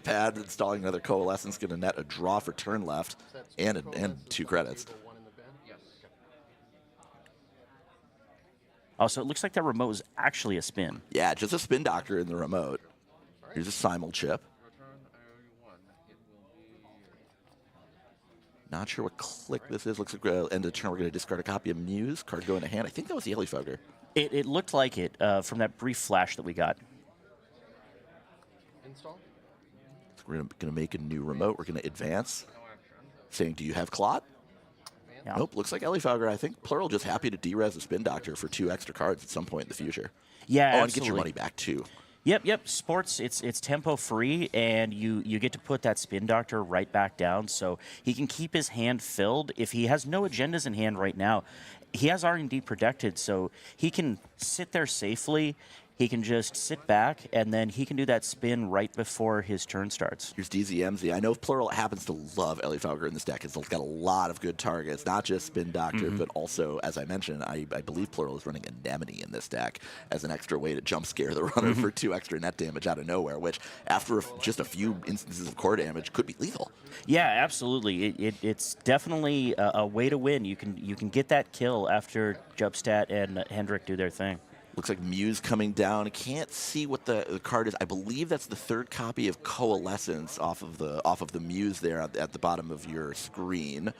pad, installing another Coalescence, going to net a draw for turn left and 2 credits. Oh, so it looks like that remote is actually a spin. Yeah, just a spin doctor in the remote. Here's a simul chip. Not sure what click this is. Looks like end of turn we're going to discard a copy of Muse. Card going to hand. I think that was the Elifogger. It looked like it from that brief flash that we got. So we're going to make a new remote. We're going to advance. Saying, do you have Clot? Yeah. Nope, looks like Elifogger. I think Plural just happy to derez the Spin Doctor for 2 extra cards at some point in the future. Yeah, oh, absolutely. And get your money back, too. Yep. Sports, it's tempo free, and you get to put that Spin Doctor right back down, so he can keep his hand filled. If he has no agendas in hand right now, he has R&D protected, so he can sit there safely. He can just sit back, and then he can do that spin right before his turn starts. Here's DZMZ. I know Plural happens to love Elifogger in this deck. It's got a lot of good targets, not just Spin Doctor, but also, as I mentioned, I believe Plural is running Anemone in this deck as an extra way to jump scare the runner for 2 extra net damage out of nowhere, which, after just a few instances of core damage, could be lethal. Yeah, absolutely. It's definitely a way to win. You can get that kill after Jubstat and Hendrik do their thing. Looks like Muse coming down. I can't see what the card is. I believe that's the 3rd copy of Coalescence off of the Muse there at the bottom of your screen.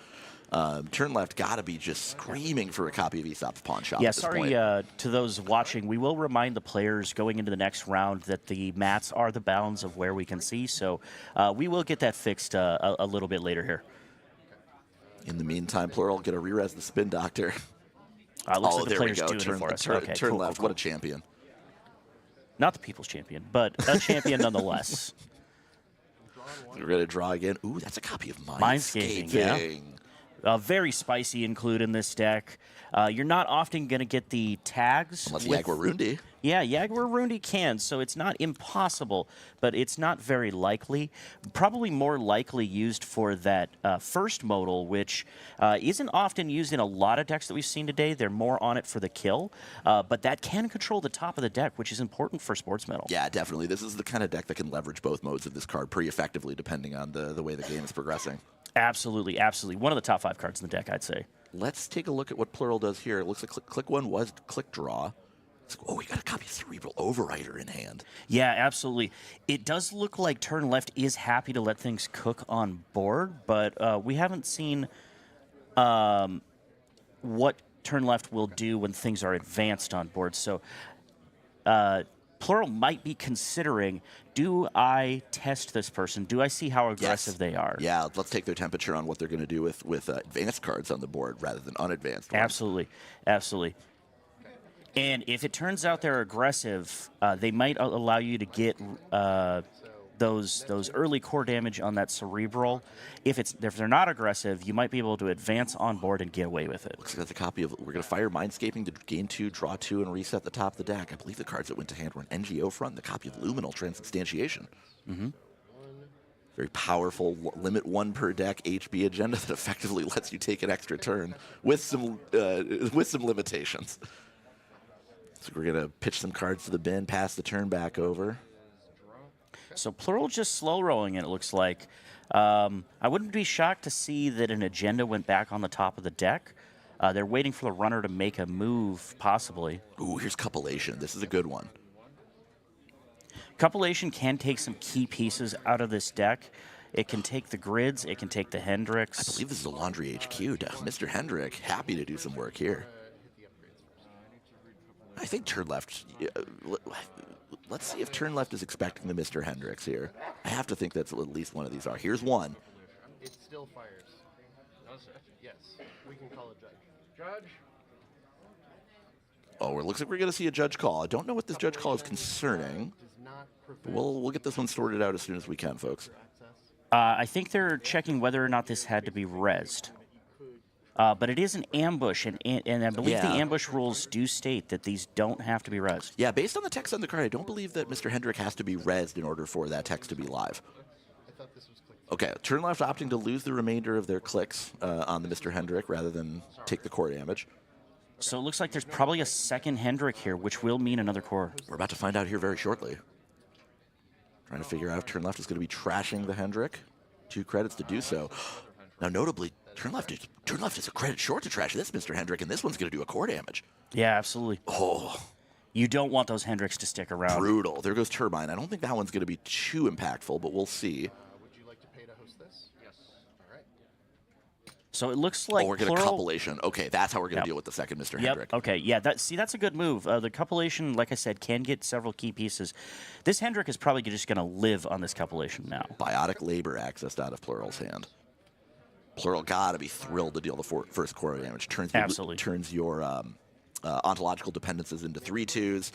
Turn left got to be just screaming for a copy of Aesop's Pawn Shop. Yeah, at this sorry point. to those watching. We will remind the players going into the next round that the mats are the bounds of where we can see. So we will get that fixed a little bit later here. In the meantime, Plural get a re-res the Spin Doctor. Looks like the there we player's go. doing it for us. Okay, turn cool, left. cool. What a champion. Not the people's champion, but a champion nonetheless. We're going to draw again. Ooh, that's a copy of Mindscaping, yeah. Very spicy include in this deck. You're not often going to get the tags. Unless Jaguarundi. Yeah, Jaguarundi can, so it's not impossible, but it's not very likely. Probably more likely used for that first modal, which isn't often used in a lot of decks that we've seen today. They're more on it for the kill, but that can control the top of the deck, which is important for Sports Metal. Yeah, definitely. This is the kind of deck that can leverage both modes of this card pretty effectively, depending on the way the game is progressing. Absolutely. One of the top 5 cards in the deck, I'd say. Let's take a look at what Plural does here. It looks like click 1 was click draw. Oh, we got a copy of Cerebral Overrider in hand. Yeah, absolutely. It does look like turn left is happy to let things cook on board, but we haven't seen what turn left will do when things are advanced on board. So Plural might be considering, do I test this person? Do I see how aggressive they are? Yeah, let's take their temperature on what they're going to do with advanced cards on the board rather than unadvanced ones. Absolutely. And if it turns out they're aggressive, they might allow you to get those early core damage on that Cerebral. If they're not aggressive, you might be able to advance on board and get away with it. Looks like that's a copy of. We're going to fire Mindscaping to gain 2, draw 2, and reset the top of the deck. I believe the cards that went to hand were an NGO front, and the copy of Luminal transubstantiation. Very powerful, limit 1 per deck HB agenda that effectively lets you take an extra turn with some limitations. So we're going to pitch some cards to the bin, pass the turn back over. So Plural just slow rolling it looks like. I wouldn't be shocked to see that an agenda went back on the top of the deck. They're waiting for the runner to make a move, possibly. Ooh, here's Copulation. This is a good one. Copulation can take some key pieces out of this deck. It can take the grids. It can take the Hendricks. I believe this is a Laundry HQ. Mr. Hendrik, happy to do some work here. I think turn left. Let's see if turn left is expecting the Mr. Hendricks here. I have to think that's at least one of these are. Here's one. It still fires. Yes, we can call a judge. Judge. Oh, it looks like we're going to see a judge call. I don't know what this judge call is concerning. But we'll get this one sorted out as soon as we can, folks. I think they're checking whether or not this had to be rezzed. But it is an ambush, and I believe the ambush rules do state that these don't have to be rezzed. Yeah, based on the text on the card, I don't believe that Mr. Hendrik has to be rezzed in order for that text to be live. Okay, turn left opting to lose the remainder of their clicks on the Mr. Hendrik rather than take the core damage. So it looks like there's probably a second Hendrik here, which will mean another core. We're about to find out here very shortly. Trying to figure out if turn left is going to be trashing the Hendrik. 2 credits to do so. Now, notably, turn left is a credit short to trash this Mr. Hendrik, and this one's going to do a core damage. Yeah, absolutely. Oh, You don't want those Hendricks to stick around. brutal. There goes Turbine. I don't think that one's going to be too impactful, but we'll see. Would you like to pay to host this? Yes. All right. So it looks like We're going to plural. copulation. Okay, that's how we're going to Yep. deal with the second Mr. Yep. Hendrik. Okay. Yeah. That's a good move. The copulation, like I said, can get several key pieces. This Hendrik is probably just going to live on this copulation now. Biotic Labor accessed out of Plural's hand. Plural got to be thrilled to deal the first core damage. Absolutely. Turns your ontological dependencies into 3/2s.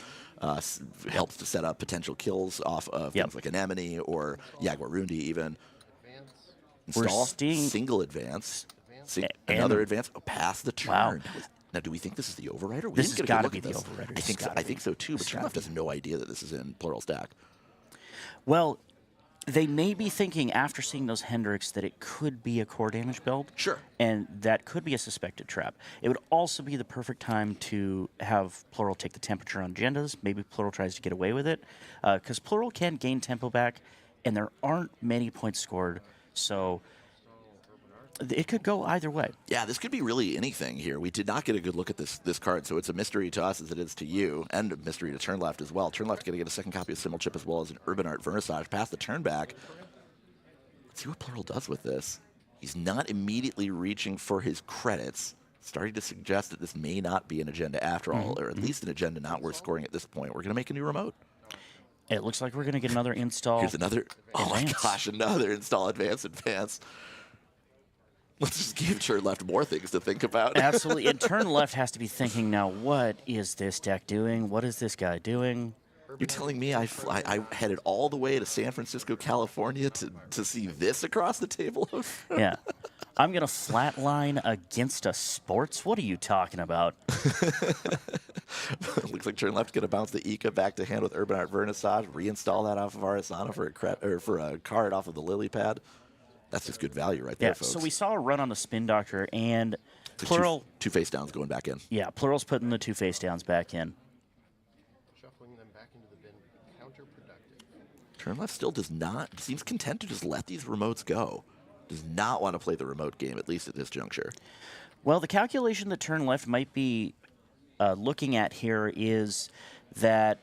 Helps to set up potential kills off of Yep. things like Anemone or Jaguarundi even. Advance. We're Install, seeing- single advance. And- Another advance. Oh, pass the turn. Wow. Now, do we think this is the overrider? We This didn't has get a good gotta look be at the this. overrider. I This think has so. gotta I think be. so too. But This Turn gotta Left has no idea that this is in Plural's deck. Well, they may be thinking after seeing those Hendricks that it could be a core damage build. Sure. And that could be a suspected trap. It would also be the perfect time to have Plural take the temperature on agendas. Maybe Plural tries to get away with it. Because Plural can gain tempo back, and there aren't many points scored. So it could go either way. Yeah, this could be really anything here. We did not get a good look at this card, so it's a mystery to us as it is to you, and a mystery to Turn Left as well. Turn Left going to get a second copy of Symbol Chip as well as an Urban Art Vernissage. Pass the turn back. Let's see what Plural does with this. He's not immediately reaching for his credits, starting to suggest that this may not be an agenda after all, or at least an agenda not worth scoring at this point. We're going to make a new remote. It looks like we're going to get another install. Here's another, oh my Advance. gosh, another install advance. Let's just give Turn Left more things to think about. Absolutely. And Turn Left has to be thinking now, what is this deck doing? What is this guy doing? You're telling me I headed all the way to San Francisco, California to see this across the table? Yeah. I'm going to flatline against a sports? What are you talking about? Looks like Turn Left's going to bounce the Ika back to hand with Urban Art Vernissage, reinstall that off of Arasana for a card off of the Lily Pad. That's just good value right there, Yeah, folks. so we saw a run on the Spin Doctor, and So Plural, two face downs going back in. yeah, Plural's putting the 2 face downs back in. Shuffling them back into the bin. Counterproductive. Turn Left still seems content to just let these remotes go. Does not want to play the remote game, at least at this juncture. Well, the calculation that Turn Left might be looking at here is that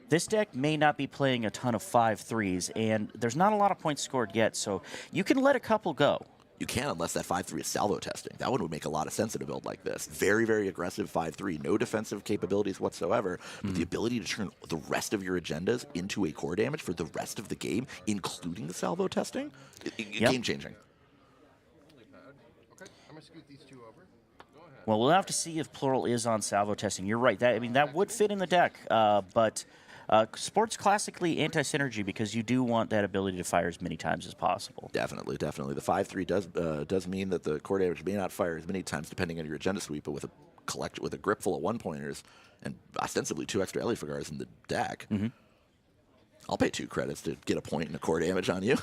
this deck may not be playing a ton of 5/3s, and there's not a lot of points scored yet, so you can let a couple go. You can, unless that 5/3 is salvo testing. That one would make a lot of sense in a build like this. Very, very aggressive 5/3, no defensive capabilities whatsoever, but the ability to turn the rest of your agendas into a core damage for the rest of the game, including the salvo testing, Yep. game changing. Okay, I'm gonna scoot these two over. Go ahead. Well, we'll have to see if Plural is on salvo testing. You're right. That would fit in the deck, but Sport's classically anti-synergy because you do want that ability to fire as many times as possible. Definitely. The 5/3 does mean that the core damage may not fire as many times depending on your agenda sweep, but with a grip full of 1-pointers and ostensibly 2 extra Elifagars in the deck. I'll pay 2 credits to get a point and a core damage on you.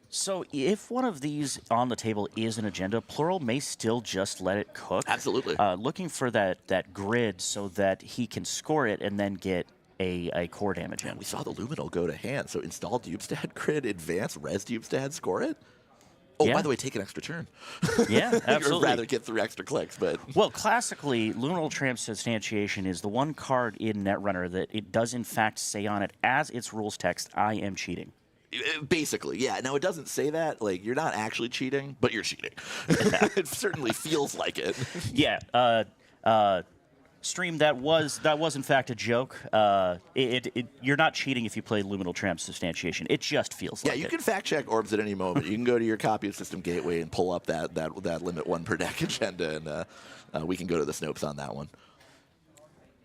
So if one of these on the table is an agenda, Plural may still just let it cook. Absolutely. Looking for that grid so that he can score it and then get a core damage in. We saw the Luminal go to hand, so install Dubestad grid, advance, res Dubestad, score it. Oh, Yeah. by the way, take an extra turn. Yeah, absolutely. I'd rather get 3 extra clicks, but Well, classically, Luminal transubstantiation is the one card in Netrunner that it does in fact say on it as its rules text, I am cheating. basically, yeah. Now, it doesn't say that. Like, you're not actually cheating, but you're cheating. It certainly feels like it. Yeah. Stream, that was in fact a joke. You're not cheating if you play Luminal transubstantiation. It just feels Yeah, like you it. can fact check orbs at any moment. You can go to your copy of System Gateway and pull up that limit 1 per deck agenda, and we can go to the Snopes on that one.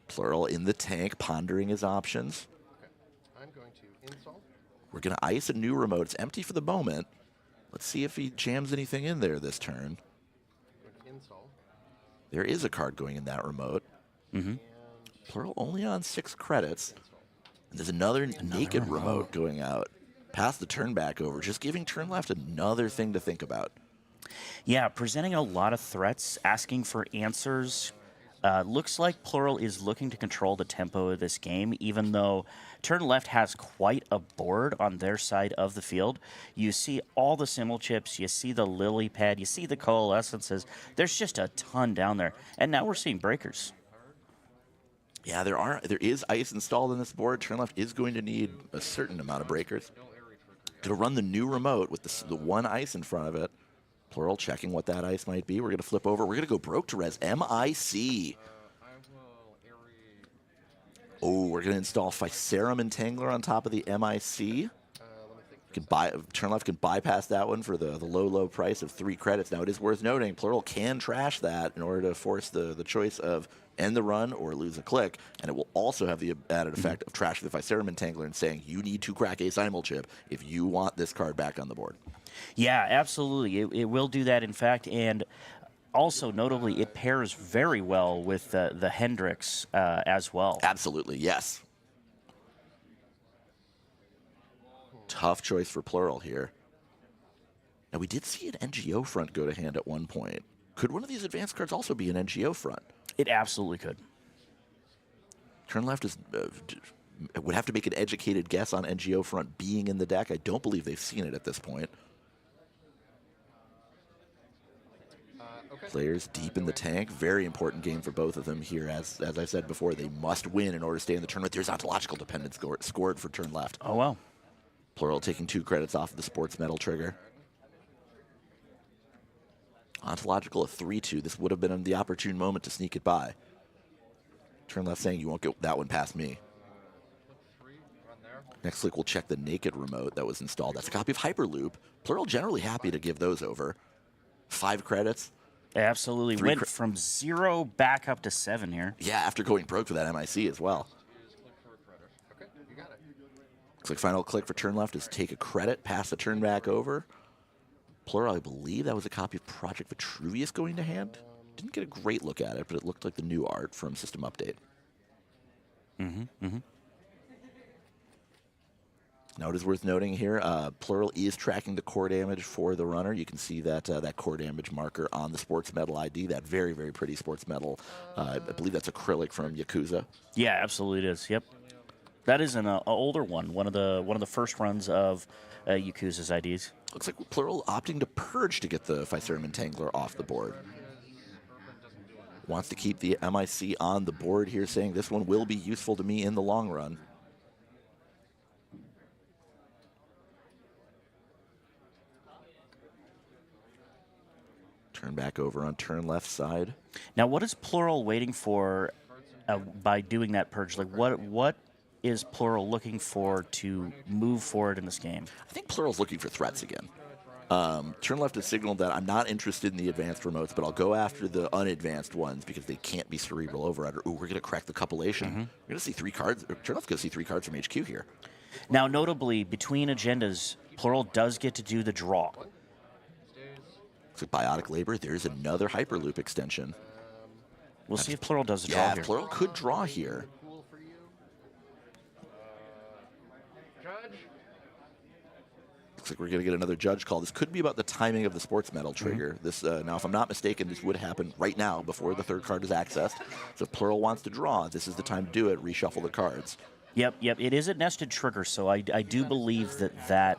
Plural in the tank, pondering his options. I'm going to install. We're going to ice a new remote. It's empty for the moment. Let's see if he jams anything in there this turn. I'm going to install. There is a card going in that remote. And Plural only on 6 credits. And there's another naked remote going out. Pass the turn back over, just giving Turn Left another thing to think about. Yeah, presenting a lot of threats, asking for answers. Looks like Plural is looking to control the tempo of this game, even though Turn Left has quite a board on their side of the field. You see all the symbol chips, you see the lily pad, you see the coalescences. There's just a ton down there. And now we're seeing breakers. Yeah, there is ice installed on this board. Turn Left is going to need a certain amount of breakers. Going to run the new remote with the one ice in front of it. Plural checking what that ice might be. We're going to flip over. We're going to go broke to res MIC. Oh, we're going to install Physarum Entangler on top of the MIC. Turn Left can bypass that one for the low price of 3 credits. Now, it is worth noting, Plural can trash that in order to force the choice of end the run or lose a click, and it will also have the added effect of trashing the Physarum Entangler and saying you need to crack a simul chip if you want this card back on the board. Yeah, absolutely. It will do that, in fact, and also notably, it pairs very well with the Hendrix as well. Absolutely, yes. Tough choice for Plural here. Now, we did see an NGO front go to hand at one point. Could one of these advanced cards also be an NGO front? It absolutely could. Turn Left would have to make an educated guess on NGO front being in the deck. I don't believe they've seen it at this point. Players deep in the tank. Very important game for both of them here. As I said before, they must win in order to stay in the tournament. There's ontological dependence scored for Turn Left. Oh, wow. Plural taking 2 credits off of the sports medal trigger. Ontological a 3-2. This would have been the opportune moment to sneak it by. Turn Left saying you won't get that one past me. Next click, we'll check the naked remote that was installed. That's a copy of Hyperloop. Plural generally happy to give those over. 5 credits. Absolutely. Went from 0 back up to 7 here. Yeah, after going broke for that MIC as well. Okay, you got it. Looks like final click for Turn Left is take a credit, pass the turn back over. Plural, I believe that was a copy of Project Vitruvius going to hand. Didn't get a great look at it, but it looked like the new art from System Update. Now, it is worth noting here, Plural is tracking the core damage for the runner. You can see that that core damage marker on the sports medal ID, that very, very pretty sports medal. I believe that's acrylic from Yakuza. Yeah, absolutely it is. Yep. That is an older one, one of the first runs of Yakuza's IDs. Looks like Plural opting to purge to get the Physarum Entangler off the board. Wants to keep the MIC on the board here, saying this one will be useful to me in the long run. Turn back over on Turn Left side. Now, what is Plural waiting for by doing that purge? Like, what is Plural looking for to move forward in this game? I think Plural's looking for threats again. Turn Left has signaled that I'm not interested in the advanced remotes, but I'll go after the unadvanced ones because they can't be Cerebral Overrider. Ooh, we're going to crack the compilation. We're going to see 3 cards. Turn Left's going to see 3 cards from HQ here. Now, notably, between agendas, Plural does get to do the draw. Looks like Biotic Labor. There's another Hyperloop extension. We'll see if Plural does the draw here. here. Plural could draw here. Looks like we're going to get another judge call. This could be about the timing of the sports medal trigger. This now, if I'm not mistaken, this would happen right now before the 3rd card is accessed. So if Plural wants to draw, this is the time to do it. Reshuffle the cards. Yep. It is a nested trigger, so I do believe that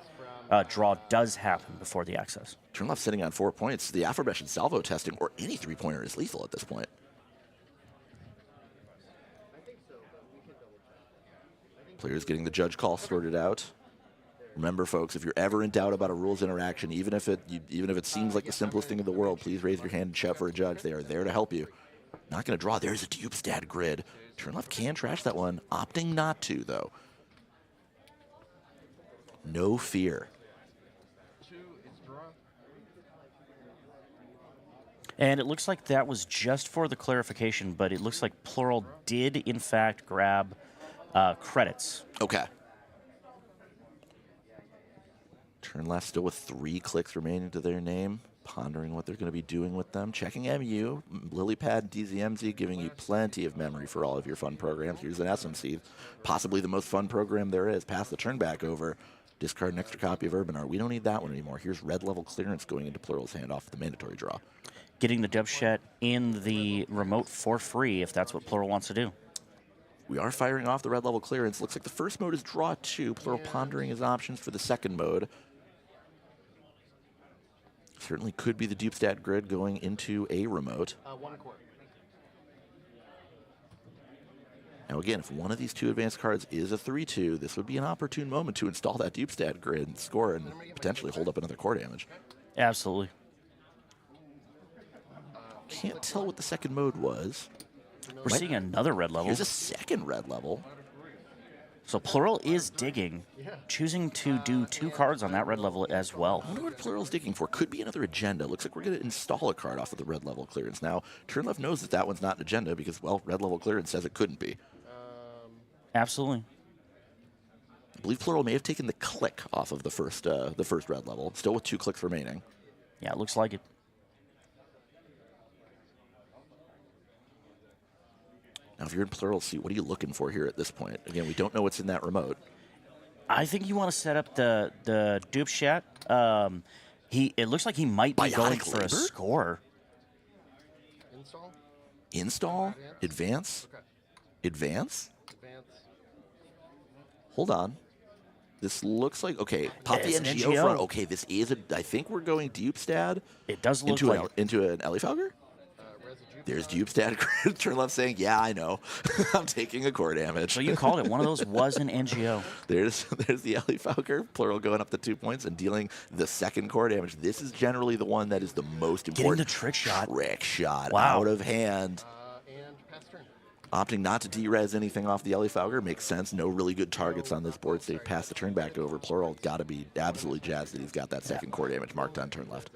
draw does happen before the access. Turn Left sitting on 4 points. The Afrobesh and Salvo testing, or any 3-pointer, is lethal at this point. Players getting the judge call sorted out. Remember, folks, if you're ever in doubt about a rules interaction, even if it seems like the simplest thing in the world, please raise your hand and shout for a judge. They are there to help you. Not going to draw. There's a Dubstad grid. Turn Left can trash that one, opting not to, though. No fear. And it looks like that was just for the clarification, but it looks like Plural did, in fact, grab credits. Okay. Turn Left still with 3 clicks remaining to their name. Pondering what they're going to be doing with them. Checking MU, Lilypad, DZMZ, giving you plenty of memory for all of your fun programs. Here's an SMC, possibly the most fun program there is. Pass the turn back over. Discard an extra copy of Urbanar. We don't need that one anymore. Here's red level clearance going into Plural's hand off the mandatory draw. Getting the Dubshet in the remote for free if that's what Plural wants to do. We are firing off the red level clearance. Looks like the first mode is draw 2. Plural pondering his options for the second mode. Certainly could be the Dupestad grid going into a remote. 1 court. Now again, if one of these 2 advanced cards is a 3-2, this would be an opportune moment to install that Dupestad grid and score and potentially hold up another core damage. Absolutely. Can't tell what the second mode was. We're seeing another red level. Here's a second red level. So Plural is digging, choosing to do 2 cards on that red level as well. I wonder what Plural's digging for. Could be another agenda. Looks like we're going to install a card off of the red level clearance. Now, Turn Left knows that that one's not an agenda because, well, red level clearance says it couldn't be. Absolutely. I believe Plural may have taken the click off of the first red level, still with 2 clicks remaining. Yeah, it looks like it. Now, if you're in Plural's seat, what are you looking for here at this point? Again, we don't know what's in that remote. I think you want to set up the dupe shot. It looks like he might be going for a score. Install? Install? Advance? Okay. Advance? Advance. Hold on. This looks like, okay, pop the It's an NGO NGO. front. Okay, this is a, I think we're going Dupestad It does look into, like into an Elifalger? Residue. There's Dupestad. Turn Left saying, yeah, I know. I'm taking a core damage. So you called it. One of those was an NGO. There's the Elifalger, Plural going up to 2 points and dealing the second core damage. This is generally the one that is the most important. Getting the trick shot. Trick shot Wow. out of hand. And pass turn. Opting not to derez anything off the Elifalger makes sense. No really good targets on this board state. Pass the turn back over. Plural got to be absolutely jazzed that he's got that second core damage marked on Turn Left.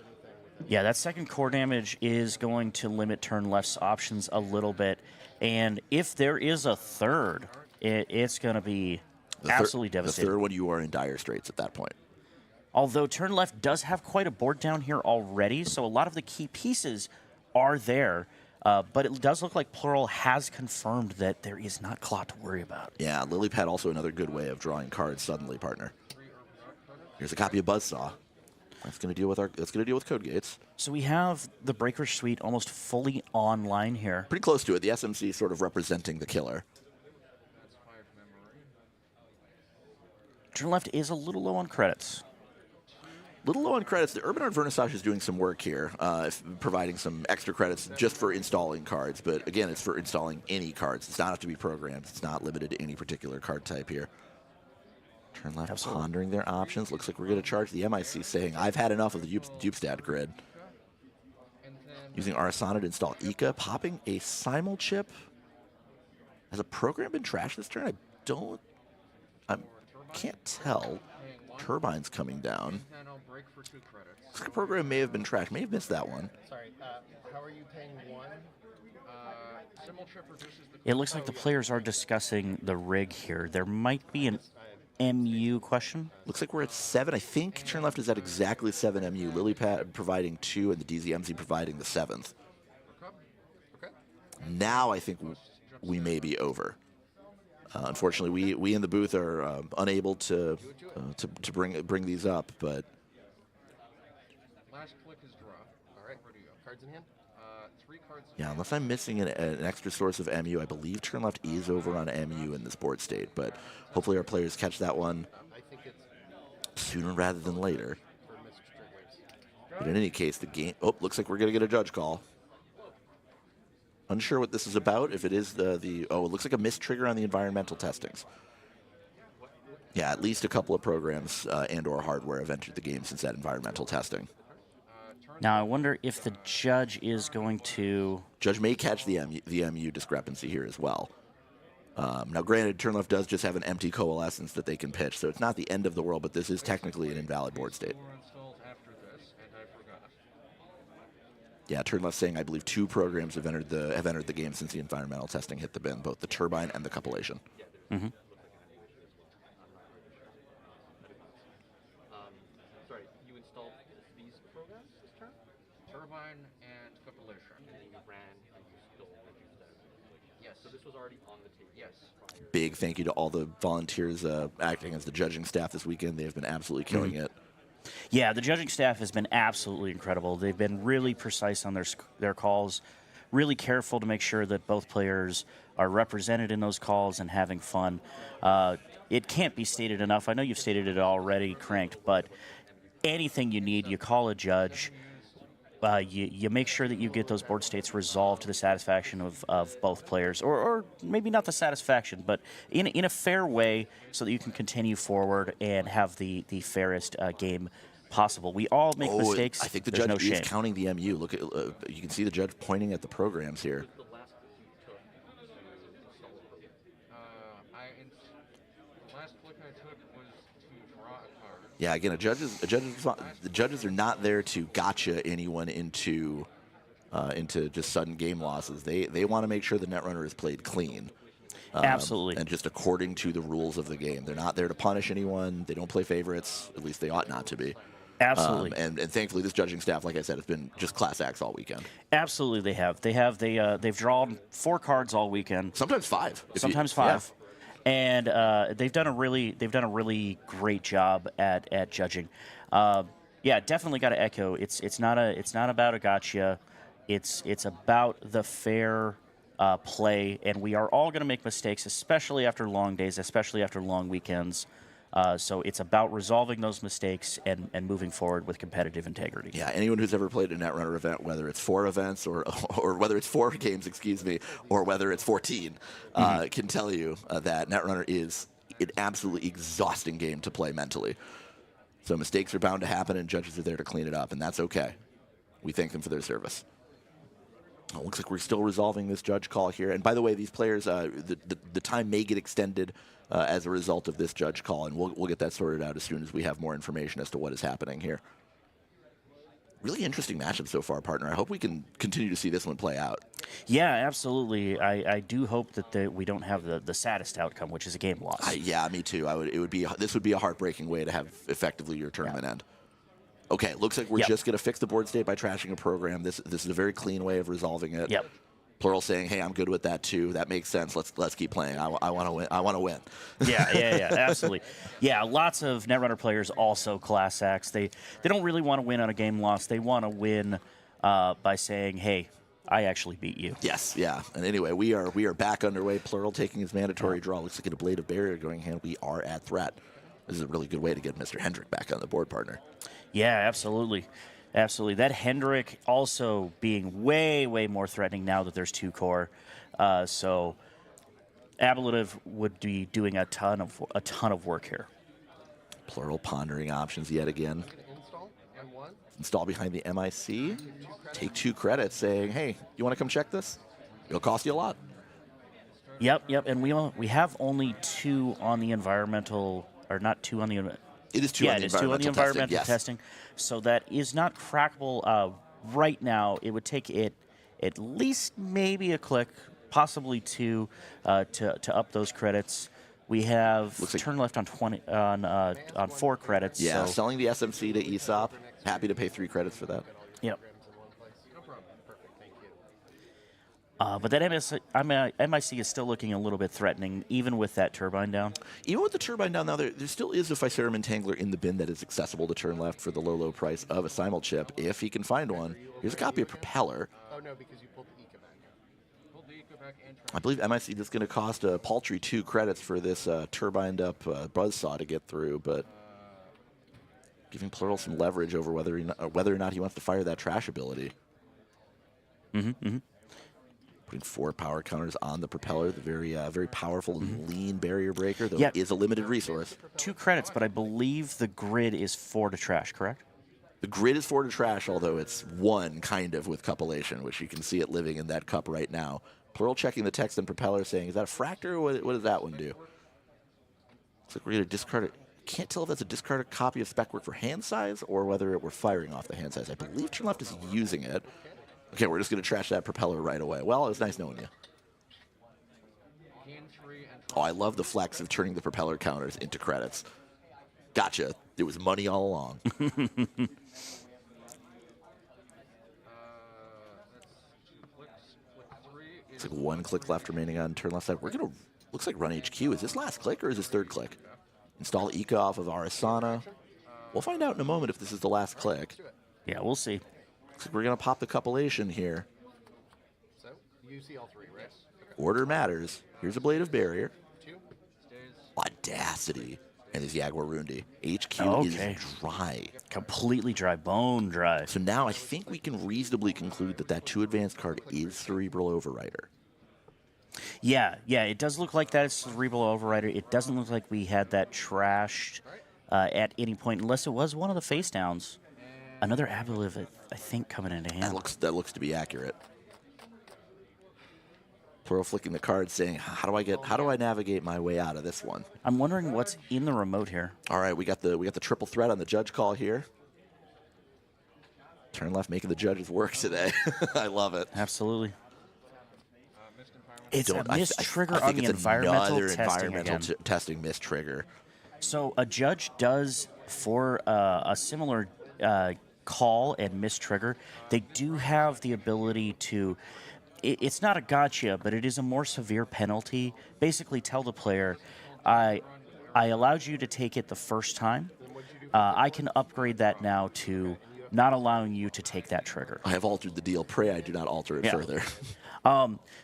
Yeah, that second core damage is going to limit Turn Left's options a little bit. And if there is a third, it's going to be absolutely devastating. The third one, you are in dire straits at that point. Although Turn Left does have quite a board down here already, so a lot of the key pieces are there. But it does look like Plural has confirmed that there is not Clot to worry about. Yeah, Lilypad also another good way of drawing cards suddenly, partner. Here's a copy of Buzzsaw. That's going to deal with Code Gates. So we have the Breaker Suite almost fully online here. Pretty close to it. The SMC sort of representing the killer. Turn Left is a little low on credits. Little low on credits. The Urban Art Vernissage is doing some work here, providing some extra credits just for installing cards. But again, it's for installing any cards. It's not have to be programmed. It's not limited to any particular card type here. Turn Left Absolutely. pondering their options. Looks like we're going to charge the MIC, saying, I've had enough of the Dupestad grid. Using Arasana to install Ika. Popping a Simul chip. Has a program been trashed this turn? I can't tell. Turbine's coming down. And I'll break for 2 credits. Looks like a program may have been trashed. May have missed that one. Sorry, how are you paying 1? Simul chip reduces the... It looks like the players are discussing the rig here. There might be an MU question. Looks like we're at 7. I think Turn Left is at exactly 7 MU. Lilypad providing 2 and the DZMZ providing the 7th. Okay. Now I think we may be over. Unfortunately, we in the booth are unable to bring these up, but Last click is draw. All right, where do you go? Cards in hand? 3 cards. yeah, unless I'm missing an extra source of MU, I believe Turn Left is over on MU in this board state, but hopefully our players catch that one I think it's sooner rather than later. for missed triggers. But in any case, the game... Oh, looks like we're going to get a judge call. Unsure what this is about. If it is oh, it looks like a missed trigger on the environmental testings. Yeah, at least a couple of programs and/or hardware have entered the game since that environmental testing. Now I wonder if the judge is going to... Judge may catch the MU discrepancy here as well. Now, granted, Turn Left does just have an empty coalescence that they can pitch, so it's not the end of the world, but this is technically an invalid board state. Yeah, Turn Left saying I believe 2 programs have entered the game since the environmental testing hit the bin, both the turbine and the copulation. Mm-hmm. Sorry, you installed these programs this turn? Turbine and copulation. And then you ran and you stole and used them. Yes. So this was already on the table. Yes. Big thank you to all the volunteers acting as the judging staff this weekend. They have been absolutely killing it. Yeah, the judging staff has been absolutely incredible. They've been really precise on their calls, really careful to make sure that both players are represented in those calls and having fun. It can't be stated enough. I know you've stated it already, Cranked, but anything you need, you call a judge. You make sure that you get those board states resolved to the satisfaction of both players, or maybe not the satisfaction, but in a fair way so that you can continue forward and have the fairest game possible. We all make mistakes. I think the There's judge no is shame. counting the MU. Look at you can see the judge pointing at the programs here. The last flick I took was to draw a card. Yeah, again, the judges are not there to gotcha anyone into just sudden game losses. They want to make sure the Netrunner is played clean. Absolutely. And just according to the rules of the game. They're not there to punish anyone. They don't play favorites. At least they ought not to be. Absolutely. And thankfully, this judging staff, like I said, has been just class acts all weekend. Absolutely, they have. They've drawn 4 cards all weekend. Sometimes 5. Sometimes 5. Yeah. And they've done a really great job at judging. Yeah, definitely got to echo. It's not about a gotcha. It's about the fair play, and we are all going to make mistakes, especially after long days, especially after long weekends. So it's about resolving those mistakes and moving forward with competitive integrity. Yeah, anyone who's ever played a Netrunner event, whether it's 4 events or whether it's 4 games, excuse me, or whether it's 14, can tell you that Netrunner is an absolutely exhausting game to play mentally. So mistakes are bound to happen, and judges are there to clean it up, and that's okay. We thank them for their service. It looks like we're still resolving this judge call here. And by the way, these players, the time may get extended as a result of this judge call, and we'll get that sorted out as soon as we have more information as to what is happening here. Really interesting matchup so far, partner. I hope we can continue to see this one play out. Yeah, absolutely. I do hope that we don't have the saddest outcome, which is a game loss. Yeah, me too. This would be a heartbreaking way to have effectively your tournament end. Okay, looks like we're just going to fix the board state by trashing a program. This is a very clean way of resolving it. Yep. Plural saying, "Hey, I'm good with that too. That makes sense. Let's keep playing. I want to win. I want to win." Yeah, absolutely. Yeah, lots of Netrunner players also class acts. They don't really want to win on a game loss. They want to win by saying, "Hey, I actually beat you." Yes, yeah. And anyway, we are back underway. Plural taking his mandatory draw. Looks like a blade of barrier going hand. We are at threat. This is a really good way to get Mr. Hendrik back on the board, partner. Yeah, absolutely. Absolutely. That Hendrik also being way, way more threatening now that there's 2 core. So Ablative would be doing a ton of work here. Plural pondering options yet again. Install M1. Install behind the MIC. Take 2 credits saying, "Hey, you want to come check this? It'll cost you a lot." Yep. And we have only 2 on the environmental, or not 2 on the. It is 2 on the environmental testing. So that is not crackable right now. It would take it at least maybe a click, possibly 2, to up those credits. We have turn left on 4 credits. Yeah, so. Selling the SMC to ESOP. Happy to pay 3 credits for that. Yep. No problem. Perfect. Thank you. But that MIC is still looking a little bit threatening, even with that turbine down. Even with the turbine down now, there still is a Physarum Entangler in the bin that is accessible to turn left for the low price of a simul chip, if he can find one. Here's a copy of Propeller. Oh, no, because you pulled the ecovac. Pulled the ecovac and I believe MIC is going to cost a paltry 2 credits for this turbined up buzzsaw to get through, but giving Plural some leverage over whether or not he wants to fire that trash ability. Putting 4 power counters on the Propeller, the very powerful and lean barrier breaker, though it is a limited resource. 2 credits, but I believe the grid is 4 to trash, correct? The grid is 4 to trash, although it's 1 kind of with Cupellation, which you can see it living in that cup right now. Plural checking the text and Propeller saying, is that a Fractor, or what does that one do? Looks like we're going to discard it. Can't tell if that's a discarded copy of Spec Work for hand size or whether we're firing off the hand size. I believe Turn Left is using it. Okay, we're just going to trash that Propeller right away. Well, it was nice knowing you. Oh, I love the flex of turning the Propeller counters into credits. Gotcha. It was money all along. It's like 1 click left remaining on turn left side. We're gonna, looks like run HQ. Is this last click or is this third click? Install Ika off of Arasana. We'll find out in a moment if this is the last click. Yeah, we'll see. Looks like we're gonna pop the compilation here. So, you see all 3, right? Order matters. Here's a Blade of Barrier. 2 stays. Audacity. And there's Jaguarundi. HQ Okay. is dry. Completely dry, bone dry. So now I think we can reasonably conclude that that 2 advanced card is Cerebral Overrider. Yeah, it does look like that is Cerebral Overrider. It doesn't look like we had that trashed at any point, unless it was one of the face downs. Another Aboleth, I think, coming into hand. That looks to be accurate. Plural flicking the card, saying, "How do I navigate my way out of this one?" I'm wondering what's in the remote here. All right, we got the triple threat on the judge call here. Turn left making the judges work today. I love it. Absolutely. It's a I missed trigger think on the it's environmental another testing environmental again. testing miss trigger. So a judge does, for a similar call and miss trigger, they do have the ability to, it's not a gotcha, but it is a more severe penalty. Basically tell the player, I allowed you to take it the first time. I can upgrade that now to not allowing you to take that trigger. I have altered the deal. Pray I do not alter it further.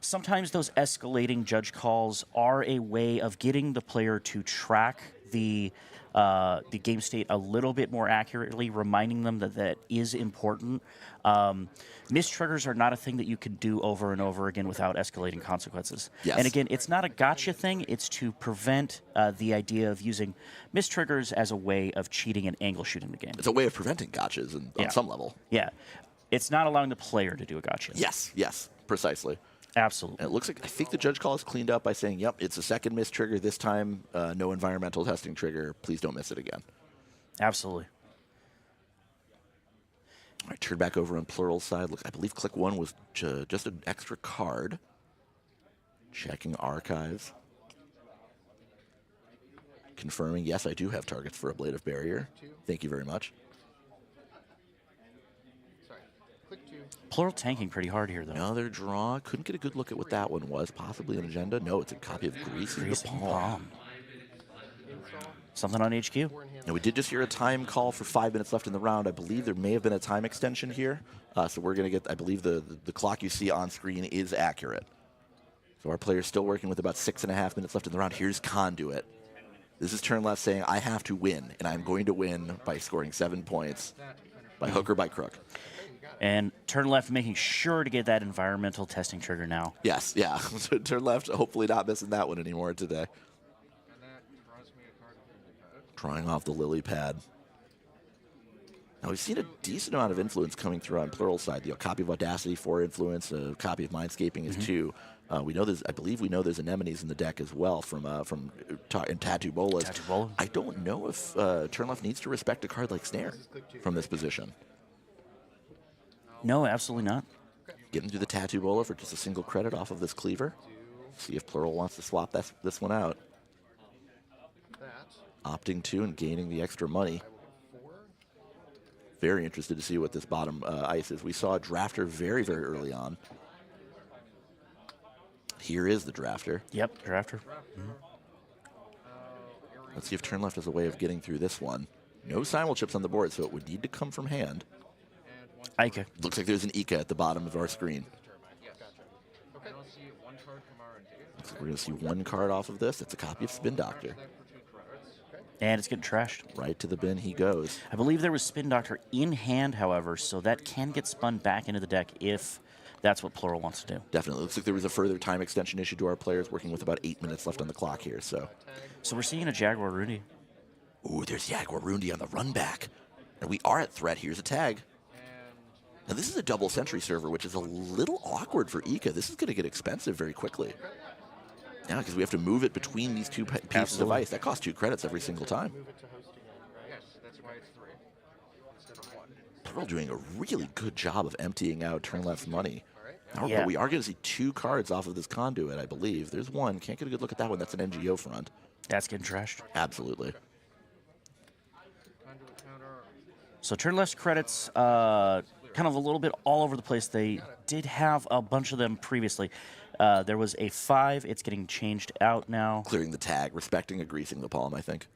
Sometimes those escalating judge calls are a way of getting the player to track the game state a little bit more accurately, reminding them that that is important. Miss triggers are not a thing that you can do over and over again without escalating consequences. Yes. And again, it's not a gotcha thing. It's to prevent the idea of using miss triggers as a way of cheating and angle shooting the game. It's a way of preventing gotchas on some level. Yeah. It's not allowing the player to do a gotcha. Yes, precisely. Absolutely. And it looks like, I think the judge call is cleaned up by saying, yep, it's a second miss trigger this time, no environmental testing trigger. Please don't miss it again. Absolutely. All right, turn back over on plural side. Look, I believe click 1 was just an extra card. Checking archives. Confirming, yes, I do have targets for a Blade of Barrier. Thank you very much. Sorry. Click 2. Plural tanking pretty hard here, though. Another draw. Couldn't get a good look at what that one was. Possibly an agenda. No, it's a copy of Greasing the Palm. Palm. Something on HQ. Now, we did just hear a time call for 5 minutes left in the round. I believe there may have been a time extension here. So we're going to get, I believe the clock you see on screen is accurate. So our player's still working with about 6.5 minutes left in the round. Here's Conduit. This is turn left saying, I have to win, and I'm going to win by scoring 7 points, by hook or by crook. And turn left, making sure to get that environmental testing trigger now. Yes, yeah. So turn left, hopefully not missing that one anymore today. Drawing off the lily pad. Now we've seen a decent amount of influence coming through on plural side. A copy of Audacity 4 influence, a copy of Mindscaping is 2. We know there's, I believe we know there's anemones in the deck as well from and Tattoo Bolas. Tattoo Bola. I don't know if turn left needs to respect a card like Snare from this position. No, absolutely not. Getting through the Tattoo Bola for just a single credit off of this cleaver. See if plural wants to swap this one out. Opting to and gaining the extra money. Very interested to see what this bottom ice is. We saw a drafter very, very early on. Here is the drafter. Yep, drafter. Let's see if turn left has a way of getting through this one. No simul chips on the board, so it would need to come from hand. Ika. Looks like there's an Ika at the bottom of our screen. Looks like we're going to see one card off of this. It's a copy of Spin Doctor. And it's getting trashed. Right to the bin he goes. I believe there was Spin Doctor in hand, however, so that can get spun back into the deck if that's what plural wants to do. Definitely. Looks like there was a further time extension issue to our players, working with about 8 minutes left on the clock here. So we're seeing a Jaguarundi. Ooh, there's Jaguarundi on the run back. And we are at threat. Here's a tag. Now, this is a double sentry server, which is a little awkward for Ika. This is going to get expensive very quickly. Yeah, because we have to move it between these two pieces of ice. That costs 2 credits every single time. Plural doing a really good job of emptying out turn left's money. Now, but we are going to see 2 cards off of this conduit, I believe. There's one. Can't get a good look at that one. That's an NGO front. That's getting trashed. Absolutely. So turn left's credits kind of a little bit all over the place. They did have a bunch of them previously. There was a 5. It's getting changed out now. Clearing the tag, respecting a greasing the palm, I think.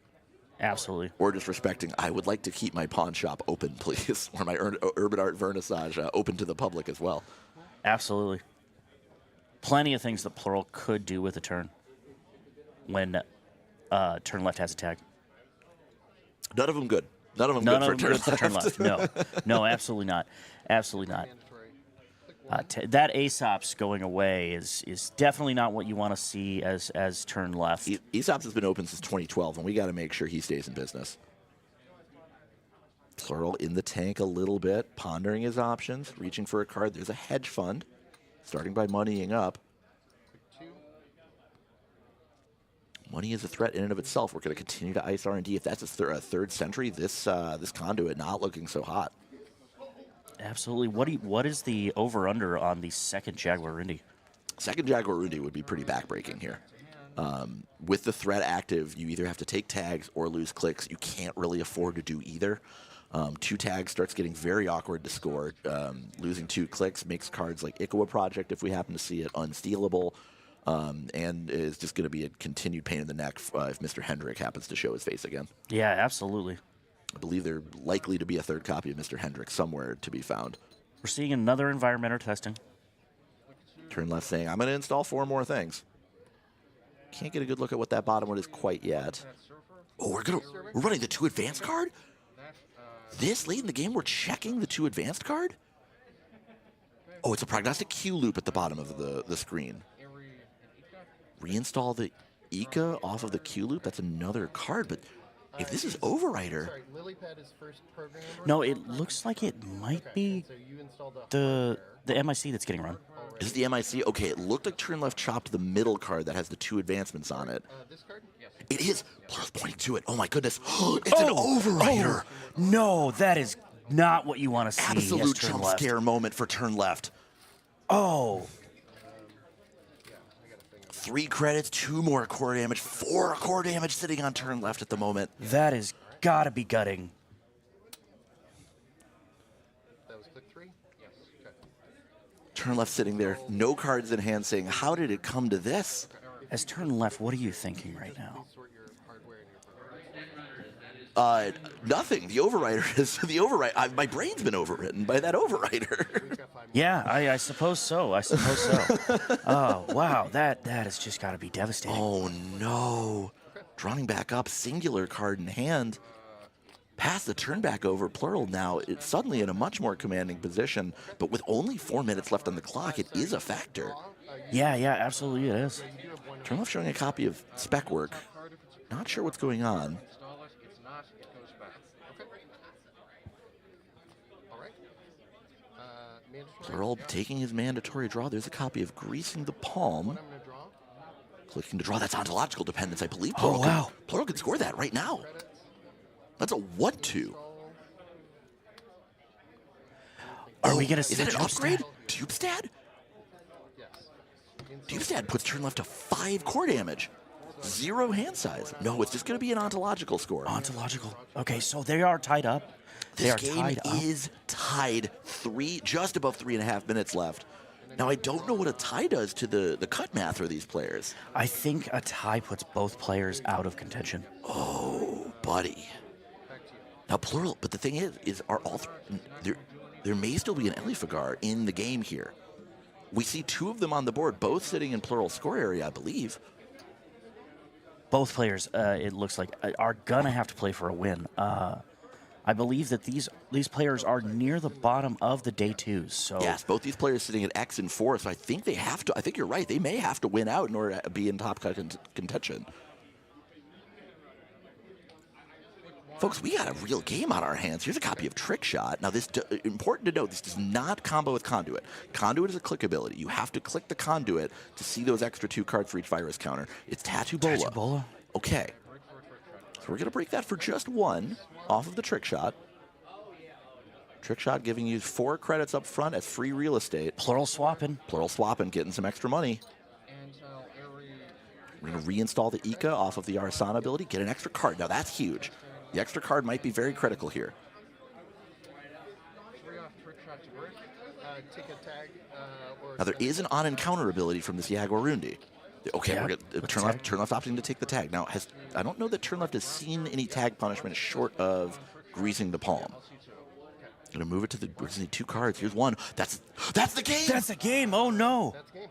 Absolutely. Or just respecting, I would like to keep my pawn shop open, please. Or my Urban Art Vernissage open to the public as well. Absolutely. Plenty of things that Plural could do with a turn when turn left has a tag. None of them good. None of them good for turn left. No, no, absolutely not. Absolutely not. That Aesop's going away is definitely not what you want to see as turn left. Aesop's has been open since 2012, and we got to make sure he stays in business. Plural in the tank a little bit, pondering his options, reaching for a card. There's a hedge fund, starting by moneying up. Money is a threat in and of itself. We're going to continue to ice R&D. If that's a third century, this conduit not looking so hot. Absolutely. What is the over-under on the second Jaguarundi? Second Jaguarundi would be pretty backbreaking here. With the threat active, you either have to take tags or lose clicks. You can't really afford to do either. 2 tags starts getting very awkward to score. Losing 2 clicks makes cards like Ikawa Project, if we happen to see it, unstealable. And is just going to be a continued pain in the neck if Mr. Hendrik happens to show his face again. Yeah, absolutely. I believe there's likely to be a third copy of Mr. Hendrik somewhere to be found. We're seeing another environmental testing. Turn left saying, I'm going to install 4 more things. Can't get a good look at what that bottom one is quite yet. Oh, we're running the 2 advanced card? This late in the game, we're checking the 2 advanced card? Oh, it's a prognostic Q loop at the bottom of the screen. Reinstall the Ika off of the Q loop? That's another card, but if this is Overrider... No, it looks like it might be the MIC that's getting run. Is it the MIC? Okay, it looked like turn left chopped the middle card that has the 2 advancements on it. It is. Plural's pointing to it. Oh my goodness. It's an Overrider. No, that is not what you want to see. Absolute jump scare moment for turn left. Oh. 3 credits, 2 more core damage, 4 core damage sitting on turn left at the moment. That is gotta be gutting. That was click 3? Yes. Okay. Turn left sitting there, no cards in hand, saying, how did it come to this? As turn left, what are you thinking right now? Nothing. The Overrider is the Overrider. My brain's been overwritten by that Overrider. Yeah, I suppose so. I suppose so. Oh, wow. That has just got to be devastating. Oh, no. Drawing back up, singular card in hand. Pass the turn back over. Plural now. It's suddenly in a much more commanding position, but with only 4 minutes left on the clock, it is a factor. Yeah, absolutely it is. Turn left showing a copy of Spec Work. Not sure what's going on. Plural taking his mandatory draw. There's a copy of Greasing the Palm. Clicking to draw. That's ontological dependence, I believe. Plural wow. Plural could score that right now. That's a 1-2. Are we going to see is that an upgrade? Tubestad? Tubestad puts turn left to 5 core damage. 0 hand size. No, it's just going to be an ontological score. Ontological. Okay, so they are tied up. This game is tied. Just above 3.5 minutes left. Now, I don't know what a tie does to the cut math for these players. I think a tie puts both players out of contention. Oh, buddy. Now, Plural, but the thing is are all there may still be an Elifagar in the game here. We see 2 of them on the board, both sitting in Plural score area, I believe. Both players, it looks like, are going to have to play for a win. I believe that these players are near the bottom of the day 2s. So yes, both these players sitting at X and 4, so I think they have to. I think you're right. They may have to win out in order to be in top cut contention. Folks, we got a real game on our hands. Here's a copy of Trick Shot. Now, this important to note, this does not combo with Conduit. Conduit is a click ability. You have to click the Conduit to see those extra 2 cards for each virus counter. It's Tattoo Bola. Tattoo Bola. Okay. So we're going to break that for just 1 off of the Trick Shot. Trick Shot giving you 4 credits up front as free real estate. Plural swapping. Plural swapping, getting some extra money. We're going to reinstall the Ika off of the Arsana ability, get an extra card. Now, that's huge. The extra card might be very critical here. trick shot to birth, take a tag, or... Now, there is an on-encounter ability from this Jaguarundi. Okay, Yeah, we're gonna with turn tag. left opting to take the tag. Now, I don't know that turn left has seen any tag punishment short of greasing the palm. Gonna move it to the. We're gonna need 2 cards. Here's one. That's the game. That's the game. Oh no. That's game.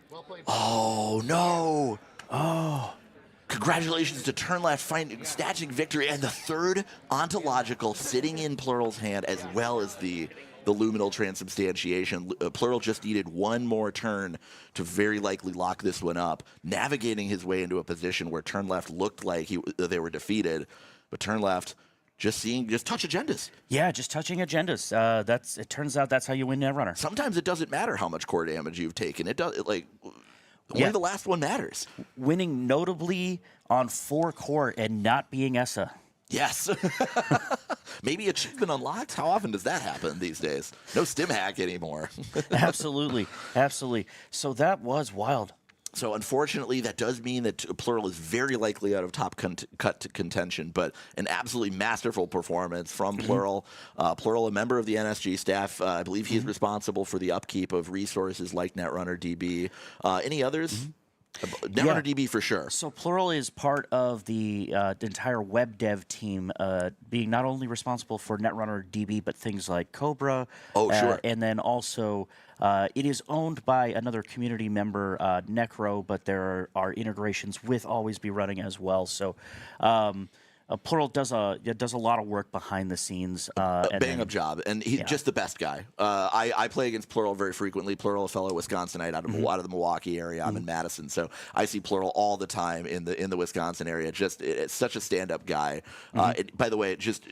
Well played. Oh no. Oh. Congratulations to turn left, snatching victory, and the 3rd ontological sitting in Plural's hand, as well as the Luminal transubstantiation. Plural just needed one more turn to very likely lock this one up, navigating his way into a position where turn left looked like they were defeated, but turn left just touch agendas. Yeah, just touching agendas. It turns out that's how you win Netrunner. Sometimes it doesn't matter how much core damage you've taken. Only the last one matters. Winning notably on 4 core and not being ESSA. Yes. Maybe achievement unlocked? How often does that happen these days? No stim hack anymore. Absolutely. Absolutely. So that was wild. So unfortunately, that does mean that Plural is very likely out of top cut to contention, but an absolutely masterful performance from Plural. Plural, a member of the NSG staff. I believe he's responsible for the upkeep of resources like Netrunner DB. Any others? Netrunner DB for sure. So Plural is part of the entire web dev team, being not only responsible for Netrunner DB, but things like Cobra. Oh, sure. And then also, it is owned by another community member, Necro, but there are integrations with Always Be Running as well. So Plural does a lot of work behind the scenes. Bang up job, and he's just the best guy. I play against Plural very frequently. Plural, a fellow Wisconsinite out of the Milwaukee area. I'm in Madison, so I see Plural all the time in the Wisconsin area. It's such a stand-up guy. By the way, just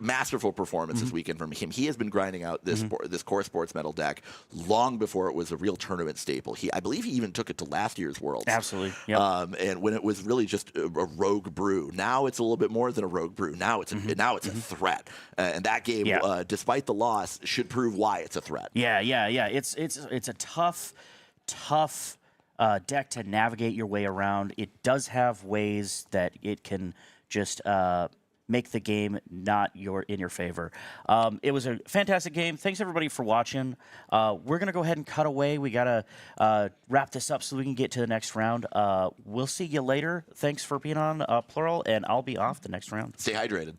masterful performance this weekend from him. He has been grinding out this core sports medal deck long before it was a real tournament staple. I believe he even took it to last year's Worlds. Absolutely. Yep. And when it was really just a rogue brew. Now it's a little bit more than a rogue brew. Now it's a threat, and that game, despite the loss, should prove why it's a threat. Yeah. It's a tough deck to navigate your way around. It does have ways that it can just make the game not in your favor. It was a fantastic game. Thanks everybody for watching. We're gonna go ahead and cut away. We gotta wrap this up so we can get to the next round. We'll see you later. Thanks for being on Plural, and I'll be off the next round. Stay hydrated.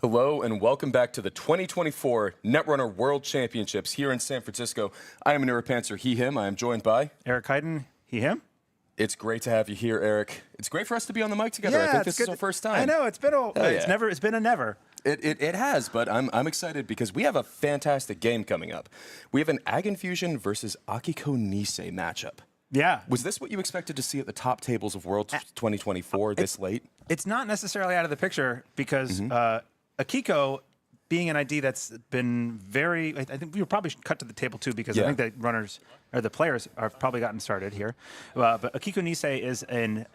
Hello and welcome back to the 2024 Netrunner World Championships here in San Francisco. I am Neuropanther, he, him. I am joined by Eric Heiden, he, him. It's great to have you here, Eric. It's great for us to be on the mic together. I think this is our first time. I know it's been it's been a never. It has, but I'm excited because we have a fantastic game coming up. We have an Ag Infusion versus Akiko Nisei matchup. Yeah. Was this what you expected to see at the top tables of World 2024 this late? It's not necessarily out of the picture because Akiko, being an ID that's been very, I think we probably should cut to the table too because I think the runners or the players have probably gotten started here. But Akiko Nisei is an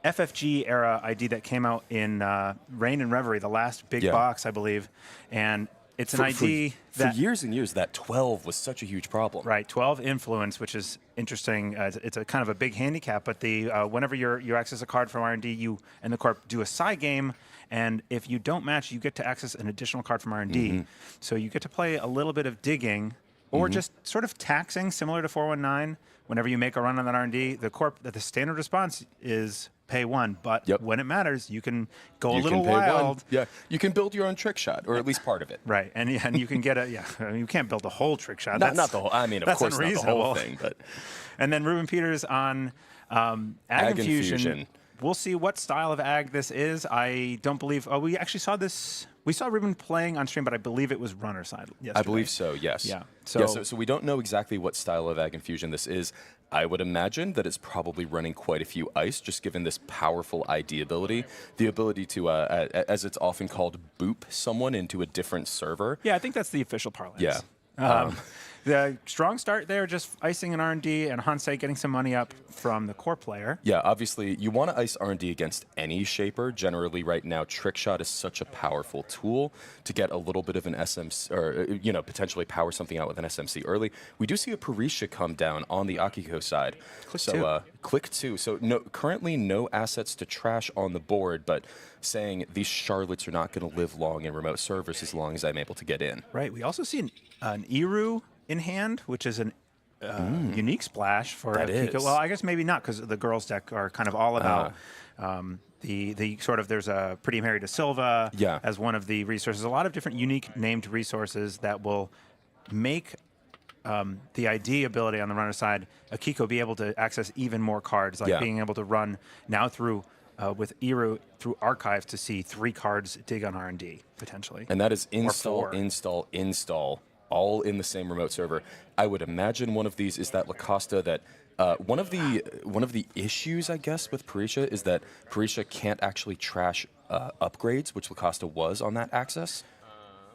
FFG era ID that came out in Reign and Reverie, the last big box, I believe, and it's an ID that for years and years that 12 was such a huge problem. Right, 12 influence, which is interesting. It's a kind of a big handicap, but the whenever you access a card from R&D, you and the corp do a side game, and if you don't match, you get to access an additional card from R&D. So you get to play a little bit of digging or just sort of taxing, similar to 419. Whenever you make a run on that R&D, the standard response is pay one, but when it matters, you can go a little wild. Yeah, you can build your own trick shot, or at least part of it. Right, and you can get you can't build a whole trick shot. Not the whole. I mean, of course, not the whole thing, but. And then Ruben Peters on Ag Infusion. We'll see what style of ag this is. I don't believe. Oh, we actually saw this. We saw Ruben playing on stream, but I believe it was runner side yesterday. I believe so, yes. Yeah. So we don't know exactly what style of Ag Infusion this is. I would imagine that it's probably running quite a few ice, just given this powerful ID ability. The ability to, as it's often called, boop someone into a different server. Yeah, I think that's the official parlance. Yeah. The strong start there, just icing an R&D and Hansei getting some money up from the core player. Yeah, obviously, you want to ice R&D against any shaper. Generally, right now, Trick Shot is such a powerful tool to get a little bit of an SMC, or potentially power something out with an SMC early. We do see a Parisha come down on the Akiko side. Click two. So currently no assets to trash on the board, but saying these Charlottes are not going to live long in remote servers as long as I'm able to get in. Right. We also see an Eru in hand, which is an unique splash for Akiko. Well, I guess maybe not, because the girls deck are kind of all about the sort of, there's a Pretty Mary de Silva as one of the resources. A lot of different unique named resources that will make the ID ability on the runner side, Akiko be able to access even more cards, like being able to run now through with Eru through archives to see 3 cards dig on R&D potentially. And that is install, all in the same remote server. I would imagine one of these is that Lacosta that one of the issues, I guess, with Parisha is that Parisha can't actually trash upgrades, which Lacosta was on that access.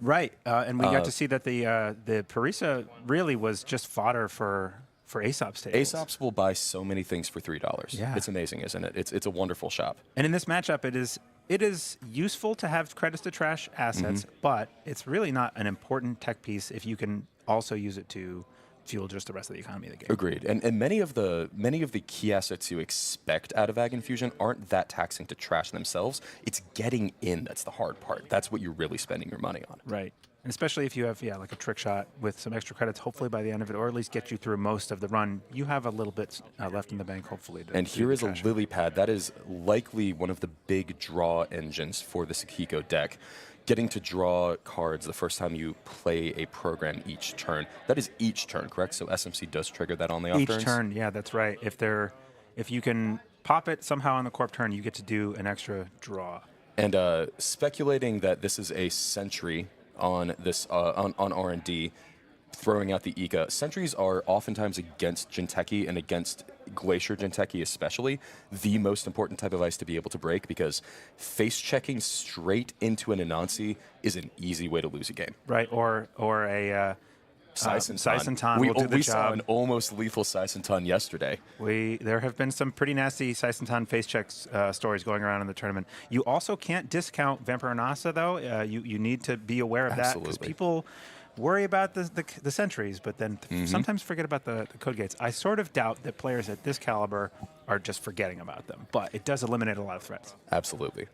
Right, and we got to see that the Parisha really was just fodder for Aesop's tables. Aesop's will buy so many things for $3. Yeah. It's amazing, isn't it? It's a wonderful shop. And in this matchup, it is useful to have credits to trash assets, but it's really not an important tech piece if you can also use it to fuel just the rest of the economy of the game. Agreed. And many of the key assets you expect out of Ag Infusion aren't that taxing to trash themselves. It's getting in that's the hard part. That's what you're really spending your money on. Right. And especially if you have, like a trick shot with some extra credits, hopefully by the end of it, or at least get you through most of the run, you have a little bit left in the bank, hopefully. And here is a lily pad. That is likely one of the big draw engines for the Akiko deck. Getting to draw cards the first time you play a program each turn. That is each turn, correct? So SMC does trigger that on the off turns? Each turn, yeah, that's right. If you can pop it somehow on the corp turn, you get to do an extra draw. And speculating that this is a sentry on this on R&D, throwing out the Ika. Sentries are oftentimes against Jinteki and against Glacier Jinteki especially the most important type of ice to be able to break, because face checking straight into an Anansi is an easy way to lose a game. Right, or a Saisentan. We saw an almost lethal Saisentan yesterday. There have been some pretty nasty Saisentan face checks stories going around in the tournament. You also can't discount Vampire Nasa, though. You need to be aware of that, because people worry about the sentries, but then sometimes forget about the code gates. I sort of doubt that players at this caliber are just forgetting about them, but it does eliminate a lot of threats. Absolutely.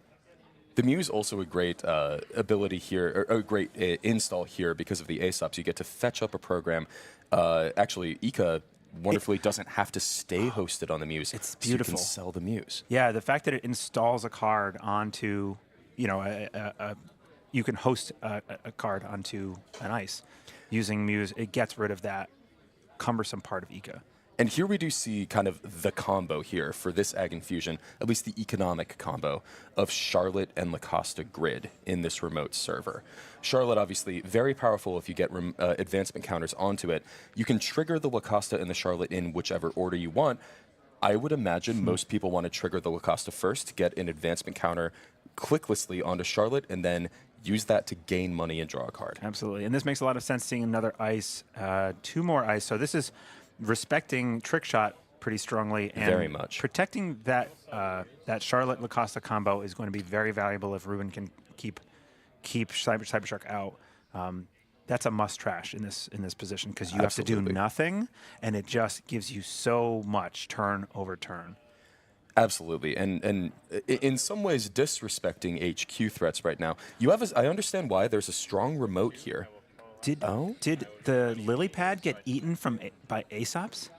The Muse also a great ability here, or a great install here because of the Aesops. You get to fetch up a program. Actually, Ika wonderfully doesn't have to stay hosted on the Muse. It's beautiful. So you can sell the Muse. Yeah, the fact that it installs a card onto, a you can host a card onto an ice using Muse. It gets rid of that cumbersome part of Ika. And here we do see kind of the combo here for this Ag Infusion, at least the economic combo of Charlotte and Lacosta Grid in this remote server. Charlotte, obviously, very powerful if you get advancement counters onto it. You can trigger the Lacosta and the Charlotte in whichever order you want. I would imagine most people want to trigger the Lacosta first to get an advancement counter clicklessly onto Charlotte and then use that to gain money and draw a card. Absolutely. And this makes a lot of sense, seeing another ice, 2 more ice. So this is respecting trick shot pretty strongly, and very much protecting that that Charlotte Lacosta combo is going to be very valuable if Ruben can keep Cyber Shark out. That's a must trash in this position, because you have to do nothing, and it just gives you so much turn over turn. Absolutely, and in some ways disrespecting HQ threats right now. You have I understand why there's a strong remote here. Did the lily pad get eaten by Aesops?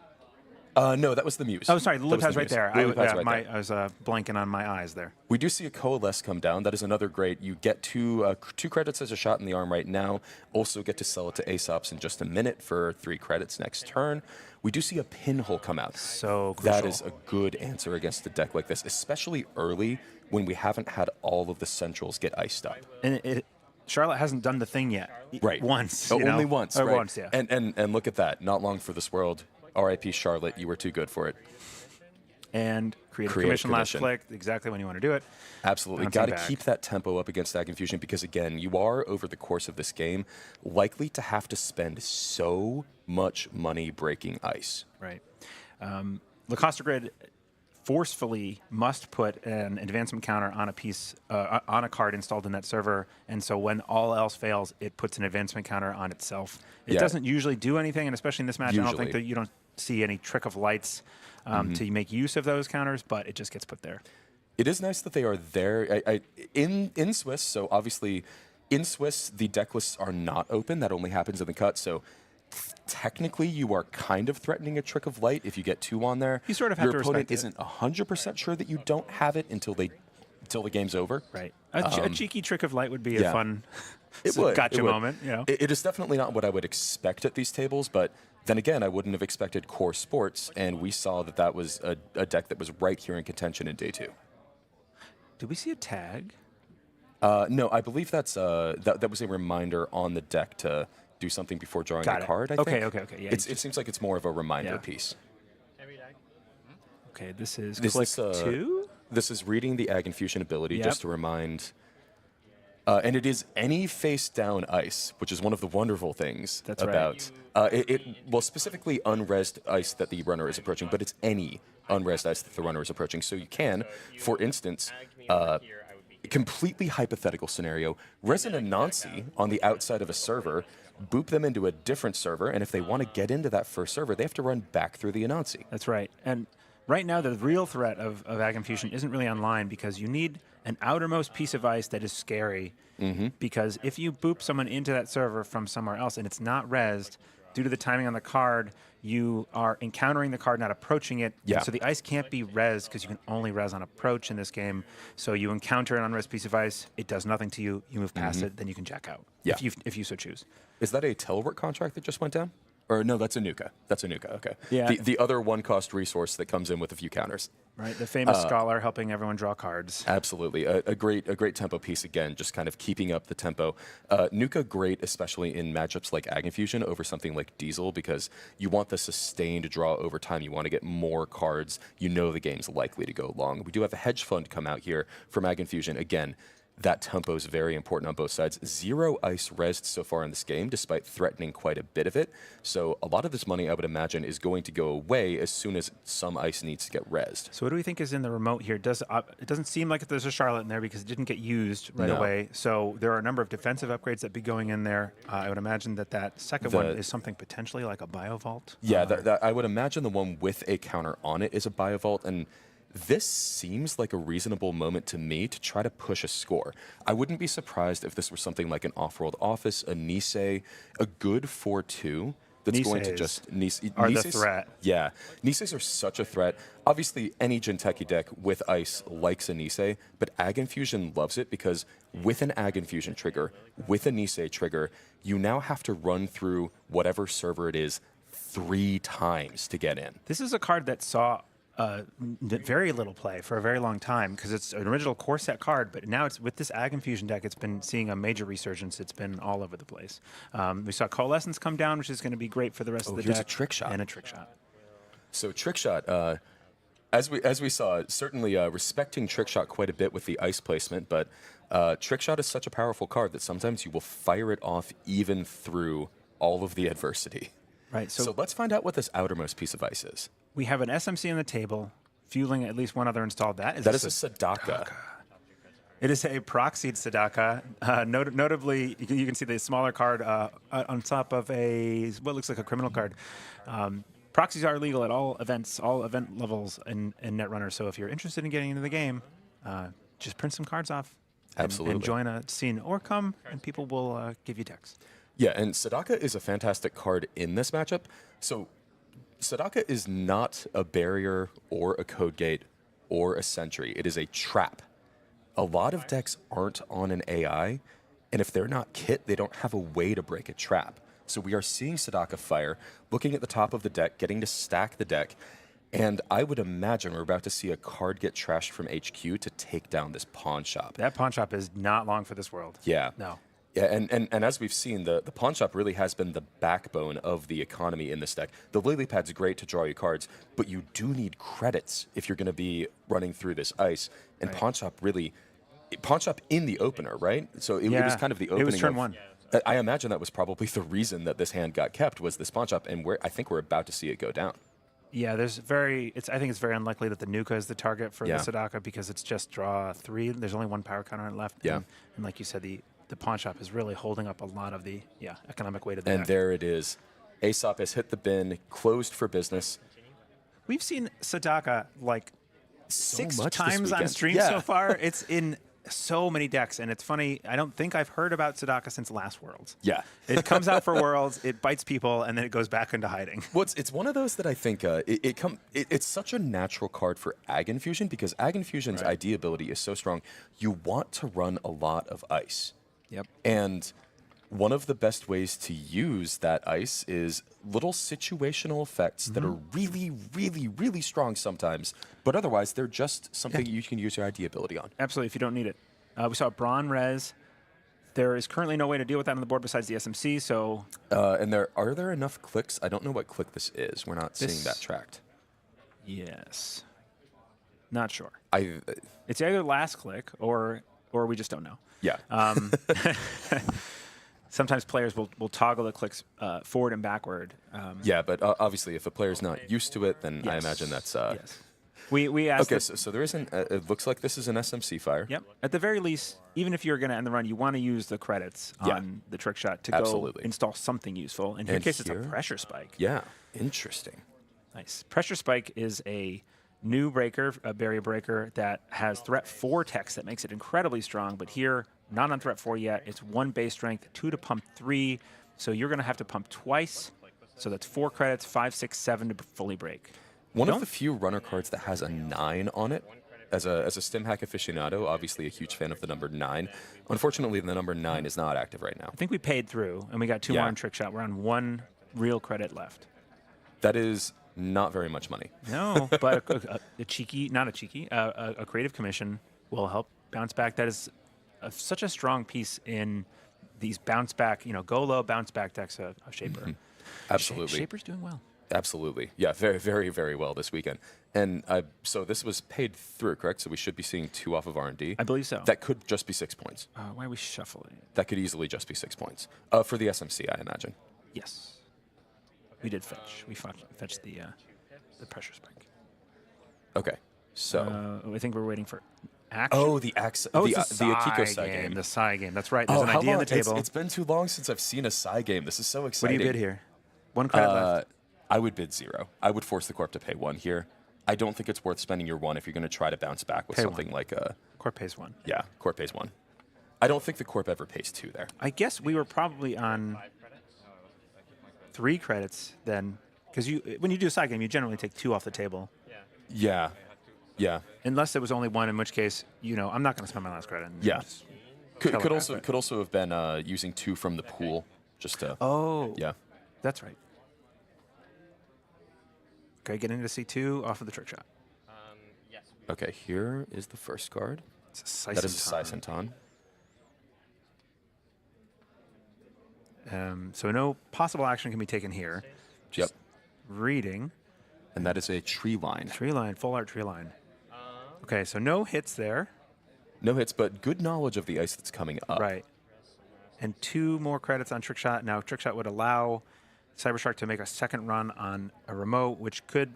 No, that was the Muse. Oh, sorry, the lily pad's right there. I was blanking on my eyes there. We do see a Coalesce come down. That is another great. You get 2 credits as a shot in the arm right now. Also get to sell it to Aesops in just a minute for 3 credits next turn. We do see a Pinhole come out. So crucial. That is a good answer against a deck like this, especially early when we haven't had all of the centrals get iced up. And Charlotte hasn't done the thing yet. Right. Once. Only once. Or right. once, yeah. And look at that. Not long for this world. R.I.P. Charlotte. You were too good for it. And create a commission last click, exactly when you want to do it. Absolutely. Got to keep that tempo up against Ag Infusion, because, again, you are, over the course of this game, likely to have to spend so much money breaking ice. Right. Lacosta Grid forcefully must put an advancement counter on a piece, on a card installed in that server, and so when all else fails, it puts an advancement counter on itself. It doesn't usually do anything, and especially in this match, I don't think that you don't see any trick of lights to make use of those counters, but it just gets put there. It is nice that they are there in Swiss. So obviously, in Swiss, the deck lists are not open. That only happens in the cut. So technically, you are kind of threatening a trick of light if you get 2 on there. You sort of have to respect Your opponent isn't 100% sure that you don't have it until the game's over. Right. A cheeky trick of light would be a fun gotcha moment. You know? It is definitely not what I would expect at these tables, but then again, I wouldn't have expected Core Sports, and we saw that was a deck that was right here in contention in day 2. Did we see a tag? No, I believe that was a reminder on the deck to do something before drawing a card, I think. Okay. Yeah, it seems like it's more of a reminder piece. Okay, this is click 2? This is reading the Ag Infusion ability, just to remind. And it is any face-down ice, which is one of the wonderful things about... Well, specifically unresed ice that the runner is approaching, but it's any unresed ice that the runner is approaching. So you can, for instance... completely hypothetical scenario, res an Anansi on the outside of a server, boop them into a different server, and if they want to get into that first server, they have to run back through the Anansi. That's right. And right now, the real threat of Ag Infusion isn't really online, because you need an outermost piece of ice that is scary, because if you boop someone into that server from somewhere else and it's not resed, due to the timing on the card, you are encountering the card, not approaching it. Yeah. So the ice can't be res, because you can only res on approach in this game. So you encounter an unres piece of ice, it does nothing to you, you move past it, then you can jack out, if you so choose. Is that a telework contract that just went down? Or no, that's a Nuka. That's a Nuka, okay. Yeah. The other 1-cost resource that comes in with a few counters. Right, the famous scholar helping everyone draw cards. Absolutely. A great tempo piece, again, just kind of keeping up the tempo. Nuka, great, especially in matchups like Ag Infusion over something like Diesel, because you want the sustained draw over time. You want to get more cards. You know the game's likely to go long. We do have a hedge fund come out here from Ag Infusion. Again, that tempo is very important on both sides. 0 ice resed so far in this game, despite threatening quite a bit of it. So a lot of this money, I would imagine, is going to go away as soon as some ice needs to get resed. So what do we think is in the remote here? It doesn't seem like there's a Charlotte in there, because it didn't get used right away. So there are a number of defensive upgrades that be going in there. I would imagine that second one is something potentially like a Biovault. Yeah, I would imagine the one with a counter on it is a Biovault, and this seems like a reasonable moment to me to try to push a score. I wouldn't be surprised if this were something like an Off-World Office, a Nisei, a good 4-2. that's going to Niseis just are the Niseis- threat. Yeah, Niseis are such a threat. Obviously, any Jinteki deck with ice likes a Nisei, but Ag Infusion loves it because with an Ag Infusion trigger, with a Nisei trigger, you now have to run through whatever server it is 3 times to get in. This is a card that saw very little play for a very long time because it's an original core set card, but now it's with this Ag Infusion deck, it's been seeing a major resurgence. It's been all over the place. We saw Coalescence come down, which is going to be great for the rest of the here's deck. a Trick Shot. And a Trick Shot. So Trick Shot, as we saw, certainly respecting Trick Shot quite a bit with the ice placement, but Trick Shot is such a powerful card that sometimes you will fire it off even through all of the adversity. Right. So let's find out what this outermost piece of ice is. We have an SMC on the table, fueling at least one other installed. That is a Sadaka. It is a proxied Sadaka. Notably, you can see the smaller card on top of what looks like a criminal card. Proxies are illegal at all event levels in Netrunner. So if you're interested in getting into the game, just print some cards off. Absolutely. And join a scene or come, and people will give you decks. Yeah, and Sadaka is a fantastic card in this matchup. So Sadaka is not a barrier or a code gate or a sentry. It is a trap. A lot of decks aren't on an AI, and if they're not kit, they don't have a way to break a trap. So we are seeing Sadaka fire, looking at the top of the deck, getting to stack the deck, and I would imagine we're about to see a card get trashed from HQ to take down this pawn shop. That pawn shop is not long for this world. Yeah. No. Yeah, and as we've seen, the pawn shop really has been the backbone of the economy in this deck. The lily pad's great to draw you cards, but you do need credits if you're going to be running through this ice. And pawn shop in the opener, right? So it was kind of the opening. It was turn one. I imagine that was probably the reason that this hand got kept was this pawn shop, and I think we're about to see it go down. Yeah, I think it's very unlikely that the Nuka is the target for the Sadaka because it's just draw 3. There's only 1 power counter on it left. Yeah. And like you said, the pawn shop is really holding up a lot of the economic weight of the And deck. there it is. Aesop has hit the bin, closed for business. We've seen Sadaka like 6 much this times on weekend. stream Yeah. so far. It's in so many decks, and it's funny. I don't think I've heard about Sadaka since last Worlds. Yeah. It comes out for Worlds, it bites people, and then it goes back into hiding. Well, it's one of those that I think it's such a natural card for Ag Infusion because Ag Infusion's ID ability is so strong. You want to run a lot of ice. Yep. And one of the best ways to use that ice is little situational effects that are really, really, really strong sometimes, but otherwise they're just something you can use your ID ability on. Absolutely, if you don't need it. We saw Brawn Res. There is currently no way to deal with that on the board besides the SMC, so... And are there enough clicks? I don't know what click this is. We're not seeing that tracked. Yes. Not sure. I It's either last click or we just don't know. Yeah. Sometimes players will toggle the clicks forward and backward. Yeah, but obviously if a player's not used to it, then I Yes. imagine that's... Yes. We asked... Okay, so there isn't... it looks like this is an SMC fire. Yep. At the very least, even if you're going to end the run, you want to use the credits on the trick shot to go install something useful. In your case, it's a pressure spike. Yeah, interesting. Nice. Pressure spike is a new breaker, a barrier breaker that has threat 4 text that makes it incredibly strong. But here, not on threat 4 yet. It's 1 base strength, 2 to pump 3. So you're going to have to pump twice. So that's 4 credits, 5, 6, 7 to fully break. One of the few runner cards that has a 9 on it. As a stim hack aficionado, obviously a huge fan of the number 9. Unfortunately, the number 9 is not active right now. I think we paid through, and we got 2 more on trick shot. We're on 1 real credit left. That is not very much money. No, but a creative commission will help bounce back. That is such a strong piece in these bounce back, go low bounce back decks of Shaper. Mm-hmm. Absolutely. Shaper's doing well. Absolutely. Yeah, very, very, very well this weekend. And so this was paid through, correct? So we should be seeing 2 off of R&D. I believe so. That could just be 6 points. Why are we shuffling? That could easily just be 6 points. For the SMC, I imagine. Yes. We did fetch. We fetched the pressure spike. Okay. So. I think we're waiting for action. Oh, the Akiko Sai game. The Sai game. That's right. There's an idea on the table. It's been too long since I've seen a Sai game. This is so What exciting. do you bid here? 1 credit left. I would bid 0. I would force the Corp to pay 1 here. I don't think it's worth spending your 1 if you're going to try to bounce back with something like a... Corp pays 1. Yeah, Corp pays 1. I don't think the Corp ever pays 2 there. I guess we were probably on... 3 credits, then because when you do a side game, you generally take 2 off the table, Yeah. Yeah. unless there was only 1, in which case, I'm not going to spend my last credit. And Yeah. just Could telegraph also it. could also have been using 2 from the pool, just to. Oh, Yeah. that's right. Okay, get into C2 off of the trick shot. Yes. Okay, here is the first card. It's a That is a Saisentan. Saisentan. So no possible action can be taken here. Yep. Reading. And that is a tree line. Tree line, full art tree line. Okay, so no hits there. No hits, but good knowledge of the ice that's coming up. Right. And 2 more credits on trick shot. Now, trick shot would allow Cybershark to make a second run on a remote, which could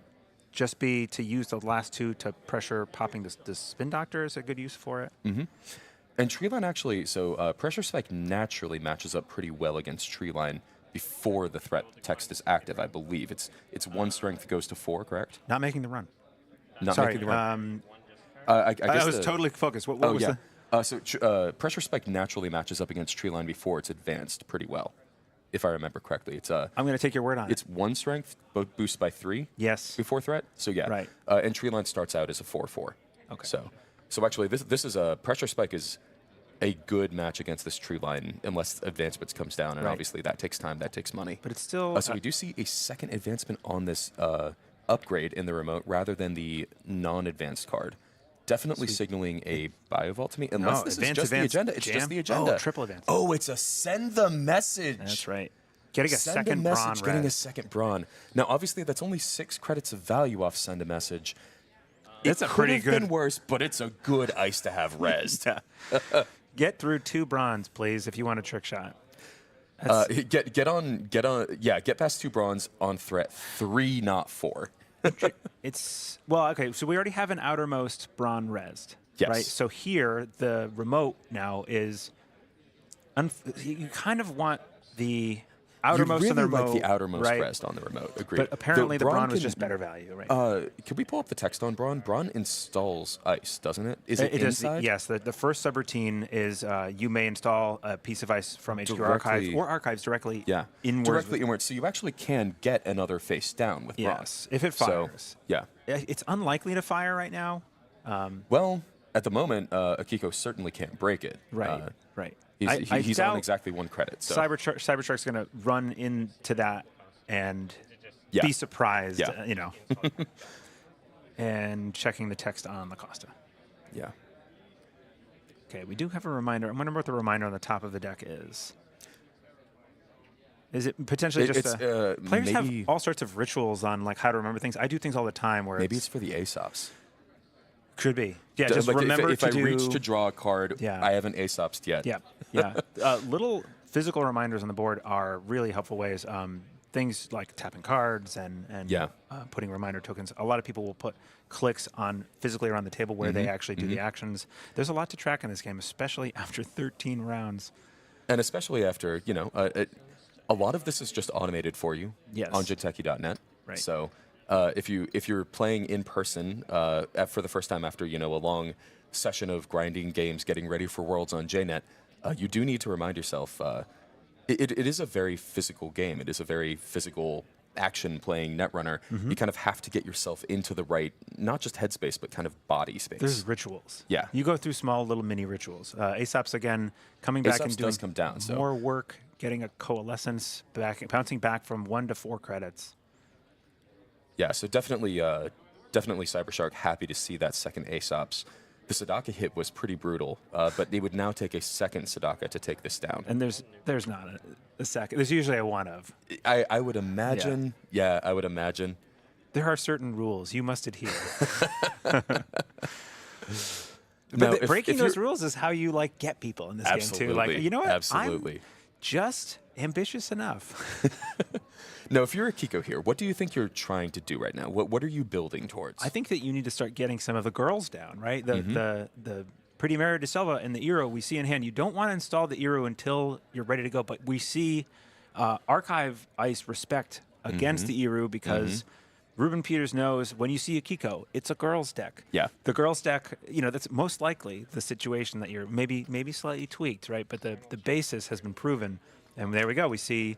just be to use the last 2 to pressure popping the spin doctor is a good use for it. And Treeline actually, so Pressure Spike naturally matches up pretty well against Treeline before the threat text is active, I believe. It's 1 strength goes to 4, correct? Not making the run. Not Sorry, making the run. I guess I was totally focused. What was yeah. the... Pressure Spike naturally matches up against Treeline before it's advanced pretty well, if I remember correctly. It's I'm going to take your word on it. It's 1 strength, boosted by 3. Yes. Before threat. So yeah. Right. And Treeline starts out as a 4/4. Okay. So actually, this is a Pressure Spike is a good match against this Treeline unless advancements comes down, and Right. obviously that takes time, that takes money. But it's still... So we do see a second advancement on this upgrade in the remote rather than the non-advanced card. Definitely signaling a Biovault to me. Unless this is just the agenda. It's just the agenda. Oh, triple advance. Oh, it's a send the message. That's right. Getting a Send second a message, brawn getting a res. second brawn. Now, obviously, that's only 6 credits of value off send a message. That's a It could pretty have good... been worse, but it's a good ice to have rezzed. Get through 2 bronze, please, if you want a trick shot. Get past 2 bronze on threat 3, not 4. It's well, okay. So we already have an outermost brawn rezzed, Yes. right? So here the remote now is. You kind of want the outermost you of really the remote, like the outermost right? rest on the remote. Agreed. But apparently the brawn was can- just better value, right? Can we pull up the text on Braun? Braun installs ice, doesn't it? Is it It does. inside? Yes, the first subroutine is you may install a piece of ice from HQ Directly- Archives or Archives directly Yeah. inwards. Directly inwards. So you actually can get another face down with Braun. Yes, if it So, fires. yeah. It's unlikely to fire right now. Well, at the moment, Akiko certainly can't break it. Right. Right. He's doubt on exactly 1 credit. So. Cybershark's going to run into that and Yeah. be surprised, Yeah. and checking the text on the Costa. Yeah. Okay, we do have a reminder. I wonder what the reminder on the top of the deck is. Is it potentially just players have maybe- all sorts of rituals on like how to remember things. I do things all the time where Maybe it's for the Aesops. could be. Yeah, just Like remember if to I do. reach to draw a card, Yeah. I haven't Aesopsed yet. Yeah, yeah. Little physical reminders on the board are really helpful ways. Things like tapping cards and Yeah. putting reminder tokens. A lot of people will put clicks on physically around the table where Mm-hmm. they actually do the actions. There's a lot to track in this game, especially after 13 rounds. And especially after, a lot of this is just automated for you Yes. on jiteki.net. Right. So if you're playing in person for the first time after, a long session of grinding games, getting ready for Worlds on JNet, you do need to remind yourself it is a very physical game. It is a very physical action playing Netrunner. Mm-hmm. You kind of have to get yourself into the right, not just headspace, but kind of body space. There's rituals. Yeah. You go through small little mini rituals. Aesop's again coming back Aesop's and doing does come down, so- more work, getting a coalescence back, bouncing back from 1 to 4 credits. Yeah, so definitely Cybershark happy to see that second Aesop's. The Sadaka hit was pretty brutal, but they would now take a second Sadaka to take this down. And there's not a second. There's usually a one of. I would imagine, I would imagine. There are certain rules you must adhere. Now, But breaking if those you're- rules is how you get people in this game too. Like, Absolutely. you know what? Absolutely. I'm just ambitious enough. Now, if you're a Kiko here, what do you think you're trying to do right now? What are you building towards? I think that you need to start getting some of the girls down, right? Mm-hmm. The Pretty Mary de Silva and the Eero we see in hand. You don't want to install the Eero until you're ready to go, but we see Archive Ice respect against Mm-hmm. the Eero because Ruben Peters knows when you see a Kiko, it's a girls deck. Yeah. The girls deck, that's most likely the situation that you're maybe slightly tweaked, right? But the basis has been proven. And there we go. We see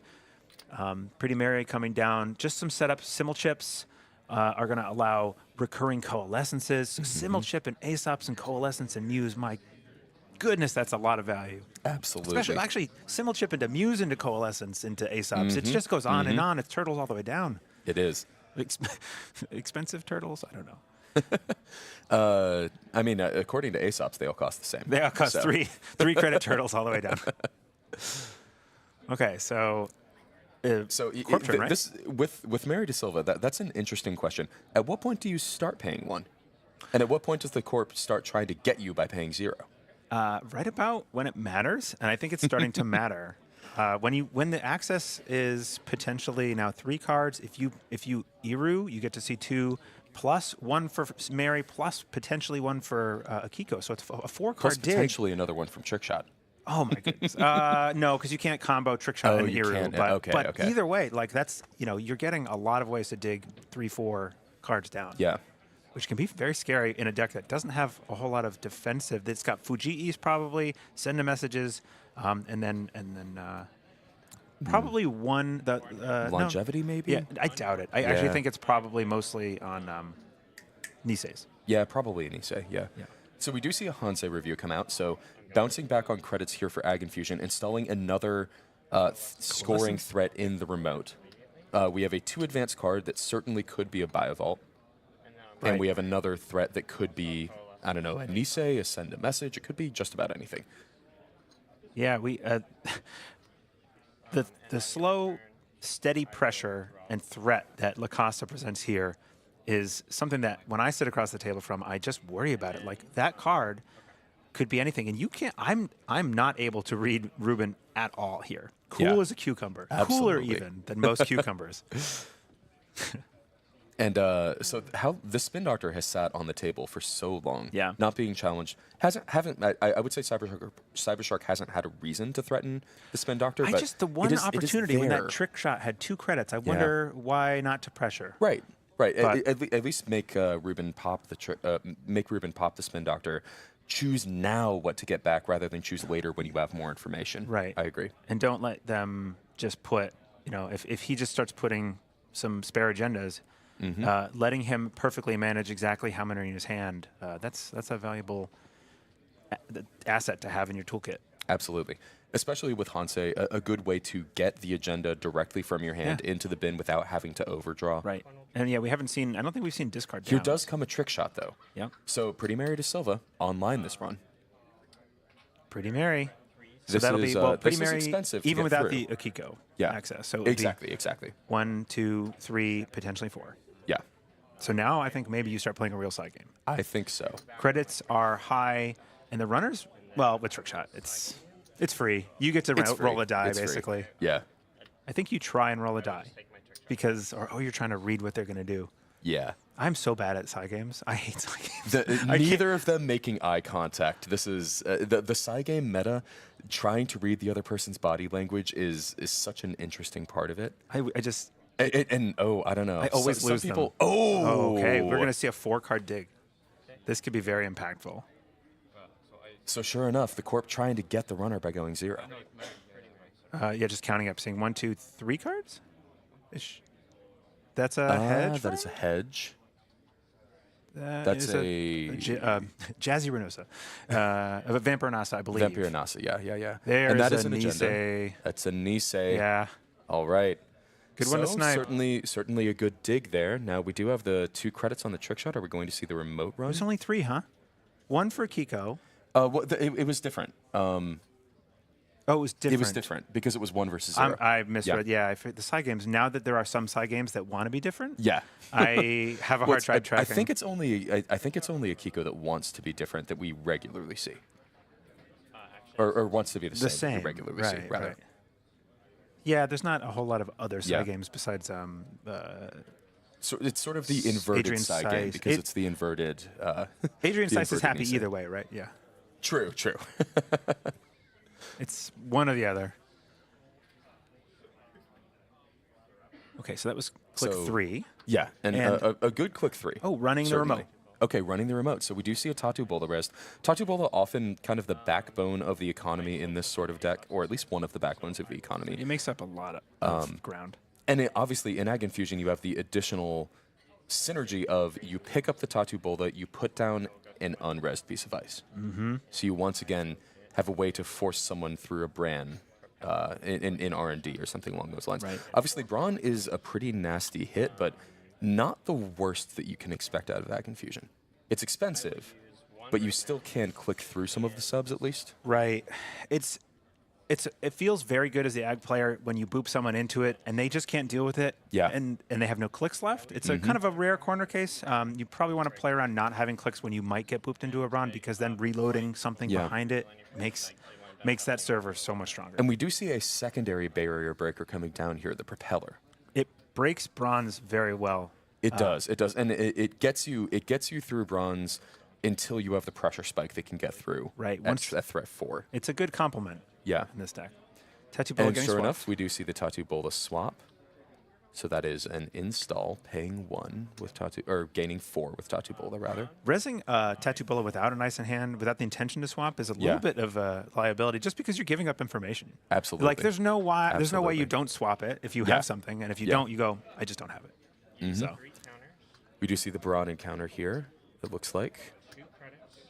Pretty Mary coming down. Just some setup. Simul chips are going to allow recurring coalescences. So Simul chip and Aesop's and Coalescence and Muse, my goodness, that's a lot of value. Absolutely. Especially, actually, Simul chip into Muse into Coalescence into Aesop's. It just goes on and on. It's turtles all the way down. It is. Expensive turtles? I don't know. I mean, according to Aesop's, they all cost the same. They all cost So- three credit turtles all the way down. Okay, so So Corp turn, right? this with Mary De Silva, that's an interesting question. At what point do you start paying 1? And at what point does the corp start trying to get you by paying 0? right about when it matters, and I think it's starting to matter. When the access is potentially now 3 cards, if you Iru, you get to see 2 plus 1 for Mary plus potentially 1 for Akiko. So it's a 4-card Plus dig. potentially another one from Trickshot. Oh my goodness. No, because you can't combo Trickshot and you Iru. can't. But, Okay, but okay. either way, like that's you're getting a lot of ways to dig 3-4 cards down. Yeah. Which can be very scary in a deck that doesn't have a whole lot of defensive. It's got Fujii's probably, send the messages, and then probably one the Longevity, maybe? Yeah, I doubt it. I actually think it's probably mostly on Nisei's. Yeah, probably an Issei, yeah. So we do see a Hansei review come out. So bouncing back on credits here for Ag Infusion, installing another scoring threat in the remote. We have a 2 advanced card that certainly could be a Biovault. Right. And we have another threat that could be, I don't know, a Nisei, a send a message. It could be just about anything. Yeah, we the slow, steady pressure and threat that La Costa presents here is something that when I sit across the table from, I just worry about it. Like that card could be anything, and you can't. I'm not able to read Ruben at all here. Cool Yeah. as a cucumber, Absolutely. cooler even than most cucumbers. And so how the Spin Doctor has sat on the table for so long, Yeah. not being challenged, I would say Cybershark hasn't had a reason to threaten the Spin Doctor. I but just the one it is opportunity when there. that trick shot had 2 credits. I wonder why not to pressure. Right. But- At least make Ruben pop the Spin Doctor. Choose now what to get back rather than choose later when you have more information. Right. I agree. And don't let them just put, if he just starts putting some spare agendas, letting him perfectly manage exactly how many are in his hand, that's a valuable asset to have in your toolkit. Absolutely. Especially with Hansei, a good way to get the agenda directly from your hand into the bin without having to overdraw. Right. And yeah, I don't think we've seen discard Here down. does come a trick shot, though. Yeah. So Pretty Mary De Silva online this run. Pretty Mary. So This that'll is, be, well, this Pretty is Mary, expensive to even get without through. the Akiko Yeah. access. So it would Exactly. be 1, 2, 3, potentially 4. Yeah. So now I think maybe you start playing a real side game. I think so. Credits are high, and the runners, well, with trick shot, it's free. You get to It's free. roll a die, It's free. basically. Yeah. I think you try and roll a die because, you're trying to read what they're going to do. Yeah. I'm so bad at side games. I hate side games. Neither of them making eye contact. This is the side game meta. Trying to read the other person's body language is such an interesting part of it. I just, I don't know. I always some lose people. them. Oh, okay. We're going to see a 4-card dig. This could be very impactful. So sure enough, the corp trying to get the runner by going 0. Just counting up, seeing 1, 2, 3 cards. Ish. That's a hedge. That is a hedge. That That's is a Jazzy Renosa. A Vampire Nasa, I believe. Vampire Nasa. Yeah. There's and that a is an agenda. Nisei. That's a Nisei. Yeah. All right. Good one to So, snipe. Certainly a good dig there. Now we do have the 2 credits on the trick shot. Are we going to see the remote run? There's only 3, huh? 1 for Kiko. It was different. Oh, it was different. It was different because it was 1 versus 0. I misread. Yeah, the side games. Now that there are some side games that want to be different, Yeah. I have a hard time I tracking. think it's only I think it's only a Kiko that wants to be different that we regularly see, or wants to be the same. that we regularly see, rather. Right. Yeah, there's not a whole lot of other side Yeah. games besides So it's sort of the inverted Adrian side game Seiss. because it's the inverted. Adrian the Seiss is inverted happy Nisei. either way, right? Yeah. True. It's one or the other. Okay, so that was click So- 3. Yeah, and And- a good click 3. Oh, running the Certainly. remote. Okay, running the remote. So we do see a Tatu Bola rest. Tatu Bola often kind of the backbone of the economy in this sort of deck, or at least one of the backbones of the economy. It makes up a lot of ground. And obviously, in Ag Infusion, you have the additional synergy of you pick up the Tatu Bola, you put down an unresed piece of ice. So you once again have a way to force someone through a Bran in R&D or something along those lines. Right. Obviously, Brawn is a pretty nasty hit, but not the worst that you can expect out of Ag Infusion. It's expensive, but you still can click through some of the subs at least. Right. It feels very good as the ag player when you boop someone into it and they just can't deal with it. Yeah. And they have no clicks left. It's a kind of a rare corner case. You probably want to play around not having clicks when you might get booped into a Brawn, because then reloading something behind it makes that server so much stronger. And we do see a secondary barrier breaker coming down here, the propeller. It breaks bronze very well. It does, and it gets you through bronze until you have the pressure spike that can get through. Right. At threat 4. It's a good complement. Yeah. In this deck. Tatu Bola And getting sure swapped. enough, we do see the Tatu Bola swap. So that is an install, paying 1 with Tatu, or gaining 4 with Tatu Bola rather. Resing Tatu Bola without an ice in hand, without the intention to swap, is a little bit of a liability, just because you're giving up information. Absolutely. Like there's no way Absolutely. you don't swap it if you have something, and if you don't, you go, I just don't have it. So We do see the Baron encounter here, it looks like.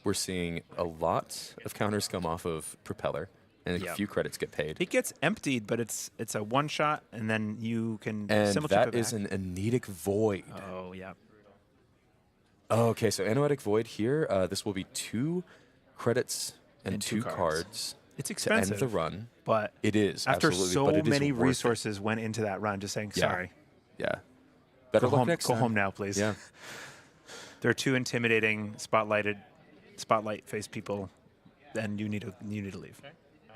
We're seeing a lot of counters come off of Propeller, and a few credits get paid. it gets emptied, but it's a one shot, and then you can And simultape that it is back. an Anetic Void. Oh yeah. Okay, so Anoetic Void here, this will be 2 credits and 2 2 cards It's to expensive. end the run. But It is, after absolutely, so but it is many worth it. resources went into that run, just saying sorry. Yeah. Better Go luck home, next go time. home now, please. Yeah. They're too intimidating, spotlight-faced people, and you need to leave.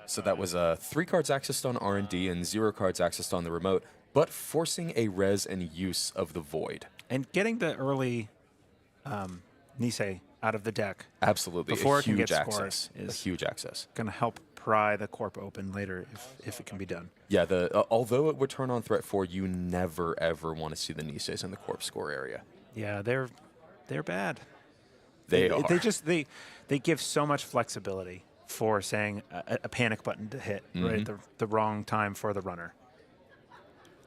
So that was 3 cards accessed on R&D and 0 cards accessed on the remote, but forcing a res and use of the Void. And getting the early Nisei out of the deck Absolutely. Before a it can huge get scored access. A is- huge access. going to help pry the corp open later if it can be done. Yeah, although it would turn on threat 4, you never ever want to see the Niseis in the corp score area. Yeah, they're bad. They are. They give so much flexibility for saying a panic button to hit right at the wrong time for the runner.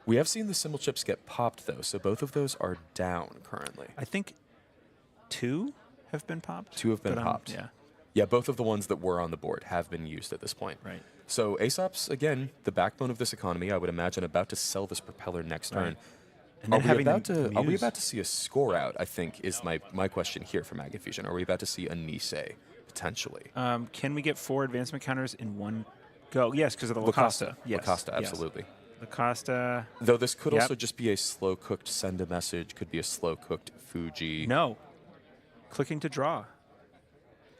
We have seen the symbol chips get popped, though, so both of those are down currently. I think 2 have been popped. 2 have been but, popped. Yeah. Yeah, both of the ones that were on the board have been used at this point. Right. So Aesop's, again, the backbone of this economy, I would imagine, about to sell this propeller next turn. And then having them Are we use- about to see a score out, I think, is my question here for Mag Infusion. Are we about to see a Nisei, potentially? Can we get 4 advancement counters in one go? Yes, because of the Lacosta. Yes. Lacosta, yes. absolutely. Lacosta. Though this could Yep. also just be a slow-cooked send a message, could be a slow-cooked Fuji. No. Clicking to draw.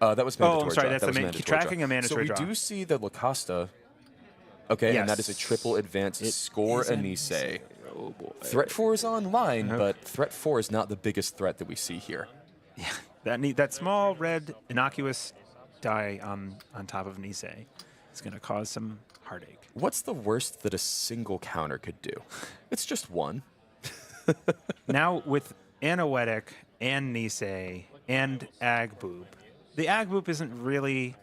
That was mandatory. I'm sorry, draw. that's That the was man- mandatory tracking draw. a mandatory So draw. we do see the Lacosta. Okay, and that is a Yes. triple advance score is a a Nisei. Oh boy. Threat 4 is online, but threat 4 is not the biggest threat that we see here. That small red innocuous die on top of Nisei is going to cause some heartache. What's the worst that a single counter could do? It's just 1. Now with Anoetic and Nisei and Ag Boop, the Ag Boop isn't really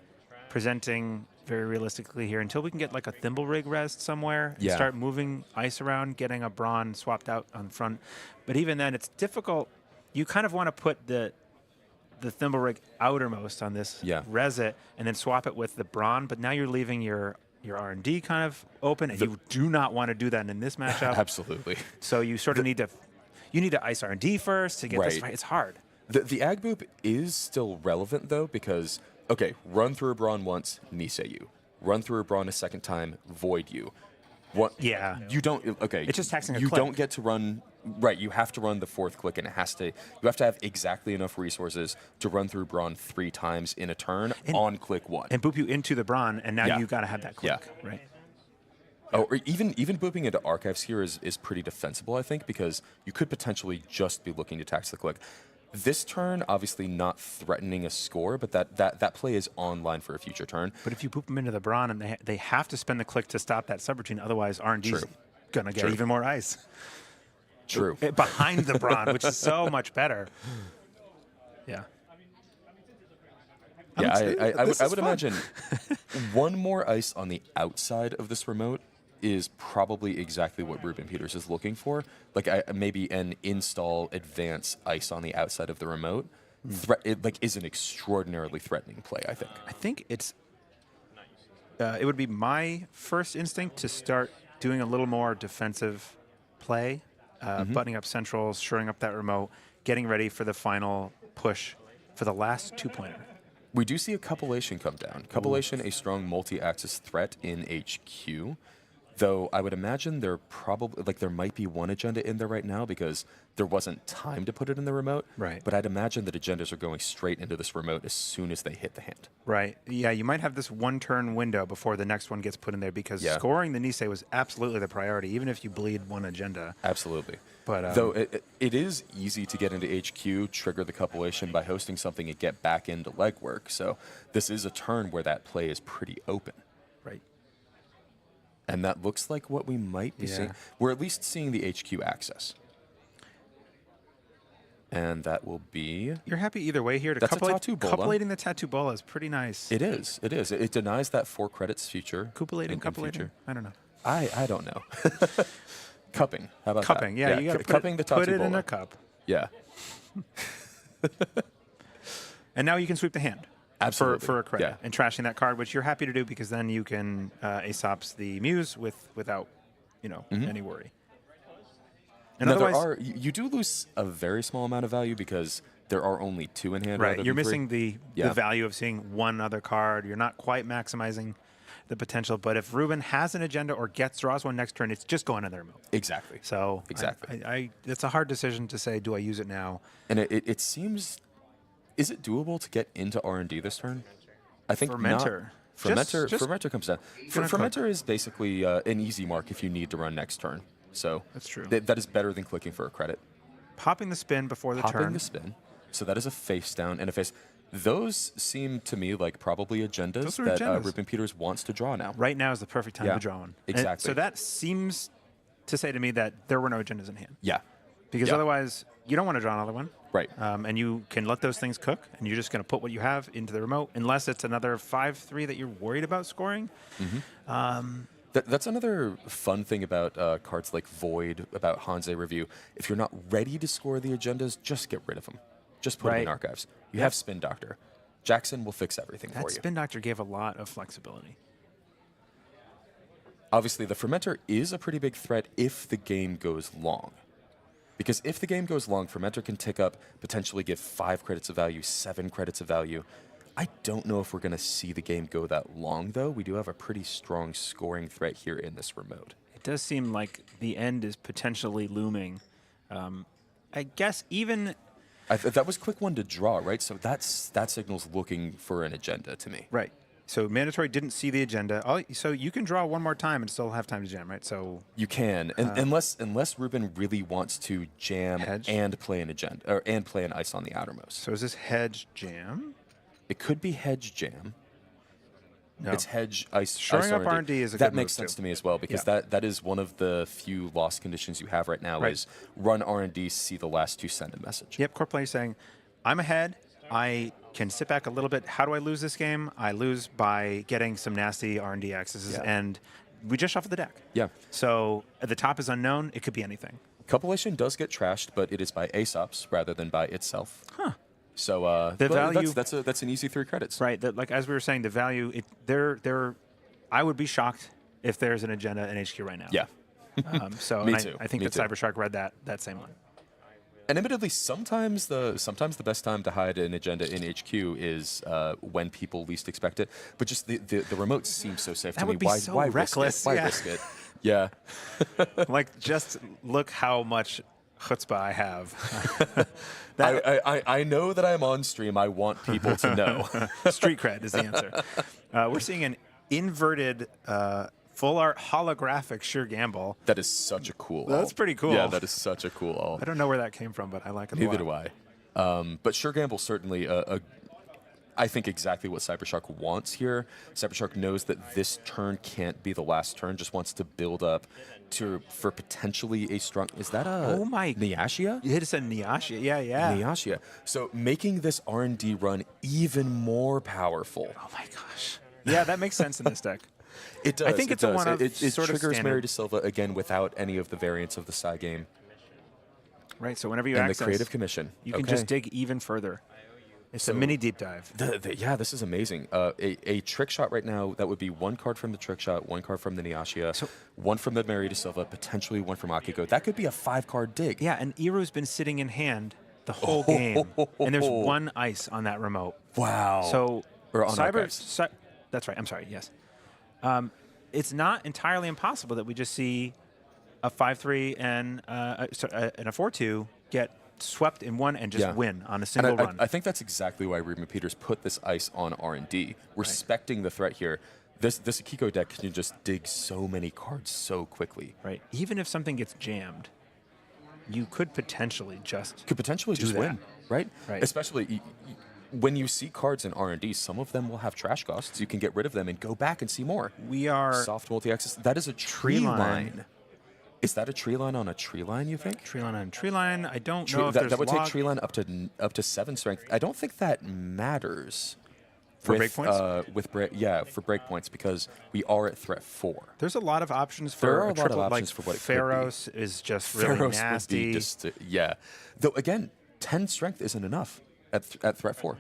presenting very realistically here until we can get like a thimble rig rest somewhere and Yeah. start moving ice around, getting a Brawn swapped out on front. But even then, it's difficult. You kind of want to put the thimble rig outermost on this, res it, and then swap it with the Brawn. But now you're leaving your R&D kind of open, and you do not want to do that in this matchup. Absolutely. So you sort of need to ice R&D first to get this Right. right. It's hard. The Ag Boop is still relevant, though, because, okay, run through a Brawn once, Nisei you. Run through a Brawn a second time, void you. What? Yeah. You don't, okay. It's just taxing a You click. don't get to run, right, you have to run the 4th click, and you have to have exactly enough resources to run through Brawn 3 times in a turn on click 1. And boop you into the Brawn, and now Yeah. you got to have that click, Yeah. right? Oh, or even booping into archives here is pretty defensible, I think, because you could potentially just be looking to tax the click. This turn, obviously not threatening a score, but that play is online for a future turn. But if you boop them into the Brawn, and they have to spend the click to stop that subroutine, otherwise R&D's True. going to get True. even more ice. True. Behind the Brawn, which is so much better. Yeah. Yeah, I This is would fun. imagine one more ice on the outside of this remote is probably exactly what Ruben Peters is looking for. Like maybe an install advance ice on the outside of the remote. It is an extraordinarily threatening play, I think. I think it would be my first instinct to start doing a little more defensive play, buttoning up centrals, shoring up that remote, getting ready for the final push for the last 2-pointer. We do see a Copulation come down. Copulation, a strong multi-axis threat in HQ. Though I would imagine there might be one agenda in there right now because there wasn't time to put it in the remote. Right. But I'd imagine that agendas are going straight into this remote as soon as they hit the hand. Right. Yeah, you might have this one-turn window before the next one gets put in there because scoring the Nisei was absolutely the priority, even if you bleed one agenda. Absolutely. But though it is easy to get into HQ, trigger the Copulation by hosting something and get back into legwork. So this is a turn where that play is pretty open. Right. And that looks like what we might be seeing. We're at least seeing the HQ access. And that will be... You're happy either way here. That's a Tattoo Bola. Coupulating the Tattoo Bola is pretty nice. It is. It is. It denies that 4 credits future. Coupulating, coupulating? Future. I don't know. I don't know. Cupping. How about Cupping, that? yeah. You got to cupping the Tattoo put it in Bola. a cup. Yeah. And now you can sweep the hand. Absolutely. For a credit. Yeah. And trashing that card, which you're happy to do because then you can Aesop's the Muse without, any worry. And now, otherwise, you do lose a very small amount of value because there are only 2 in hand. right, rather you're than 3. missing the value of seeing one other card. You're not quite maximizing the potential. But if Ruben has an agenda or draws one next turn, it's just going in the remote. Exactly. So exactly. it's a hard decision to say, do I use it now? And it seems, is it doable to get into R&D this turn? I think Fermenter. Fermenter comes down. gonna Fermenter is basically an easy mark if you need to run next turn. So That's true. That is better than clicking for a credit. Popping the spin before the Popping turn. the spin. So that is a face down and a face. Those seem to me like probably agendas Those are that agendas. Ruben Peters wants to draw now. Right now is the perfect time Yeah, to draw one. And exactly. so that seems to say to me that there were no agendas in hand. Yeah. Because Yeah. otherwise, you don't want to draw another one. Right. And you can let those things cook, and you're just going to put what you have into the remote, unless it's another 5-3 that you're worried about scoring. That's another fun thing about cards like Void, about Hanze Review. If you're not ready to score the agendas, just get rid of them. Just put them in Right. archives. You have Spin Doctor. Jackson will fix everything That for you. Spin Doctor gave a lot of flexibility. Obviously, the Fermenter is a pretty big threat if the game goes long. Because if the game goes long, Fermenter can tick up, potentially give 5 credits of value, 7 credits of value. I don't know if we're going to see the game go that long, though. We do have a pretty strong scoring threat here in this remote. It does seem like the end is potentially looming. I guess even... That was quick one to draw, right? So that signal's looking for an agenda to me. Right. So Mandatory didn't see the agenda. So you can draw one more time and still have time to jam, right? So You can, unless Ruben really wants to jam Hedge? and play an agenda and play an ice on the outermost. is this hedge jam? It could be hedge jam. No. It's hedge ice. Shoring ice up R&D is a that good makes move, sense too. to me as well because Yeah. that is one of the few lost conditions you have right now Right. is run R&D, see the last 2, send a message. Yep, core player saying, I'm ahead. I can sit back a little bit. How do I lose this game? I lose by getting some nasty R&D accesses, and we just shuffled the deck. Yeah. So at the top is unknown. It could be anything. Copulation does get trashed, but it is by Aesop's rather than by itself. Huh. So The value- that's an easy 3 credits. Right. That, like as we were saying, the value. I would be shocked if there's an agenda in HQ right now. Yeah. So Me and too. I think Me that too. Cybershark read that same line. And admittedly, sometimes the best time to hide an agenda in HQ is when people least expect it. But just the remote seems so safe That to me. would be so why reckless, Risk it? Why yeah. risk it? Yeah. Like, just look how much chutzpah I have. I know that I'm on stream. I want people to know. Street cred is the answer. We're seeing an inverted full art holographic Sure Gamble. That is such a cool. That's alt. pretty cool. Yeah, that is such a cool alt. I don't know where that came from, but I like it a Neither lot. do I. But Sure Gamble certainly I think exactly what Cybershark wants here. Cybershark knows that this turn can't be the last turn, just wants to build up for potentially a strong... Is that a Nyashia? It's a Nyashia, yeah. Nyashia. So making this R&D run even more powerful. Oh my gosh. Yeah, that makes sense in this deck. It does. I think it's a one of it sort of triggers standard. Mary De Silva again without any of the variants of the Psy game. Right, so whenever you And access, the Creative Commission. you can just dig even further. It's a mini deep dive. Yeah, this is amazing. A trick shot right now, that would be one card from the trick shot, one card from the Nyashia, one from the Mary De Silva, potentially one from Akiko. That could be a 5-card dig. Yeah, and Iru's been sitting in hand the whole game, and there's one ice on that remote. Wow. So Or on archives. that's right. I'm sorry. Yes, it's not entirely impossible that we just see a 5-3 and a 4-2 get swept in one and just win on a single run. I think that's exactly why Ruben Peters put this ice on R&D, respecting the threat here. This Akiko deck can just dig so many cards so quickly. Right. Even if something gets jammed, you could potentially just win, right? Right. Especially when you see cards in R&D, some of them will have trash costs. You can get rid of them and go back and see more. We are soft multi-access. That is a tree line. Is that a tree line on a tree line, you think? Tree line on tree line. I don't know if that would take tree line up to 7 strength. I don't think that matters. For breakpoints? For breakpoints, because we are at threat 4. There's a lot of options for there are a lot triple, of options like for what it Pharaohs could be. is just really Pharaohs nasty. Would be just, Though, again, 10 strength isn't enough at threat 4.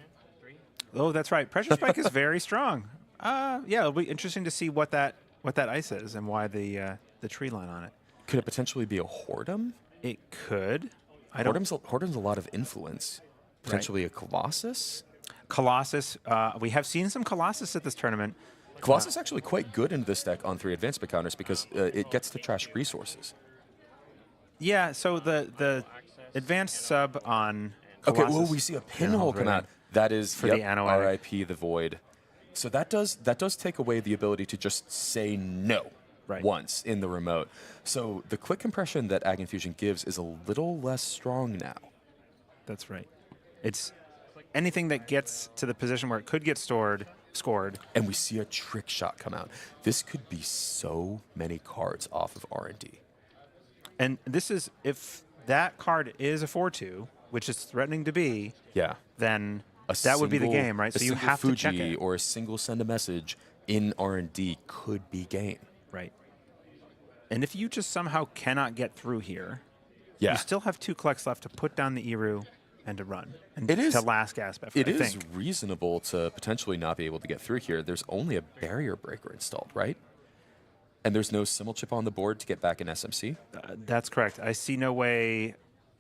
Oh, that's right. Pressure Spike is very strong. Yeah, it'll be interesting to see what that ice is and why the tree line on it. Could it potentially be a Whoredom? It could. Whoredom's a lot of influence. Potentially a Colossus? Colossus. We have seen some Colossus at this tournament. Colossus is actually quite good in this deck on 3 advancement counters because it gets to trash resources. Yeah, so the advanced sub on Colossus. Okay, well, we see a pinhole come out. That is for the Anoatic. RIP the Void. So that does take away the ability to just say no once in the remote. So the quick compression that Ag Infusion gives is a little less strong now. That's right. It's anything that gets to the position where it could get scored. And we see a trick shot come out. This could be so many cards off of R&D. And this is, if that card is a 4-2, which it's threatening to be, then that would be the game, right? So you have to check it. Or a single send a message in R&D could be game. Right. And if you just somehow cannot get through here, Yeah. You still have 2 collects left to put down the Eru and to run. And It is to last gasp effort, It I is think. reasonable to potentially not be able to get through here. There's only a barrier breaker installed, right? And there's no Simmel chip on the board to get back in SMC. That's correct. I see no way.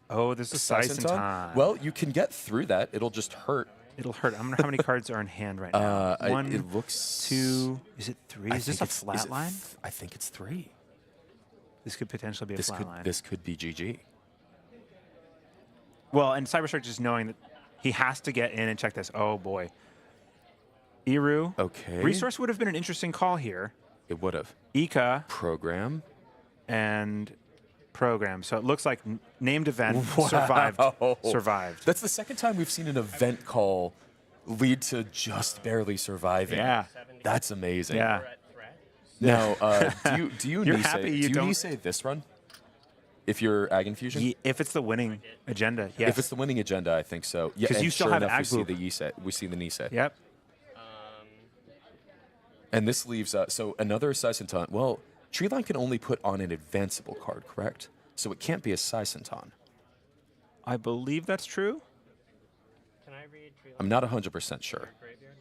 Oh, there's a Sicenton. Well, you can get through that. It'll just hurt. It'll hurt. I wonder how many cards are in hand right now. 1, it looks 2. Is it 3? Is this a flat line? I think it's 3. This could potentially be a flat line. This could be GG. Well, and Cybershark just knowing that he has to get in and check this. Oh, boy. Eru. Okay. Resource would have been an interesting call here. It would have. Ika. Program. And program. So it looks like named event survived. That's the second time we've seen an event call lead to just barely surviving. Yeah. That's amazing. Yeah. Now, do you You're Nisei, happy you do you don't- Nisei this run? If you're Ag Infusion? If it's the winning agenda, yes. If it's the winning agenda, I think so. Yeah, 'Cause and you still sure have enough, Ag Boop. we see the Nisei. Yep. And this leaves so another Sicenton. Well, Treeline can only put on an advanceable card, correct? So it can't be a Sicenton. I believe that's true. Can I read Tree I'm not 100% sure. Graveyard?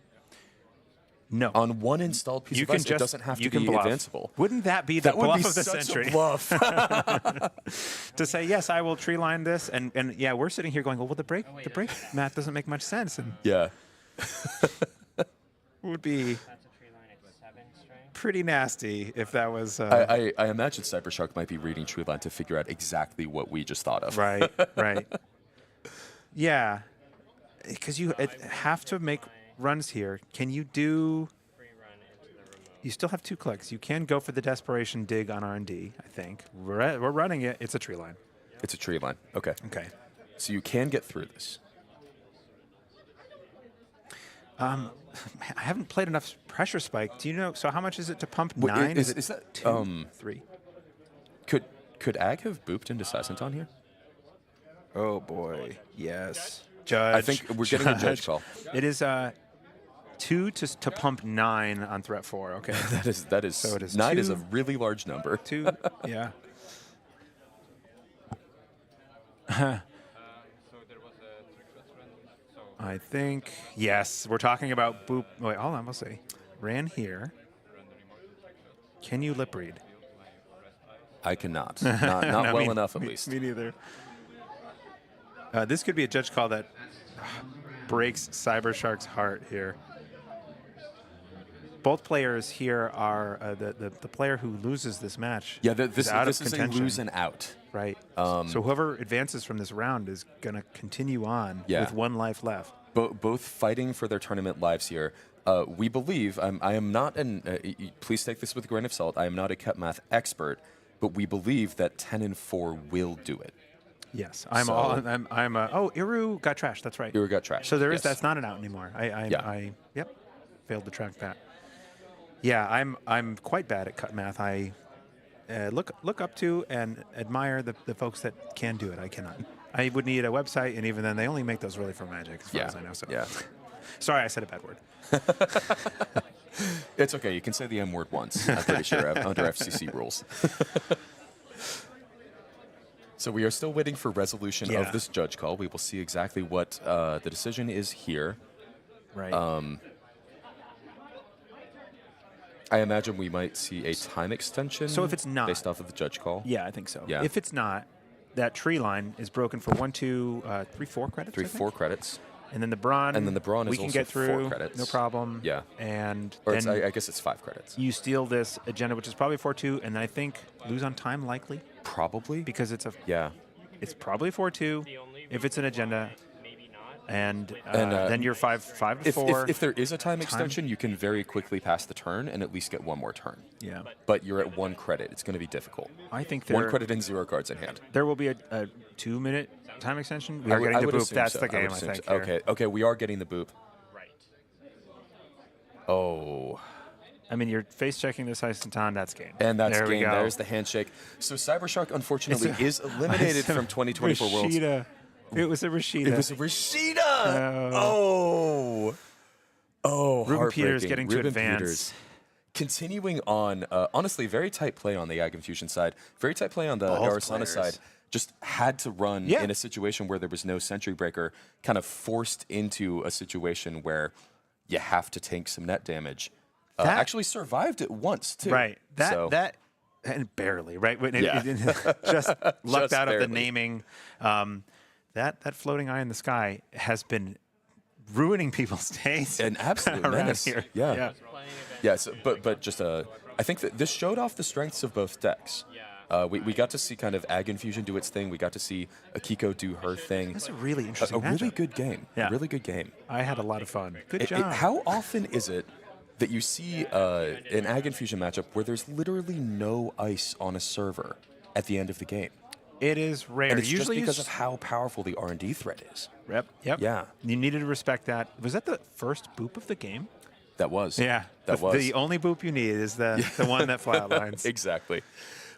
No. On one installed piece You of can ice, just, it doesn't have you to can be bluff. advanceable. Wouldn't that be the That would bluff be of the such century? a bluff. To say, yes, I will tree line this. And yeah, we're sitting here going, well, the break math doesn't make much sense. And Yeah. it would be That's a tree line at 7 strength. pretty nasty if that was... I imagine Cybershark might be reading Treeline to figure out exactly what we just thought of. Right, right. Yeah, because you have to make runs here. Can you do... Free run into the remote. You still have 2 clicks. You can go for the desperation dig on R&D, I think. We're running it. It's a tree line. It's a tree line. Okay. Okay. So you can get through this. I haven't played enough pressure spike. Do you know? So how much is it to pump Wait, 9? is it that 2, 3? Could Ag have booped into Sisenton here? Oh boy, yes. Judge. I think we're getting a judge call. It is 2 to pump 9 on threat 4. Okay. That is So it is 9 is a 2. really large number. 2. Yeah. So there was a trick veteran. So I think yes. We're talking about boop. Wait, hold on. We'll see. Ran here. Can you lip read? I cannot. Not No, well me- enough, at me- least. Me neither. This could be a judge call that breaks Cybershark's heart here. Both players here are the player who loses this match. Yeah, is this out is of a contention. lose and out. Right. So whoever advances from this round is going to continue on Yeah. with 1 life left. Both fighting for their tournament lives here. We believe, I am not please take this with a grain of salt, I am not a cut math expert, but we believe that 10 and 4 will do it. Yes, I'm So- all. Oh, Iru got trashed. That's right. Iru got trashed, So there is. yes. That's not an out anymore. Yeah. I failed to track that. Yeah, I'm quite bad at cut math. I look up to and admire the folks that can do it. I cannot. I would need a website, and even then, they only make those really for Magic, as far as I know. So Yeah. sorry, I said a bad word. It's okay. You can say the M word once. I'm pretty sure under FCC rules. So we are still waiting for resolution Yeah. of this judge call. We will see exactly what the decision is here. Right. I imagine we might see a time extension. So if it's not- based off of the judge call. Yeah, I think so. Yeah. If it's not, that tree line is broken for 1, 2, 3, 4 credits. I think? 4 credits. And then the brawn. And then the brawn we is can also get 4 through. credits. No problem. Yeah. And Or it's, then I guess it's 5 credits. you steal this agenda, which is probably 4-2, and then I think lose on time likely Probably. because it's a. Yeah. It's probably 4-2 if it's an agenda, maybe not. and, And, then you're 5 to 4. If there is a time extension, you can very quickly pass the turn and at least get 1 more turn. yeah, But you're at 1 credit. It's going to be difficult. I think 1 there credit and 0 cards in hand. there will be a 2-minute time extension. We I are would- getting I the would boop. assume That's so. the I game, would I assume think. so. here. Okay, we are getting the boop. Right. Oh. I mean, you're face checking this Isenton. That's game. And that's there we game. go. There's the handshake. So Cybershark, unfortunately, It's a- is eliminated from 2024 Worlds. Rashida. It was a Rashida. It was Rashida. Oh. Ruben Peters heartbreaking. getting to Ruben advance. Peters. Continuing on, honestly, very tight play on the Ag Infusion side. Very tight play on the Arasana players. side. Just had to run Yeah. in a situation where there was no Sentry Breaker, kind of forced into a situation where you have to tank some net damage. That- Actually survived it once, too. Right. So- That and barely, right? When it- Yeah. just lucked Just out of the barely. naming. That floating eye in the sky has been ruining people's days. An absolute around menace. here. Yeah. Yeah. Yes, but just I think that this showed off the strengths of both decks. We got to see kind of Ag Infusion do its thing. We got to see Akiko do her thing. That's a really interesting A really matchup. good game. Yeah. A really good game. I had a lot of fun. Good job. How often is it that you see an Ag Infusion matchup where there's literally no ice on a server at the end of the game? It is rare. And it's Usually just because of how powerful the R&D threat is. Yep. Yeah. You needed to respect that. Was that the first boop of the game? That was. Yeah. That was. The only boop you need is the one that flatlines. Exactly.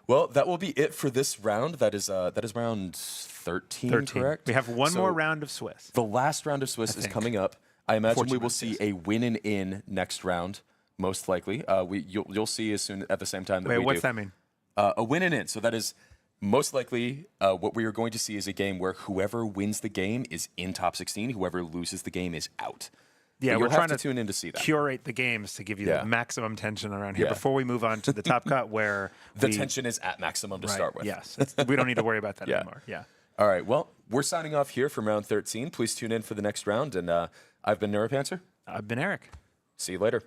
Well, that will be it for this round. That is round 13, correct? We have one So more round of Swiss. The last round of Swiss is think. coming up. I imagine we will 14 see a win and in next round, most likely. You'll see as soon at the same time that Wait, we what's do. that mean? A win and in. So that is most likely what we are going to see is a game where whoever wins the game is in top 16. Whoever loses the game is out. Yeah, But we're you'll have trying to to tune in to see that. curate the games to give you Yeah. the maximum tension around here Yeah. before we move on to the top cut where The we, tension is at maximum to right, start with. Yes, we don't need to worry about that Yeah. anymore. Yeah. All right. Well, we're signing off here from round 13. Please tune in for the next round. And I've been Neuropanzer. I've been Eric. See you later.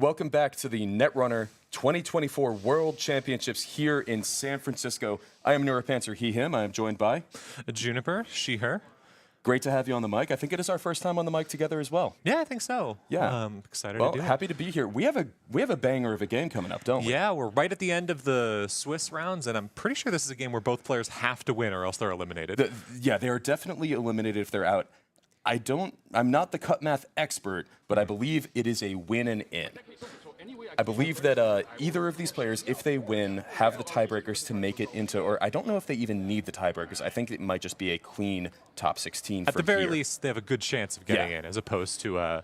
Welcome back to the Netrunner 2024 World Championships here in San Francisco. I am Neuropanther, he, him. I am joined by Juniper, she, her. Great to have you on the mic. I think it is our first time on the mic together as well. Yeah, I think so. Yeah. Excited Well, to do happy to be here. We have a banger of a game coming up, don't we? Yeah, we're right at the end of the Swiss rounds, and I'm pretty sure this is a game where both players have to win or else they're eliminated. Yeah, they are definitely eliminated if they're out. I'm not the cut math expert, but I believe it is a win and in. I believe that either of these players, if they win, have the tiebreakers to make it into, or I don't know if they even need the tiebreakers. I think it might just be a clean top 16 At the very here. least, they have a good chance of getting in, as opposed to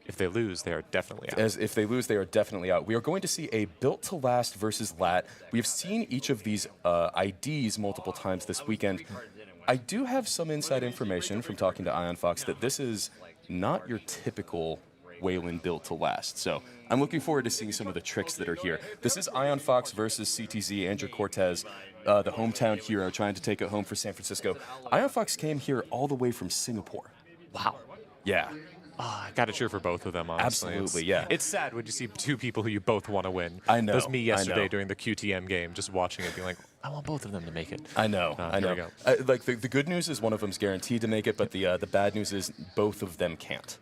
if they lose, they are definitely out. As if they lose, they are definitely out. We are going to see a built to last versus lat. We have seen each of these IDs multiple times this weekend. I do have some inside information from talking to Ion Fox that this is not your typical Wayland built to last. So I'm looking forward to seeing some of the tricks that are here. This is Ion Fox versus CTZ, Andrew Cortez, the hometown hero trying to take it home for San Francisco. Ion Fox came here all the way from Singapore. Wow. Yeah. I got to cheer for both of them, honestly. Absolutely, yeah. It's sad when you see two people who you both want to win. I know, That was me I yesterday know. during the QTM game, just watching it, being like, I want both of them to make it. I know, I here know. we go. Like the good news is one of them's guaranteed to make it, but the bad news is both of them can't.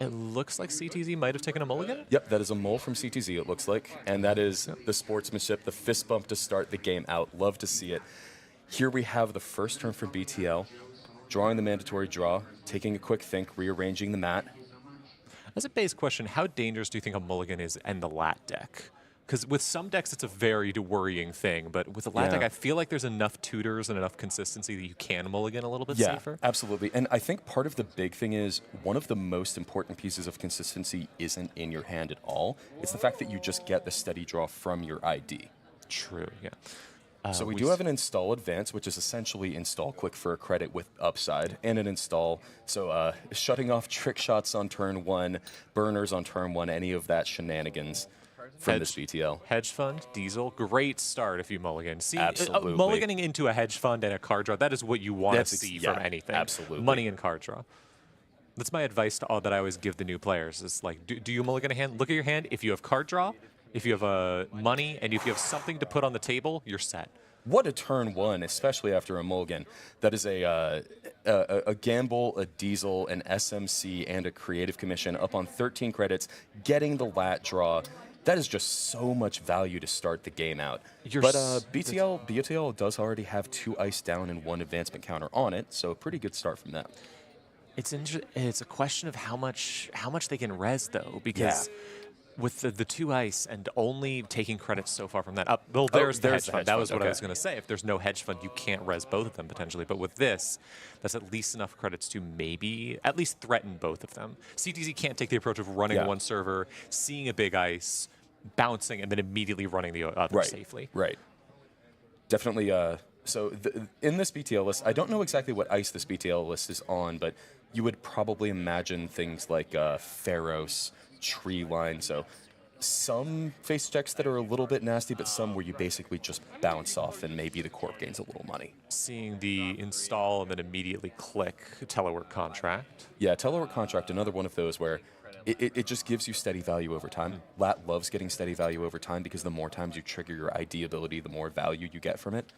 It looks like CTZ might have taken a mulligan. Yep, that is a mole from CTZ, it looks like. And that is the sportsmanship, the fist bump to start the game out. Love to see it. Here we have the first turn for BTL, drawing the mandatory draw, taking a quick think, rearranging the mat. As a base question, how dangerous do you think a mulligan is and the lat deck? Because with some decks, it's a very worrying thing, but with the lat Yeah. deck, I feel like there's enough tutors and enough consistency that you can mulligan a little bit Yeah, safer. absolutely. And I think part of the big thing is one of the most important pieces of consistency isn't in your hand at all. It's the fact that you just get the steady draw from your ID. True, yeah. So we do have an install advance, which is essentially install quick for a credit with upside, and an install. So shutting off trick shots on turn one, burners on turn one, any of that shenanigans from this BTL. Hedge fund, diesel, great start if you mulligan. See, Absolutely. mulliganing into a hedge fund and a card draw, that is what you want to That's see yeah, from anything. absolutely. Money and card draw. That's my advice to all that I always give the new players. Is like, do you mulligan a hand? Look at your hand. If you have card draw, if you have money, and if you have something to put on the table, you're set. What a turn one, especially after a mulligan. That is a gamble, a diesel, an SMC, and a creative commission up on 13 credits, getting the lat draw. That is just so much value to start the game out. But BTL does already have 2 ice down and 1 advancement counter on it, so a pretty good start from that. It's a question of how much they can res though, because with the 2 ice and only taking credits so far from that up. Well, there's the hedge fund. That was what I was going to say. If there's no hedge fund, you can't res both of them potentially. But with this, that's at least enough credits to maybe at least threaten both of them. CTZ can't take the approach of running one server, seeing a big ice, bouncing, and then immediately running the other safely. Right. Definitely. So in this BTL list, I don't know exactly what ice this BTL list is on, but you would probably imagine things like Pharos, Tree Line. So some face checks that are a little bit nasty, but some where you basically just bounce off and maybe the corp gains a little money. Seeing the install and then immediately click telework contract. Yeah, telework contract, another one of those where it just gives you steady value over time. Lat loves getting steady value over time because the more times you trigger your ID ability, the more value you get from it.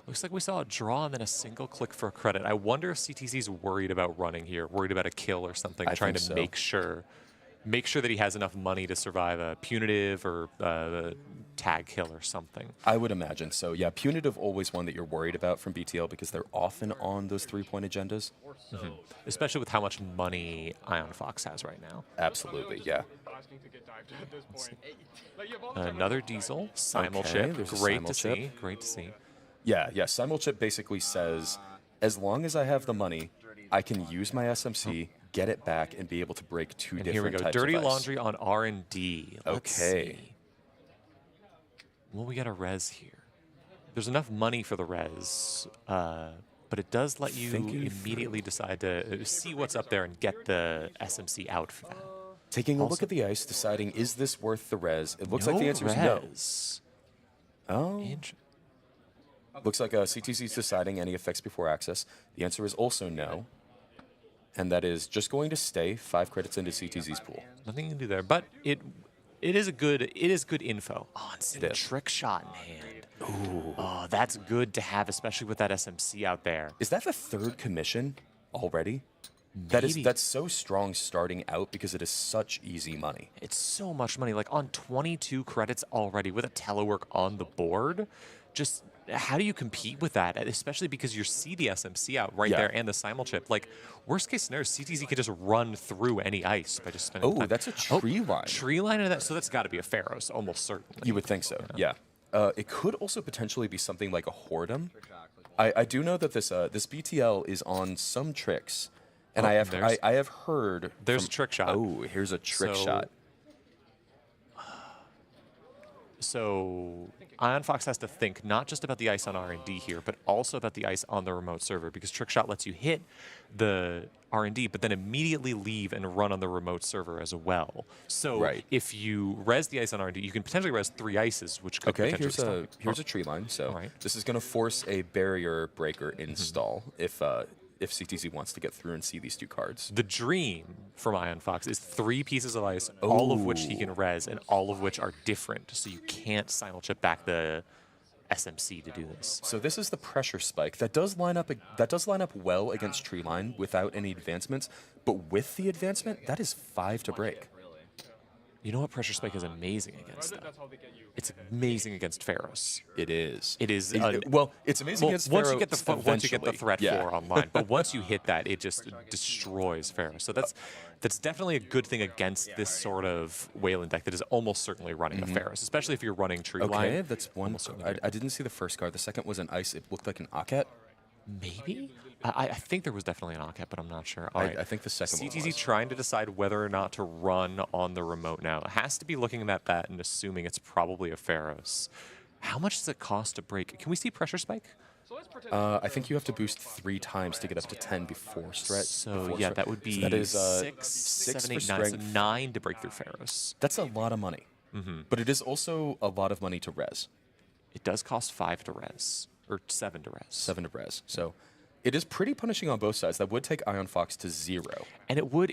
Looks like we saw a draw and then a single click for a credit. I wonder if CTZ's worried about running here, worried about a kill or something, trying to make sure that he has enough money to survive a punitive or a tag kill or something. I would imagine so. Yeah, punitive always one that you're worried about from BTL because they're often on those 3-point agendas. Mm-hmm. Especially with how much money Ion Fox has right now. Absolutely, yeah. Another diesel, simul Okay, chip. there's a Great simul to chip. see. Great to see. Yeah. Simul chip basically says, as long as I have the money, I can use my SMC, get it back, and be able to break 2 And different here we go. types Dirty of ice. laundry on R&D. Let's Okay. see. Well, we got a res here. There's enough money for the res, but it does let you immediately decide to see what's up there and get the SMC out for that. Taking a look at the ice, deciding, is this worth the res? It looks like the answer is no. res. Oh. Looks like CTC is deciding any effects before access. The answer is also no. and that is just going to stay 5 credits into CTZ's pool. Nothing you can do there, but it is good info. Oh, and It is. trick shot in hand. Ooh. Oh, that's good to have, especially with that SMC out there. Is that the 3rd commission already? Maybe. That's so strong starting out because it is such easy money. It's so much money. Like on 22 credits already with a telework on the board, just how do you compete with that? Especially because you see the SMC out right there and the simulchip. Like worst case scenario, CTZ could just run through any ice by just spending time. Oh, that's a tree line. Tree line of that. So that's got to be a Pharaohs, almost certainly. You would think so, yeah. It could also potentially be something like a Whoredom. I do know that this BTL is on some tricks, and I have heard there's a trick shot. Oh, here's a trick So- shot. So Ion Fox has to think not just about the ice on R&D here, but also about the ice on the remote server, because Trickshot lets you hit the R&D, but then immediately leave and run on the remote server as well. So if you res the ice on R&D, you can potentially res 3 ices, which could Okay, potentially here's a tree line. So Alright. this is going to force a barrier breaker install if CTZ wants to get through and see these 2 cards. The dream from Ion Fox is 3 pieces of ice, all of which he can res, and all of which are different. So you can't simulchip back the SMC to do this. So this is the pressure spike that does line up well against tree line without any advancements, but with the advancement, that is 5 to break. You know what pressure spike is amazing against, though? It's amazing against Pharaohs. It is. It is. Well, it's amazing against once Pharaoh you get the once you get the threat yeah. 4 online, but once you hit that, it just destroys Pharaoh. So that's definitely a good thing against this sort of Wayland deck that is almost certainly running a Pharaoh, especially if you're running Tree Line. Okay, that's one. I didn't see the first card. The second was an ice. It looked like an Aket. Maybe? I think there was definitely an Aket, but I'm not sure. All right. I think the second one CTZ was. trying to decide whether or not to run on the remote now. It has to be looking at that and assuming it's probably a Pharaohs. How much does it cost to break? Can we see pressure spike? I think you have to boost 3 times to get up to 10 before stretch. So yeah, that would be that is 6, 6 7, for 8, 9. So strength. 9 to break through Pharaohs. That's a lot of money. But it is also a lot of money to res. It does cost 5 to res, or 7 to res. 7 to res. So it is pretty punishing on both sides. That would take Ion Fox to 0. And it would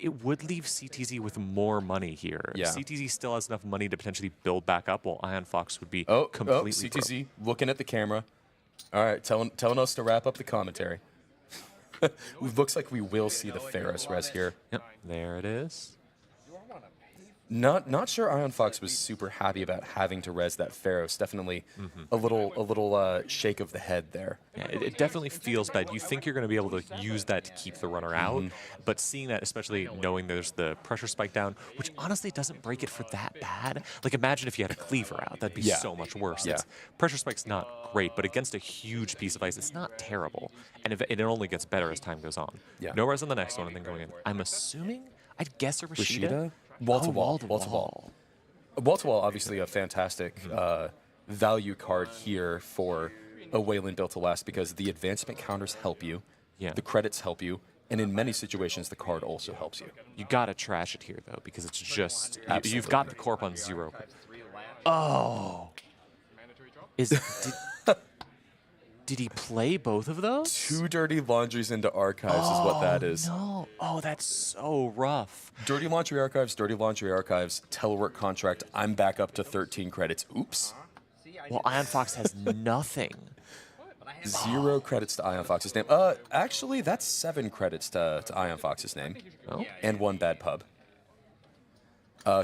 leave CTZ with more money here. Yeah. CTZ still has enough money to potentially build back up, while Ion Fox would be Oh, completely CTZ looking at the camera. All right, telling us to wrap up the commentary. It looks like we will see the Pharaohs res here. Yep, there it is. Not sure Ion Fox was super happy about having to res that Pharaohs. Definitely a little shake of the head there. Yeah, it definitely feels bad. You think you're going to be able to use that to keep the runner out, but seeing that, especially knowing there's the pressure spike down, which honestly doesn't break it for that bad. Like imagine if you had a cleaver out, that'd be so much worse. Yeah. Pressure spike's not great, but against a huge piece of ice, it's not terrible. And if it only gets better as time goes on. Yeah. No res on the next one, and then going in. I'm assuming, I'd guess a Rashida. Rashida? Wall to wall. Wall-to-wall. Wall to wall, obviously a fantastic value card here for a Wayland built to last because the advancement counters help you, the credits help you, and in many situations the card also helps you. You gotta trash it here though, because it's just you've got the corp on 0. Oh, did he play both of those? 2 dirty laundries into archives is what that is. No. Oh, that's so rough. Dirty laundry archives, telework contract. I'm back up to 13 credits. Oops. Well, Ion Fox has nothing. 0 credits to Ion Fox's name. Actually, that's 7 credits to Ion Fox's name. Oh. And 1 bad pub.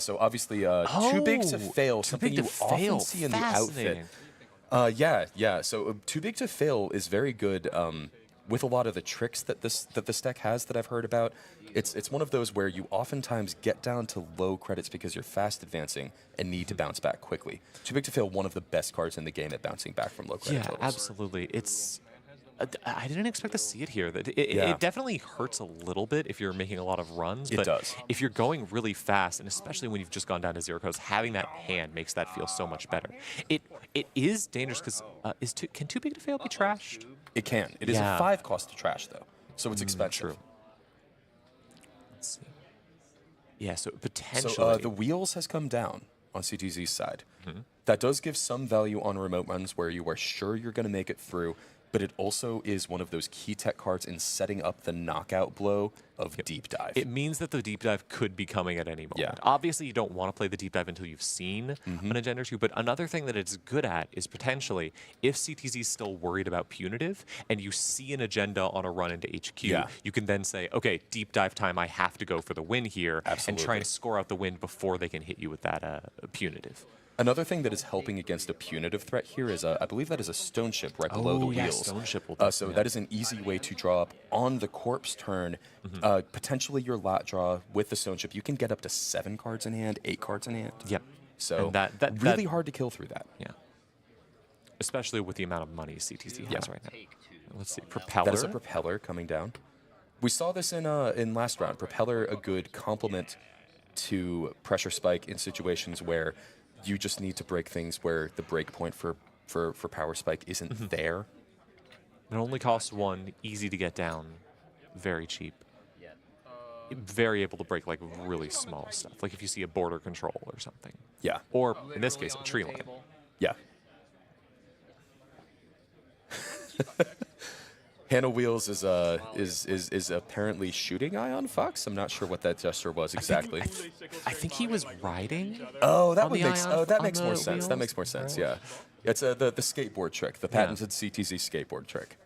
So obviously, too big to fail. Something big you to often fail. see in the outfit. Fascinating. Yeah. So too big to fail is very good with a lot of the tricks that this deck has that I've heard about. It's one of those where you oftentimes get down to low credits because you're fast advancing and need to bounce back quickly. Too big to fail, one of the best cards in the game at bouncing back from low credit totals. Absolutely. It's. I didn't expect to see it here. It definitely hurts a little bit if you're making a lot of runs. But does. If you're going really fast, and especially when you've just gone down to 0 codes, having that hand makes that feel so much better. It is dangerous because can too big to fail be trashed? It can. It is a 5 cost to trash though, so it's expensive. True. Let's see. Yeah, so potentially. So the wheels has come down on CTZ's side. That does give some value on remote runs where you are sure you're going to make it through. but it also is one of those key tech cards in setting up the knockout blow of deep dive. It means that the deep dive could be coming at any moment. Yeah. Obviously, you don't want to play the deep dive until you've seen an agenda or two, but another thing that it's good at is potentially, if CTZ is still worried about punitive and you see an agenda on a run into HQ, you can then say, okay, deep dive time, I have to go for the win here and try and score out the win before they can hit you with that punitive. Another thing that is helping against a punitive threat here is, I believe that is a stone ship right below the wheels. Stone ship will so that is an easy way to draw up on the corpse turn, potentially your lot draw with the stone ship. You can get up to 7 cards in hand, 8 cards in hand. Yep. So that really hard to kill through that. Yeah. Especially with the amount of money CTZ has right now. Let's see, Propeller. That is a Propeller coming down. We saw this in last round. Propeller, a good complement to Pressure Spike in situations where you just need to break things where the break point for Power Spike isn't there. It only costs 1, easy to get down, very cheap. Very able to break like really small stuff, like if you see a border control or something. Yeah. Or in this case, a tree line. Yeah. Hannah Wheels is apparently shooting Ion Fox. I'm not sure what that gesture was exactly. I think he was riding. Oh, that on would the makes Ion that on makes the more sense. That wheels, makes more sense. right? Yeah, it's the skateboard trick, the patented CTZ skateboard trick.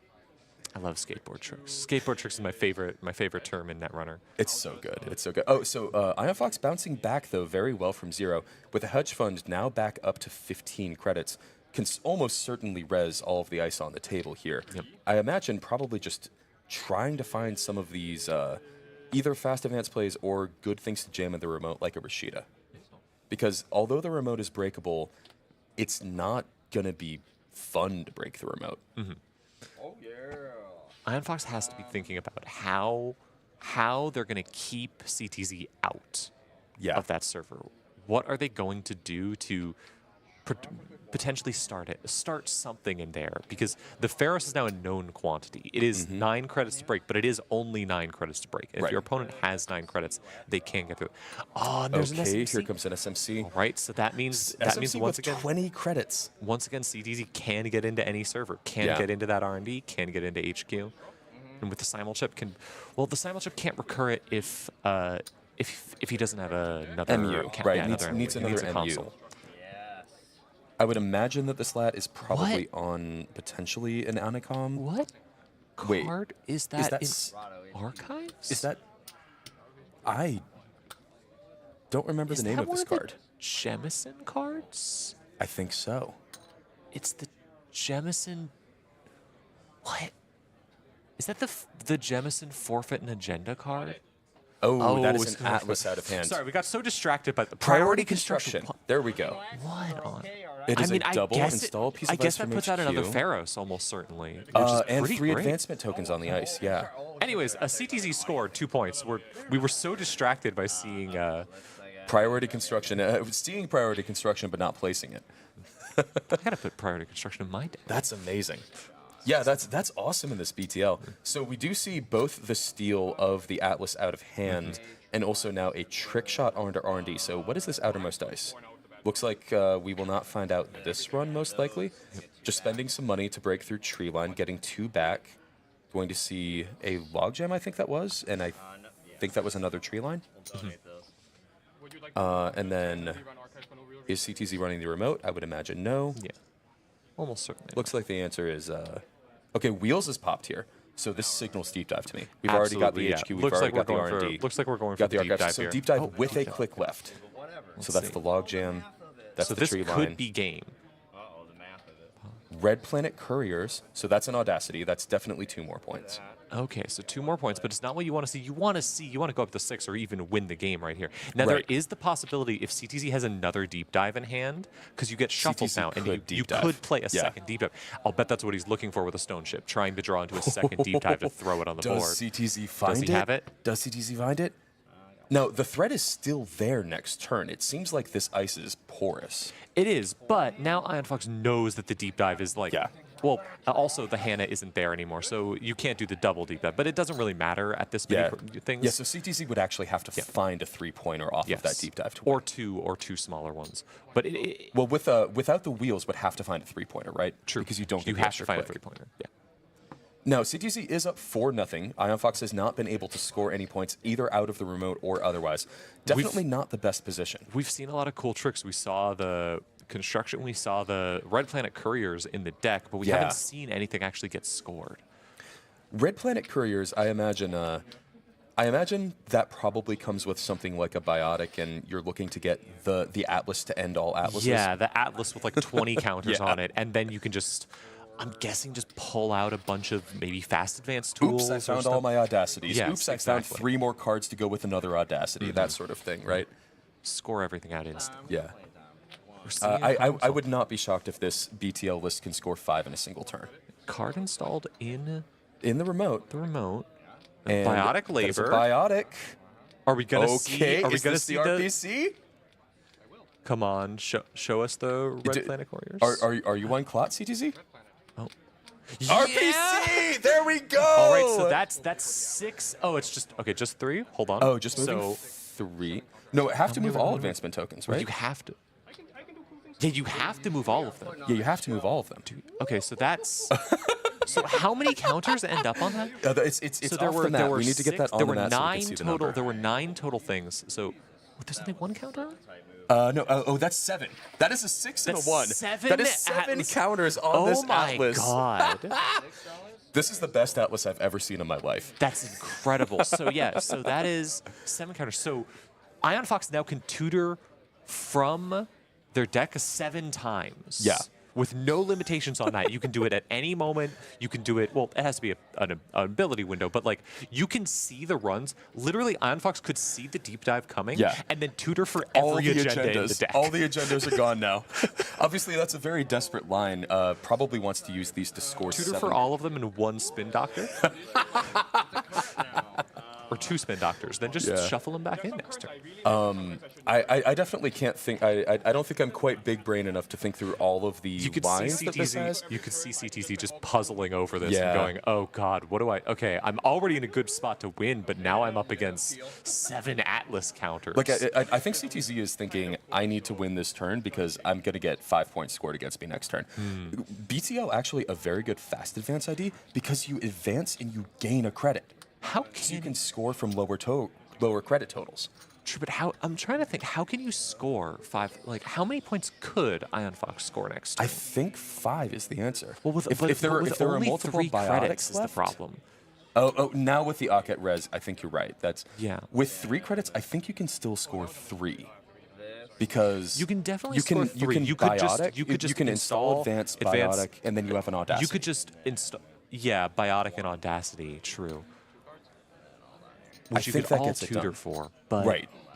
I love skateboard tricks. Skateboard tricks is my favorite term in Netrunner. It's so good. It's so good. Oh, so Ion Fox bouncing back though very well from 0 with the hedge fund now back up to 15 credits. Can almost certainly res all of the ice on the table here. Yep. I imagine probably just trying to find some of these either fast advance plays or good things to jam in the remote like a Rashida. Because although the remote is breakable, it's not going to be fun to break the remote. Ion Fox has to be thinking about how they're going to keep CTZ out of that server. What are they going to do to potentially start something in there? Because the Pharaohs is now a known quantity. It is 9 credits to break, but it is only 9 credits to break. And if your opponent has 9 credits, they can't get through it. Oh, and there's an SMC. Here comes an SMC. All right, so that means SMC once with again 20 credits. Once again, CTZ can get into any server, can get into that R&D, can get into HQ, and with the simul chip the simul chip can't recur it if he doesn't have another MU, right? Needs another MU. console. I would imagine that this lat is probably on potentially an Anacom. What Wait, card is that in Archives? Is that? I don't remember the name of this card. Jemison cards? I think so. It's the Jemison. What? Is that the Jemison forfeit and agenda card? Oh, that is an Atlas out of hand. Sorry, we got so distracted by the Priority construction. There we go. What on? It is a I double guess install piece I of guess ice that from puts out HQ. another Pharaohs almost certainly. And pretty 3 great. advancement tokens on the ice. Yeah. Anyways, a CTZ scored 2 points. We were so distracted by seeing. Priority construction. Seeing priority construction, but not placing it. I gotta put priority construction in my deck. That's amazing. Yeah, that's awesome in this BTL. So we do see both the steal of the Atlas out of hand and also now a trick shot onto R&D. So what is this outermost dice? Looks like we will not find out this run most likely. Just spending some money to break through tree line, getting 2 back. Going to see a logjam, I think that was, and I think that was another tree line. And then is CTZ running the remote? I would imagine no. Yeah, almost certainly. Looks like the answer is okay. Wheels is popped here, so this signals deep dive to me. We've already got the HQ. We've already got the R&D. Looks like we're going for Got the the deep archives. dive So here. deep dive with a click left. So that's see. the log jam. That's So the this tree could line. be game. Red Planet Couriers. So that's an Audacity. That's definitely 2 more points. Okay, so 2 more points, but it's not what you want to see. You want to go up to 6 or even win the game right here. Now Right. there is the possibility if CTZ has another deep dive in hand, because you get shuffled CTZ now, and could you deep dive. could play a Yeah. second deep dive. I'll bet that's what he's looking for with a stone ship, trying to draw into a second deep dive to throw it on the Does board. CTZ find it? he have it? Does CTZ find it? No, the threat is still there next turn. It seems like this ice is porous. It is, but now Ion Fox knows that the deep dive is like. Yeah. Well, also the Hannah isn't there anymore, so you can't do the double deep dive. But it doesn't really matter at this many things. Yeah, so CTZ would actually have to find a 3-pointer off of that deep dive to win. or two smaller ones. But Well, without the wheels, would have to find a 3-pointer, right? True. Because you don't. You get the have extra to find click. a 3-pointer. Yeah. Now, CTZ is up 4-0. Ion Fox has not been able to score any points either out of the remote or otherwise. Definitely not the best position. We've seen a lot of cool tricks. We saw the construction, we saw the Red Planet Couriers in the deck, but we haven't seen anything actually get scored. Red Planet Couriers, I imagine that probably comes with something like a biotic, and you're looking to get the Atlas to end all Atlases. Yeah, the Atlas with like 20 counters on it, and then you can just, I'm guessing, just pull out a bunch of maybe fast advanced tools. Oops, I found all my audacities. Yes, Oops, I found 3 more cards to go with another audacity. That sort of thing, right? Score everything out instantly. Yeah. I would not be shocked if this BTL list can score 5 in a single turn. Card installed in the remote. The remote. And biotic labor. There's a biotic. Are we gonna see? Okay, are we is gonna this see the RPC? Come on, show us the Red Planet Warriors. Are you on Clot, CTZ? Oh. RPC! There we go! All right, so that's 6. Oh, it's just, okay, just 3? Hold on. Oh, just moving 3. No, I have to move all advancement tokens, right? You have to. Yeah, you have to move all of them. Yeah, you have to move all of them. Okay, so that's... So how many counters end up on that? It's so off the map. We need to get that on the map so we can see the number. There were 9 total things. So there's only 1 counter? No. Oh, that's 7. That is a 6 and a 1. That is 7 counters on this Atlas. Oh my god. This is the best Atlas I've ever seen in my life. That's incredible. So yeah, so that is 7 counters. So Ion Fox now can tutor from their deck 7 times. Yeah. With no limitations on that. You can do it at any moment. You can do it, well, it has to be an ability window, but like you can see the runs. Literally, Ion Fox could see the deep dive coming and then tutor for every agenda in the deck. All the agendas are gone now. Obviously, that's a very desperate line. Probably wants to use these to score tutor 7. for all of them in 1 spin doctor. Or 2 spin doctors, then just shuffle them back in next turn. I definitely can't think. I don't think I'm quite big brain enough to think through all of the lines that this has. You could see CTZ just puzzling over this and going, "Oh God, what do I? Okay, I'm already in a good spot to win, but now I'm up against 7 Atlas counters." Like I think CTZ is thinking, I need to win this turn because I'm gonna get 5 points scored against me next turn. BTL actually a very good fast advance ID because you advance and you gain a credit. How can so you can score from lower credit totals? True, but how? I'm trying to think. How can you score 5? Like, how many points could Ion Fox score next turn? I think 5 is the answer. Well, if there are multiple 3 credits, is the problem. Oh, now with the Aket Res, I think you're right. That's With 3 credits, I think you can still score 3. Because you can definitely score 3. You can install advanced biotic, and then you have an audacity. You could just install, biotic and audacity. True. Which you could all tutor for, but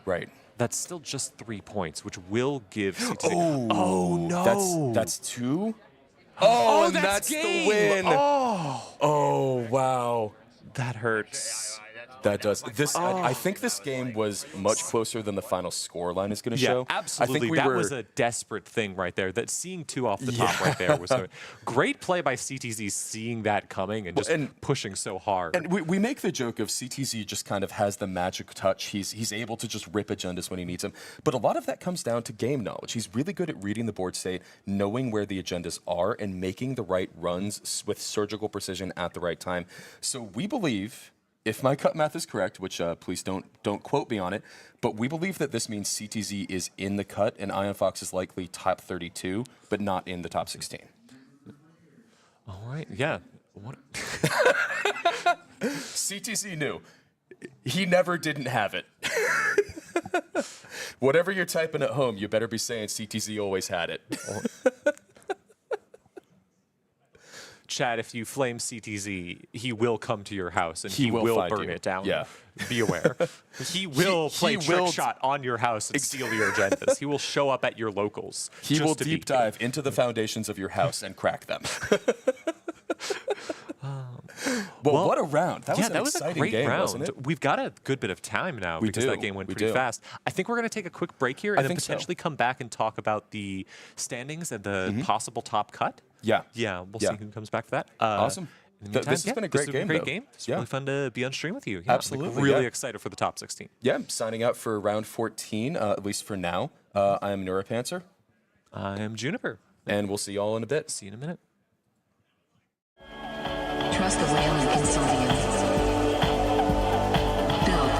right. That's still just 3 points, which will give CTZ. Oh no! That's 2. Oh, and that's the win. Oh wow, that hurts. That does. I think this game was much closer than the final score line is going to show. Absolutely. I think that was a desperate thing right there. That seeing 2 off the top right there was a great play by CTZ, seeing that coming and just pushing so hard. And we make the joke of CTZ just kind of has the magic touch. He's able to just rip agendas when he needs them. But a lot of that comes down to game knowledge. He's really good at reading the board state, knowing where the agendas are, and making the right runs with surgical precision at the right time. So we believe, if my cut math is correct, which please don't quote me on it, but we believe that this means CTZ is in the cut and Ion Fox is likely top 32, but not in the top 16. All right, yeah. What? CTZ knew. He never didn't have it. Whatever you're typing at home, you better be saying CTZ always had it. Chad, if you flame CTZ, he will come to your house and he will burn it down. Yeah. Be aware. He will play trick shot on your house and steal your agendas. He will show up at your locals. He will deep dive into the foundations of your house and crack them. Well, what a round. That was an exciting great game, round. wasn't it? We've got a good bit of time now because that game went pretty fast. I think we're going to take a quick break here and then potentially come back and talk about the standings and the possible top cut. Yeah. Yeah, we'll see who comes back for that. Awesome. This has been a great game, It's really fun to be on stream with you. Absolutely. I'm really excited for the top 16. Yeah, I'm signing out for round 14, at least for now. I'm Neuropanzer. I'm Juniper. And we'll see you all in a bit. See you in a minute. Trust the Whaling Consortium. Build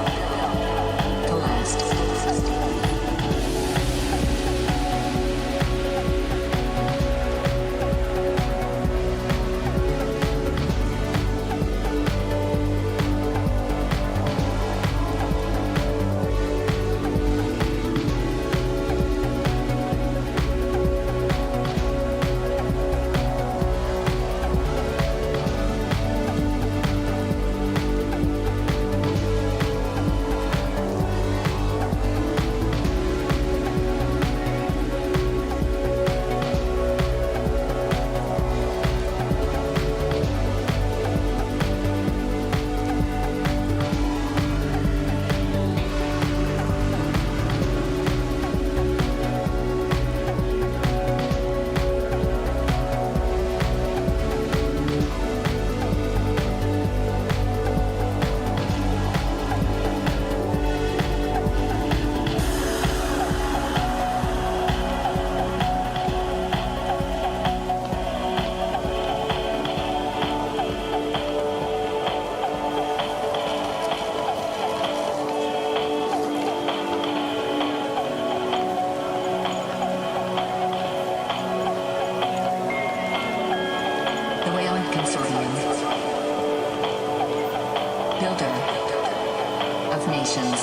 to last. The Whaling Consortium. Builder of nations.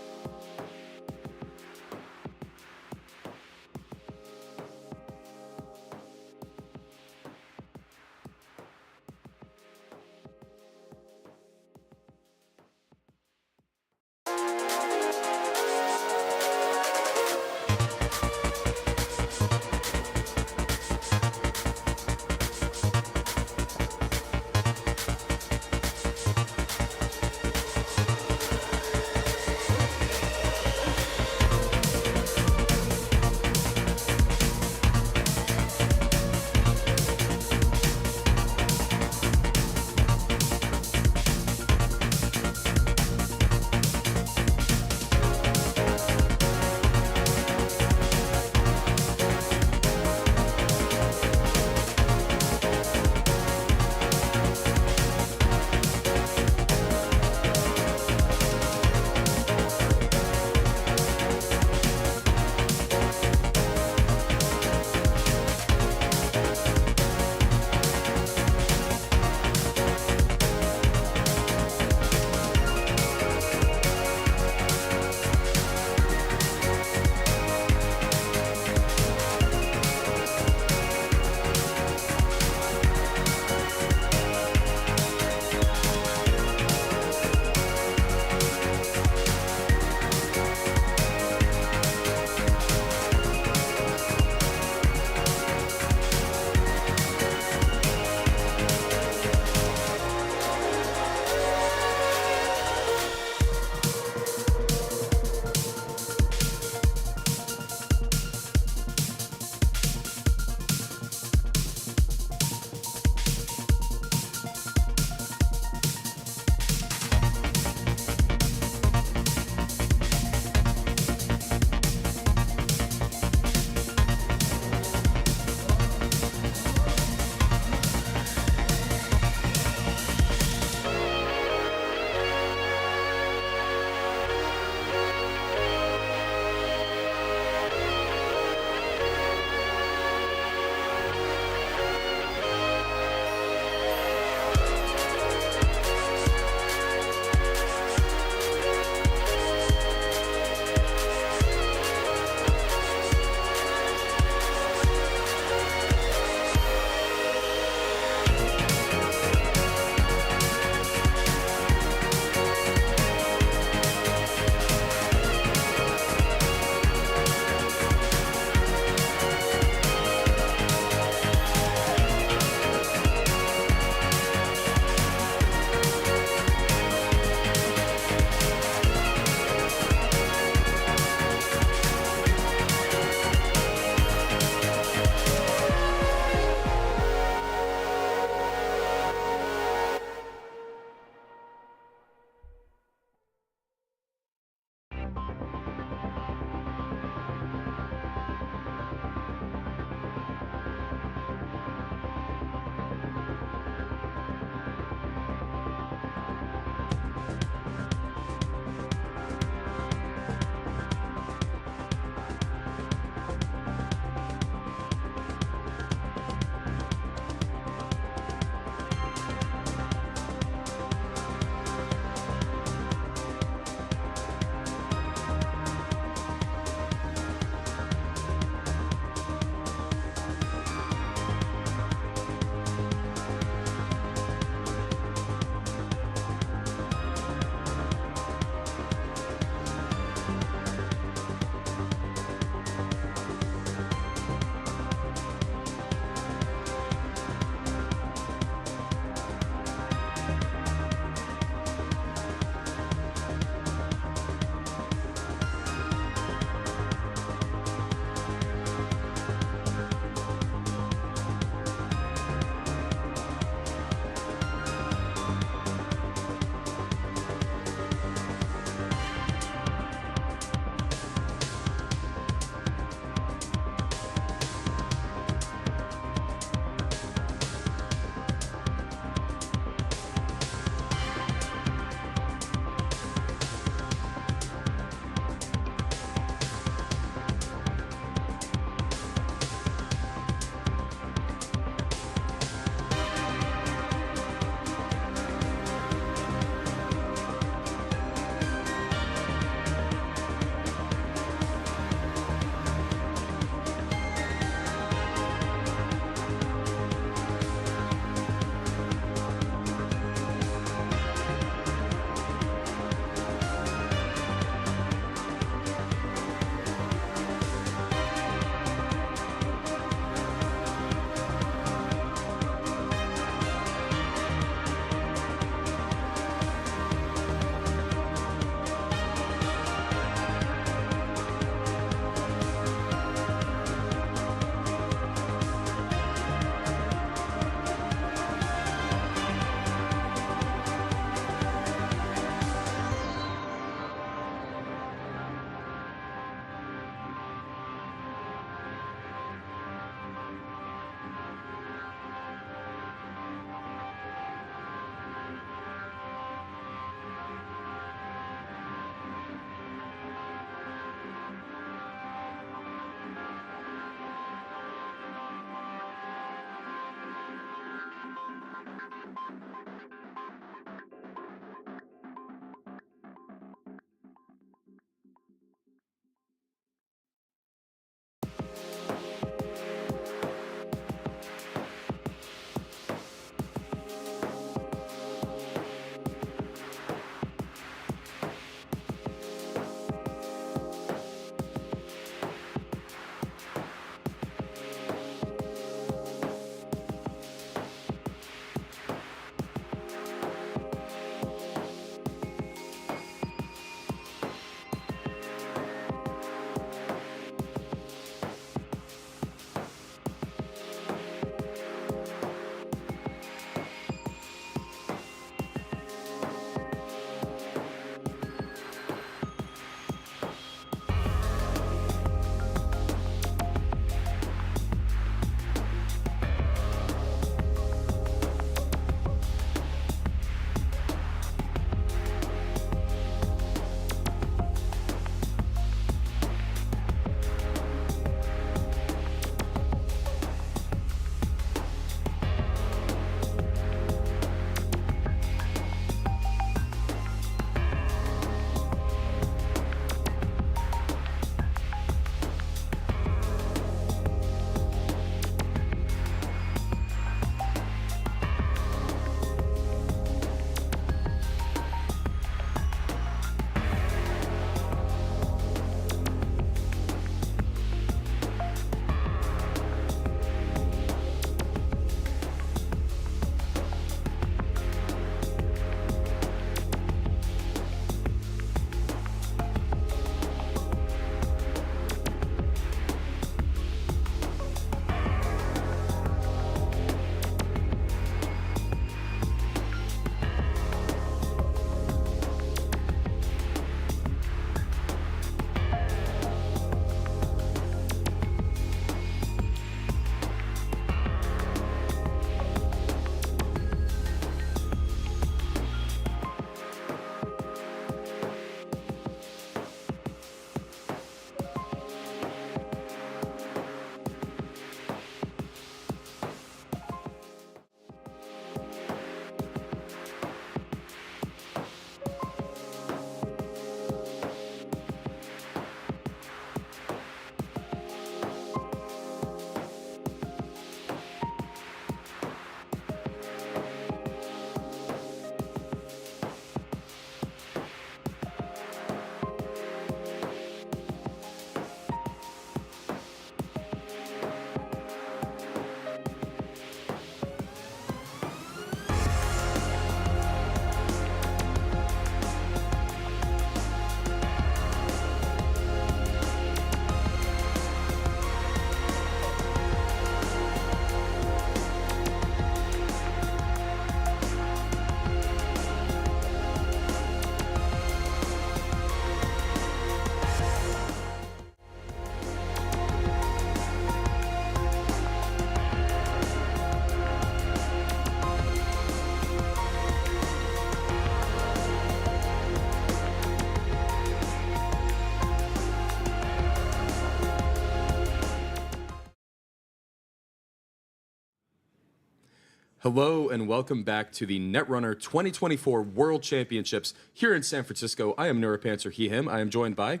Hello and welcome back to the Netrunner 2024 World Championships here in San Francisco. I am Neuropanther, he, him. I am joined by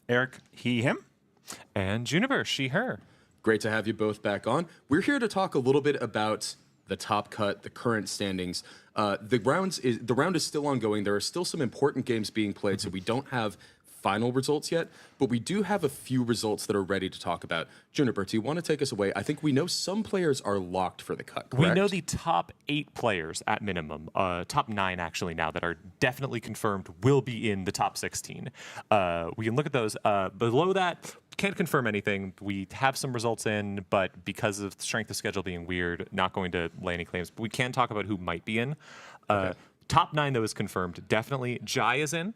Eric, he, him. And Juniper, she, her. Great to have you both back on. We're here to talk a little bit about the top cut, the current standings. The round is still ongoing. There are still some important games being played, so we don't have final results yet, but we do have a few results that are ready to talk about. Juniper, do you want to take us away? I think we know some players are locked for the cut, correct? We know the top 8 players at minimum, top 9 actually now, that are definitely confirmed will be in the top 16. We can look at those. Below that, can't confirm anything. We have some results in, but because of the strength of schedule being weird, not going to lay any claims. But we can talk about who might be in. Top 9, though, is confirmed. Definitely Jai is in.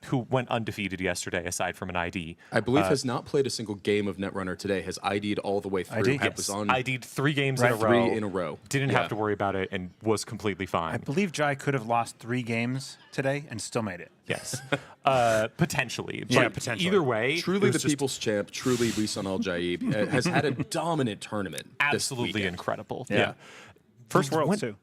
Who went undefeated yesterday, aside from an ID. I believe has not played a single game of Netrunner today, has ID'd all the way through. ID? Was on ID'd 3 games in a row. 3 in a row. Didn't have to worry about it and was completely fine. I believe Jai could have lost 3 games today and still made it. Yes. Potentially. Yeah, But potentially. either way, Truly it was the just people's champ, truly Wisan Al-Jaib, has had a dominant tournament absolutely this weekend. incredible. Yeah. First They Worlds, went too.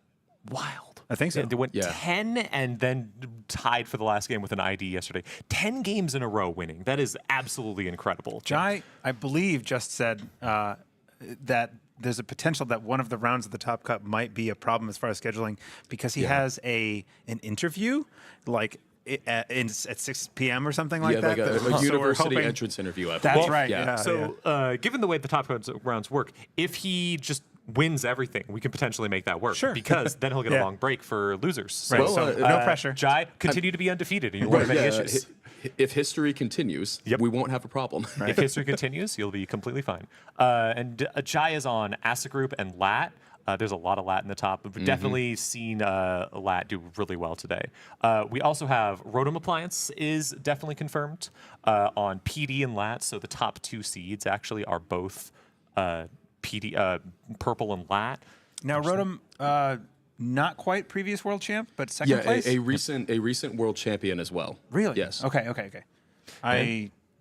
Wild. I think so. They went Yeah. 10 and then tied for the last game with an ID yesterday. 10 games in a row winning. That is absolutely incredible. Jai, I believe, just said that there's a potential that one of the rounds of the Top Cut might be a problem as far as scheduling because he has an interview like at 6 p.m. or something like that. Like a So we're university hoping- entrance interview. I That's believe. right. Yeah. Yeah. So, given the way the top rounds work, if he just wins everything, we can potentially make that work. Sure. Because then he'll get Yeah. a long break for losers. So, Right. Well, So no pressure. Jai, continue to be undefeated, and you won't have any issues. If history continues, we won't have a problem. If history continues, you'll be completely fine. And Jai is on Asa Group and Lat. There's a lot of Lat in the top. We've definitely seen Lat do really well today. We also have Rotom Appliance is definitely confirmed on PD and Lat. So the top 2 seeds actually are both PD, Purple and Lat. Now, Rotom, not quite previous world champ, but second place? a recent world champion as well. Really? Yes. Okay.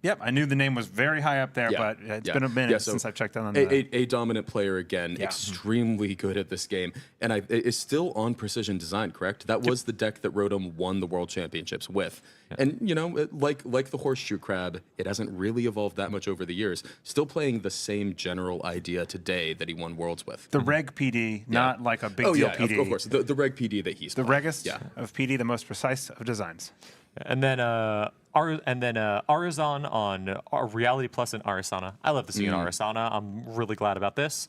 I knew the name was very high up there, but it's been a minute since I've checked in on that. A dominant player again, extremely good at this game, and is still on Precision Design, correct? That was the deck that Rotom won the World Championships with. And, you know, like the Horseshoe Crab, it hasn't really evolved that much over the years. Still playing the same general idea today that he won Worlds with. The Reg PD, not like a big deal PD. Of course. The Reg PD that he's The playing. Regist of PD, the most precise of designs. And then Arizon on Reality Plus and Arisana. I love to see an Arisana. I'm really glad about this.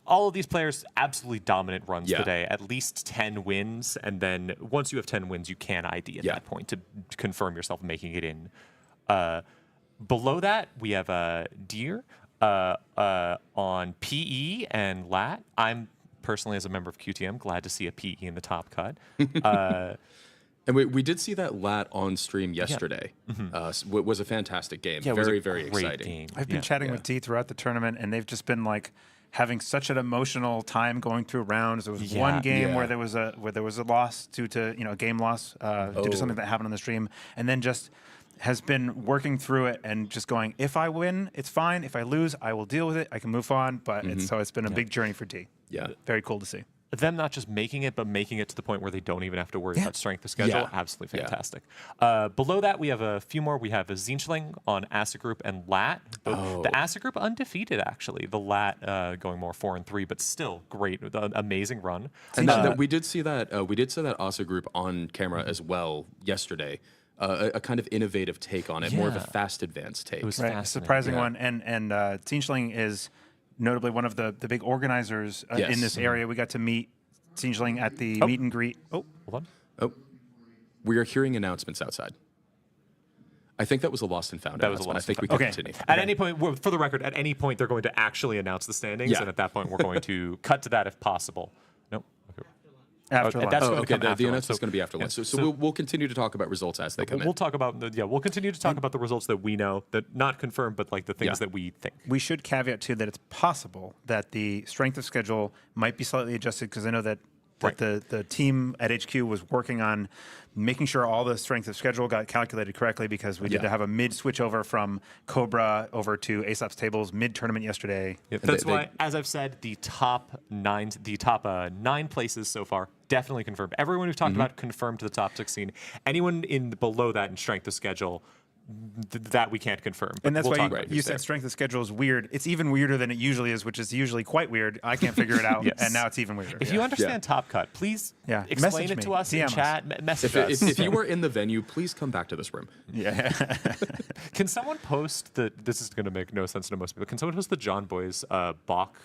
All of these players absolutely dominant runs today. At least 10 wins, and then once you have 10 wins, you can ID at that point to confirm yourself making it in. Below that, we have Deer on PE and Lat. I'm personally, as a member of QTM, glad to see a PE in the top cut. And we did see that Lat on stream yesterday. Was a fantastic game. Yeah, it was a very great exciting. game. I've been chatting with D throughout the tournament, and they've just been like having such an emotional time going through rounds. There was one game where there was a loss due to a game loss due to something that happened on the stream, and then just has been working through it and just going, if I win, it's fine. If I lose, I will deal with it. I can move on. But it's been a big journey for D. Yeah. Very cool to see. Them not just making it, but making it to the point where they don't even have to worry about strength of schedule. Yeah. Absolutely fantastic. Below that, we have a few more. We have a Zinchling on Asa Group and Lat. The Asa Group undefeated, actually. The Lat going more 4-3, but still great, amazing run. And we did see that. We did see that Asa Group on camera as well yesterday. A kind of innovative take on it, more of a fast advanced take. It was Right, a fascinating. surprising one. And Zinchling is notably one of the big organizers in this area. We got to meet Zinchling at the meet and greet. Hold on. Oh, we are hearing announcements outside. I think that was a lost and found That was a announcement. lost I think we and can found. continue. At any point, for the record, at any point, they're going to actually announce the standings, Yeah. and at that point, we're going to cut to that if possible. Nope. Okay. After lunch. That's Oh, going to okay. come The after lunch. announcement's going to be after lunch. So we'll continue to talk about results as they come We'll in. talk about we'll continue to talk about the results that we know, that not confirmed, but like the things that we think. We should caveat too that it's possible that the strength of schedule might be slightly adjusted because I know that that the team at HQ was working on making sure all the strength of schedule got calculated correctly, because we did have a mid switch over from Cobra over to Aesop's Tables mid-tournament yesterday. Yep. That's why, as I've said, the top 9 places so far definitely confirmed. Everyone we've talked about confirmed to the top 16. Anyone in below that in strength of schedule, that we can't confirm. And that's why you said strength of schedule is weird. It's even weirder than it usually is, which is usually quite weird. I can't figure it out, and now it's even weirder. If you understand Top Cut, please explain it to us in chat. Message us. If you were in the venue, please come back to this room. Yeah. Can someone post this is going to make no sense to most people. Can someone post the John Boy's Bach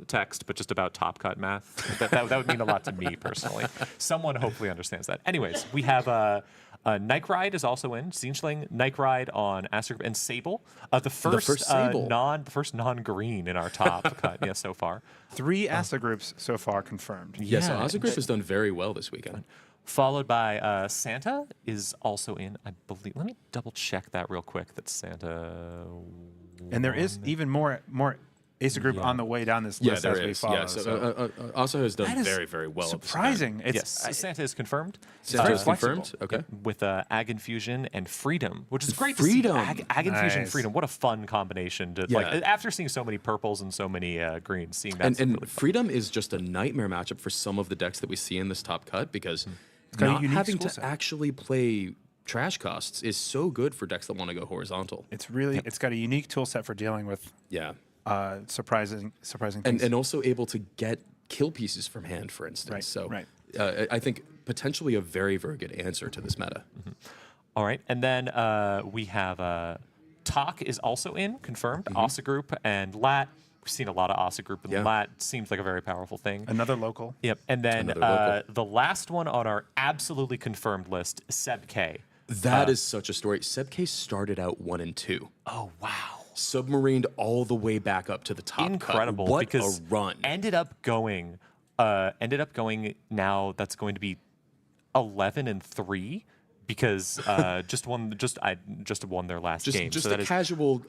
text, but just about Top Cut math? That would mean a lot to me personally. Someone hopefully understands that. Anyways, we have Nike Ride is also in. Zinchling, Nike Ride on Aster and Sable. The first non-green in our top cut so far. 3 Aster groups so far confirmed. Yes, so Aster Group has done very well this weekend. Followed by Santa is also in, I believe. Let me double check that real quick. That Santa. And there is even more Acer Group on the way down this list as we follow. Yeah, so Asa has done very, very well. Surprising. Santa is confirmed. Santa is confirmed. Okay. With Ag Infusion and Freedom, which is great to see. Ag Infusion and Freedom. What a fun combination. After seeing so many purples and so many greens, seeing that. And really Freedom is just a nightmare matchup for some of the decks that we see in this top cut, because not having to actually play trash costs is so good for decks that want to go horizontal. It's really it's got a unique tool set for dealing with surprising things. And also able to get kill pieces from hand, for instance. I think potentially a very, very good answer to this meta. All right, and then we have Talk is also in, confirmed. Asa Group and Lat. We've seen a lot of Asa Group, and Lat seems like a very powerful thing. Another local. Yep, and then the last one on our absolutely confirmed list, Seb K. That is such a story. Seb K started out 1 and 2. Oh, wow. Submarined all the way back up to the top. Incredible. What because a run. Ended up going now that's going to be 11 and 3 because just won their last game. Just a casual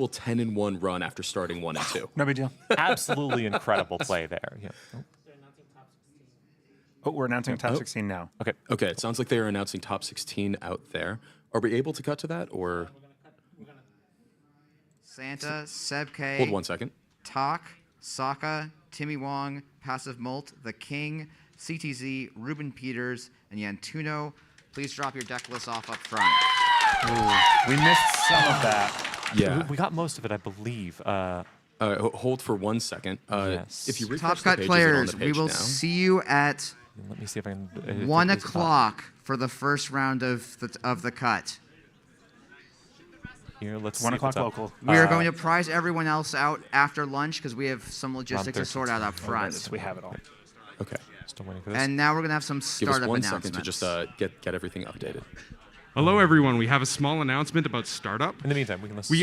10 and 1 run after starting 1 and 2. No big deal. Absolutely incredible play there. Yeah. Oh, we're announcing top 16 now. Okay. It sounds like they are announcing top 16 out there. Are we able to cut to that, or? Santa, Seb K. Hold 1 second. Talk, Sokka, Timmy Wong, Passive Molt, The King, CTZ, Ruben Peters, and Yantuno. Please drop your deck lists off up front. Ooh, we missed some of that. Yeah. We got most of it, I believe. Hold for 1 second. Yes. If you refresh Top the Cut page, players, is it on the page we will now? see you at Let me see if I can. 1 o'clock for the first round of the cut. Here, let's 1 see o'clock what's up. local. We are going to prize everyone else out after lunch because we have some logistics to sort out up front. We have it all. Okay. Still waiting for this. And now we're going to have some Give us startup 1 announcements. second to just get everything updated. Hello, everyone. We have a small announcement about startup. In the meantime, we can listen.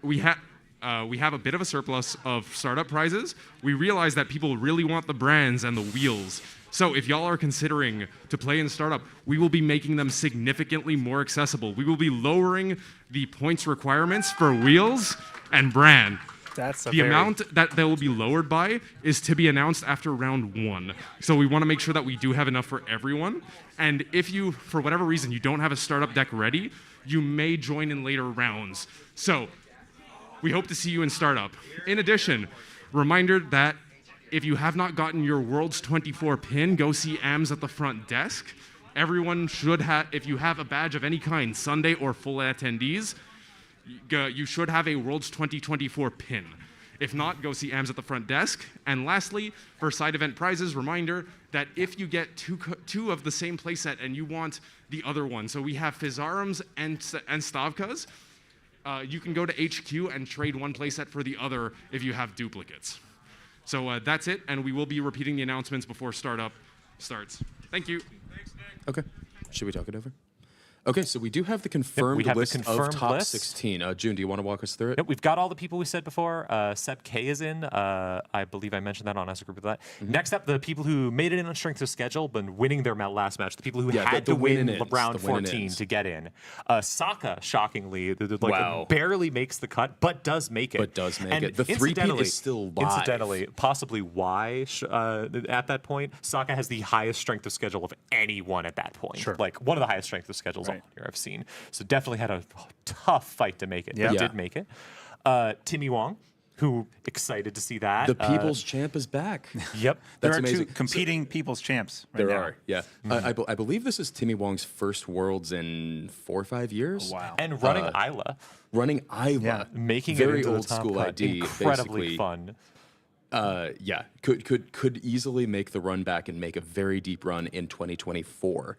We have a bit of a surplus of startup prizes. We realize that people really want the brands and the wheels. So if y'all are considering to play in startup, we will be making them significantly more accessible. We will be lowering the points requirements for wheels and brand. The amount that they will be lowered by is to be announced after round 1. So we want to make sure that we do have enough for everyone. And if you, for whatever reason, you don't have a startup deck ready, you may join in later rounds. So we hope to see you in startup. In addition, reminder that if you have not gotten your Worlds 24 pin, go see AMS at the front desk. Everyone should have, if you have a badge of any kind, Sunday or full attendees, you should have a Worlds 2024 pin. If not, go see AMS at the front desk. And lastly, for side event prizes, reminder that if you get two of the same playset and you want the other one, so we have Fizarums and Stavkas, you can go to HQ and trade one playset for the other if you have duplicates. So that's it, and we will be repeating the announcements before startup starts. Thank you. Okay. Should we talk it over? Okay, so we do have the confirmed we have the list confirmed of top list. 16. June, do you want to walk us through it? Yep, we've got all the people we said before. Seb K is in. I believe I mentioned that on as a group of that. Next up, the people who made it in on strength of schedule, but winning their last match. The people who had to win round 14 to get in. Saka, shockingly, barely makes the cut, but does make it. The three-peat is still live. Incidentally, possibly why at that point, Saka has the highest strength of schedule of anyone at that point. Sure. Like one of the highest strength of schedules on here I've seen. So definitely had a tough fight to make it. But did make it. Timmy Wong, who excited to see that. The People's Champ is back. Yep. There are amazing. two competing People's Champs right There now. are, yeah. I believe this is Timmy Wong's first Worlds in 4 or 5 years. Oh, wow. And running Isla. Running Iowa. Yeah. Making very it into old the top school cut. ID. Incredibly basically. fun. Could easily make the run back and make a very deep run in 2024.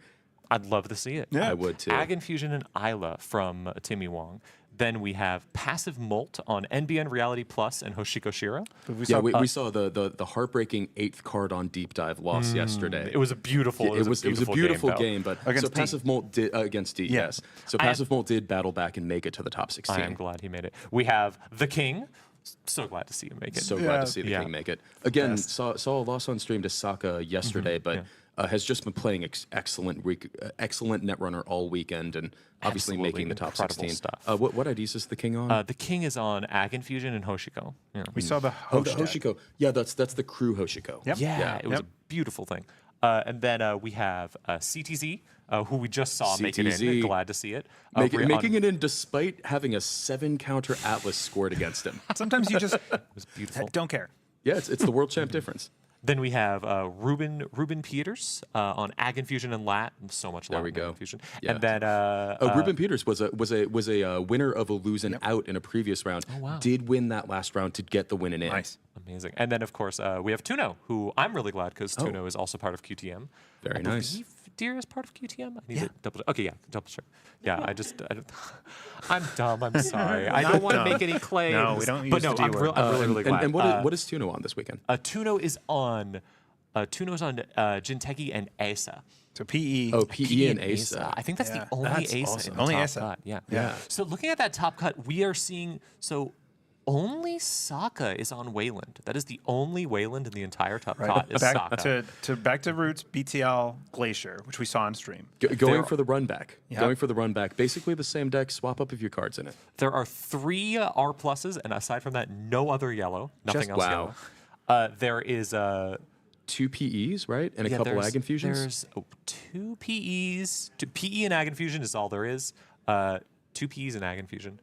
I'd love to see it. Yeah. I would too. Ag Infusion and Isla from Timmy Wong. Then we have Passive Molt on NBN Reality Plus and Hoshiko Shira. We saw the heartbreaking 8th card on Deep Dive loss yesterday. It was a beautiful, It was a beautiful game, but Against so D. Passive Molt did against D. Yeah. Yes, so Passive Molt did battle back and make it to the top 16. I am glad he made it. We have The King. So glad to see him make it. So glad to see the King make it. Again, saw a loss on stream to Saka yesterday, but has just been playing excellent Netrunner all weekend and obviously Absolutely making the top incredible 16. stuff. What IDs is the King on? The King is on Ag Infusion and Hoshiko. Yeah. We saw the the host deck. Hoshiko. Yeah, that's the crew Hoshiko. Yep. Yeah, it was a beautiful thing. And then we have CTZ, who we just saw make it in. CTZ. Glad to see it. Making it in despite having a 7 counter Atlas scored against him. Sometimes you just It was beautiful. don't care. Yeah, it's the world champ difference. Then we have Ruben Peters on Ag Infusion and Lat. So much There Lat we and Ag go. Infusion. Yeah. And then Ruben Peters was a winner of a lose and out in a previous round. Oh, wow. Did win that last round to get the win and in. Nice. amazing. And then of course we have Tuno, who I'm really glad because Tuno is also part of QTM. Very I nice. believe Deer is part of QTM. I need to double. Okay, yeah, double check. Yeah, I'm dumb. I'm sorry. I don't want to make any claims. No, we don't use But no, the D word. I'm really glad. And what is Tuno on this weekend? Tuno is on. Tuno's on Jinteki and Asa. So PE. Oh, PE and Asa. I think that's Yeah. the only That's Asa awesome. in the Only top Asa. cut. Yeah. Yeah. So looking at that top cut, we are seeing only Sokka is on Wayland. That is the only Wayland in the entire top cut is back Sokka. back to roots BTL Glacier, which we saw on stream. Going for the run back. Yeah. Going for the run back. Basically the same deck. Swap up a few cards in it. There are 3 R pluses, and aside from that, no other yellow. Nothing Just else wow. yellow. There is 2 PEs, right? And a couple there's- ag infusions. There's 2 PEs. PE and ag infusion is all there is. 2 PEs and ag infusion.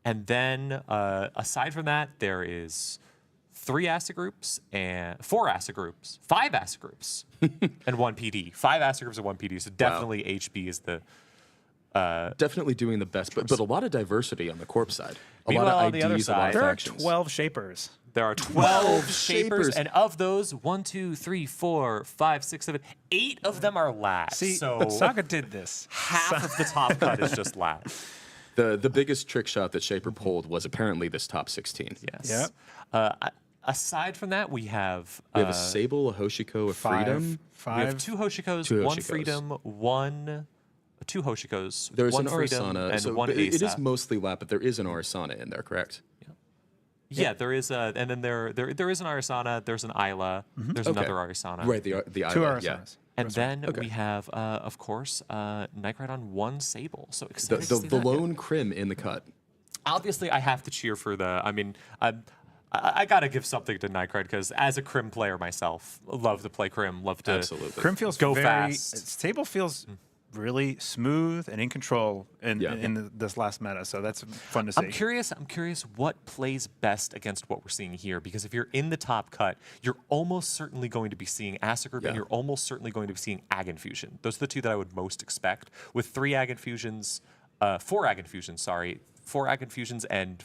And then aside from that, there is 3 ASA groups and 4 ASA groups, 5 ASA groups, and 1 PD. 5 ASA groups and 1 PD. So definitely HB is the. Definitely doing the best, but a lot of diversity on the corp side. A Meanwhile, lot on of the IDs, other a lot side, of There are factions. 12 shapers. There are 12 shapers. shapers, and of those, 1, 2, 3, 4, 5, 6, 7, 8 of them are lats. See, so Saga did this. half of the top cut is just lat. The biggest trick shot that Shaper pulled was apparently this top 16. Yes. Aside from that, we have We have a Sable, a Hoshiko, a Freedom. we have Five. 2 Hoshikos, 2 1 Hoshikos. Freedom, 2 Hoshikos, There's 1 an Freedom, Arsana. and So 1 it is ASAP. mostly lap, but there is an Arsana in there, correct? Yeah, there is and then there is an Arsana, there's an Isla, there's Okay. another Arsana. Right, the 2 Isla, yeah. Arsanas. And then Okay. we have, of course, Nightcride on 1 Sable. So The, excited to the, see the that. lone crim in the cut. Obviously, I have to cheer for the. I mean, I got to give something to Nightcride because as a Crim player myself, love to play Crim, love to Absolutely. Crim feels go very, fast. Table feels really smooth and in control in Yeah. this last meta, so that's fun to see. I'm curious what plays best against what we're seeing here because if you're in the top cut, you're almost certainly going to be seeing Acid Group and Yeah. you're almost certainly going to be seeing Ag Infusion. Those are the 2 that I would most expect. With 3 Ag Infusions, 4 Ag Infusions, sorry, 4 Ag Infusions and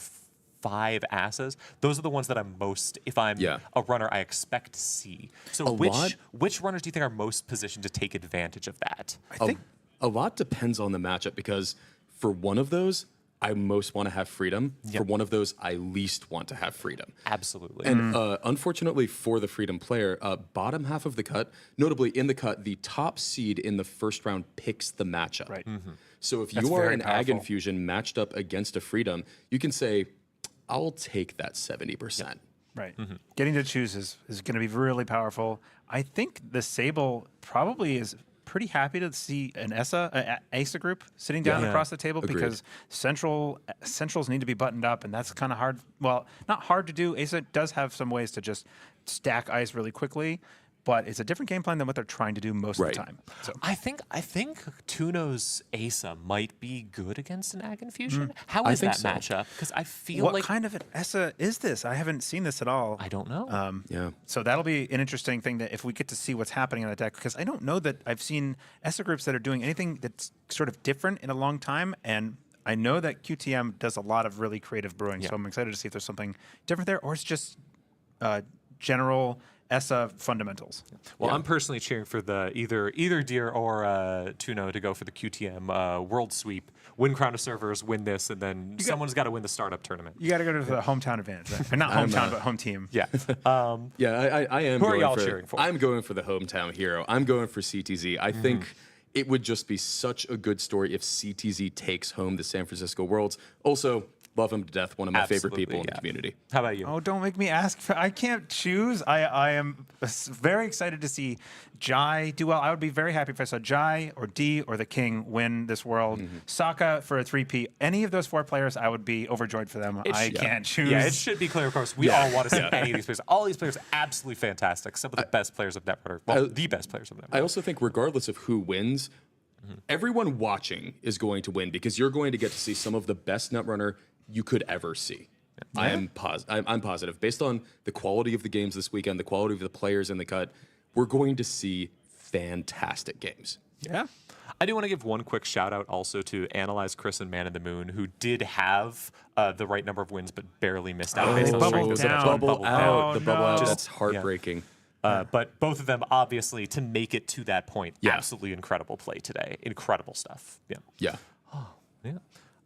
5 Asas. Those are the ones that I'm most, if I'm a runner, I expect to see. So which runners do you think are most positioned to take advantage of that? I think A lot depends on the matchup because for one of those, I most want to have freedom. For one of those, I least want to have freedom. Absolutely. And unfortunately for the freedom player, bottom half of the cut, notably in the cut, the top seed in the first round picks the matchup. Right. So if That's you are very an Ag powerful. Infusion matched up against a Freedom, you can say, I'll take that 70%. Right. Getting to choose is going to be really powerful. I think the Sable probably is pretty happy to see an ASA group sitting down Yeah. across the table Agreed. because centrals need to be buttoned up, and that's kind of hard. Well, not hard to do. ASA does have some ways to just stack ice really quickly, but it's a different game plan than what they're trying to do most of the time. So I think Tuno's Asa might be good against an Ag Infusion. How I is think that so. matchup? Because I feel what like kind of an ESA is this? I haven't seen this at all. I don't know. Yeah. So that'll be an interesting thing that if we get to see what's happening on the deck, because I don't know that I've seen ESA groups that are doing anything that's sort of different in a long time, and I know that QTM does a lot of really creative brewing, so I'm excited to see if there's something different there, or it's just general ESA fundamentals. Well, I'm personally cheering for the either Deer or Tuno to go for the QTM World Sweep, win Crown of Servers, win this, and then someone's got to win the startup tournament. You got to go to the hometown advantage, right? Or not hometown, but home team. Yeah. Yeah, I am. Who are going y'all for, cheering for? I'm going for the hometown hero. I'm going for CTZ. I think it would just be such a good story if CTZ takes home the San Francisco Worlds. Also, love him to death. One of my favorite people in the community. How about you? Oh, don't make me ask. I can't choose. I am very excited to see Jai do well. I would be very happy if I saw Jai or D or the King win this world. Sokka for a 3P. Any of those 4 players, I would be overjoyed for them. I can't choose. Yeah, it should be clear, of course. We all want to see any of these players. All these players are absolutely fantastic. Some of the best players of Netrunner. Well, the best players of Netrunner. I also think regardless of who wins, everyone watching is going to win because you're going to get to see some of the best Netrunner you could ever see. I'm positive. Based on the quality of the games this weekend, the quality of the players in the cut, we're going to see fantastic games. Yeah. I do want to give one quick shout out also to Analyze Chris and Man in the Moon, who did have the right number of wins but barely missed out. based on bubbled strength of down. selection. Bubble out. Oh, The bubble out. no. That's heartbreaking. But both of them, obviously, to make it to that point, Yeah. absolutely incredible play today. Incredible stuff. Yeah. Yeah. Yeah.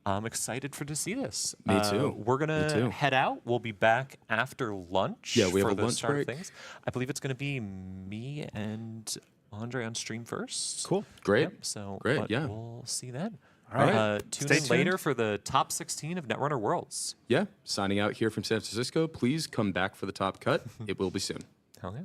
I'm excited to see this. Me too. We're going Me too. to head out. We'll be back after lunch Yeah, we have for a the lunch start break. of things. I believe it's going to be me and Andre on stream first. Cool. Great. Yep, so Great, but yeah. we'll see then. All right. Tune Stay in tuned. later for the top 16 of Netrunner Worlds. Yeah. Signing out here from San Francisco. Please come back for the top cut. It will be soon. Hell yeah.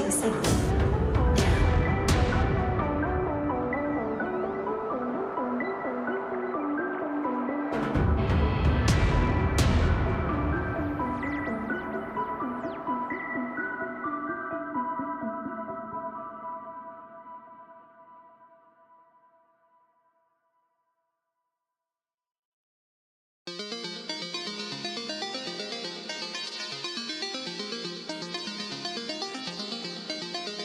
a signal. Now.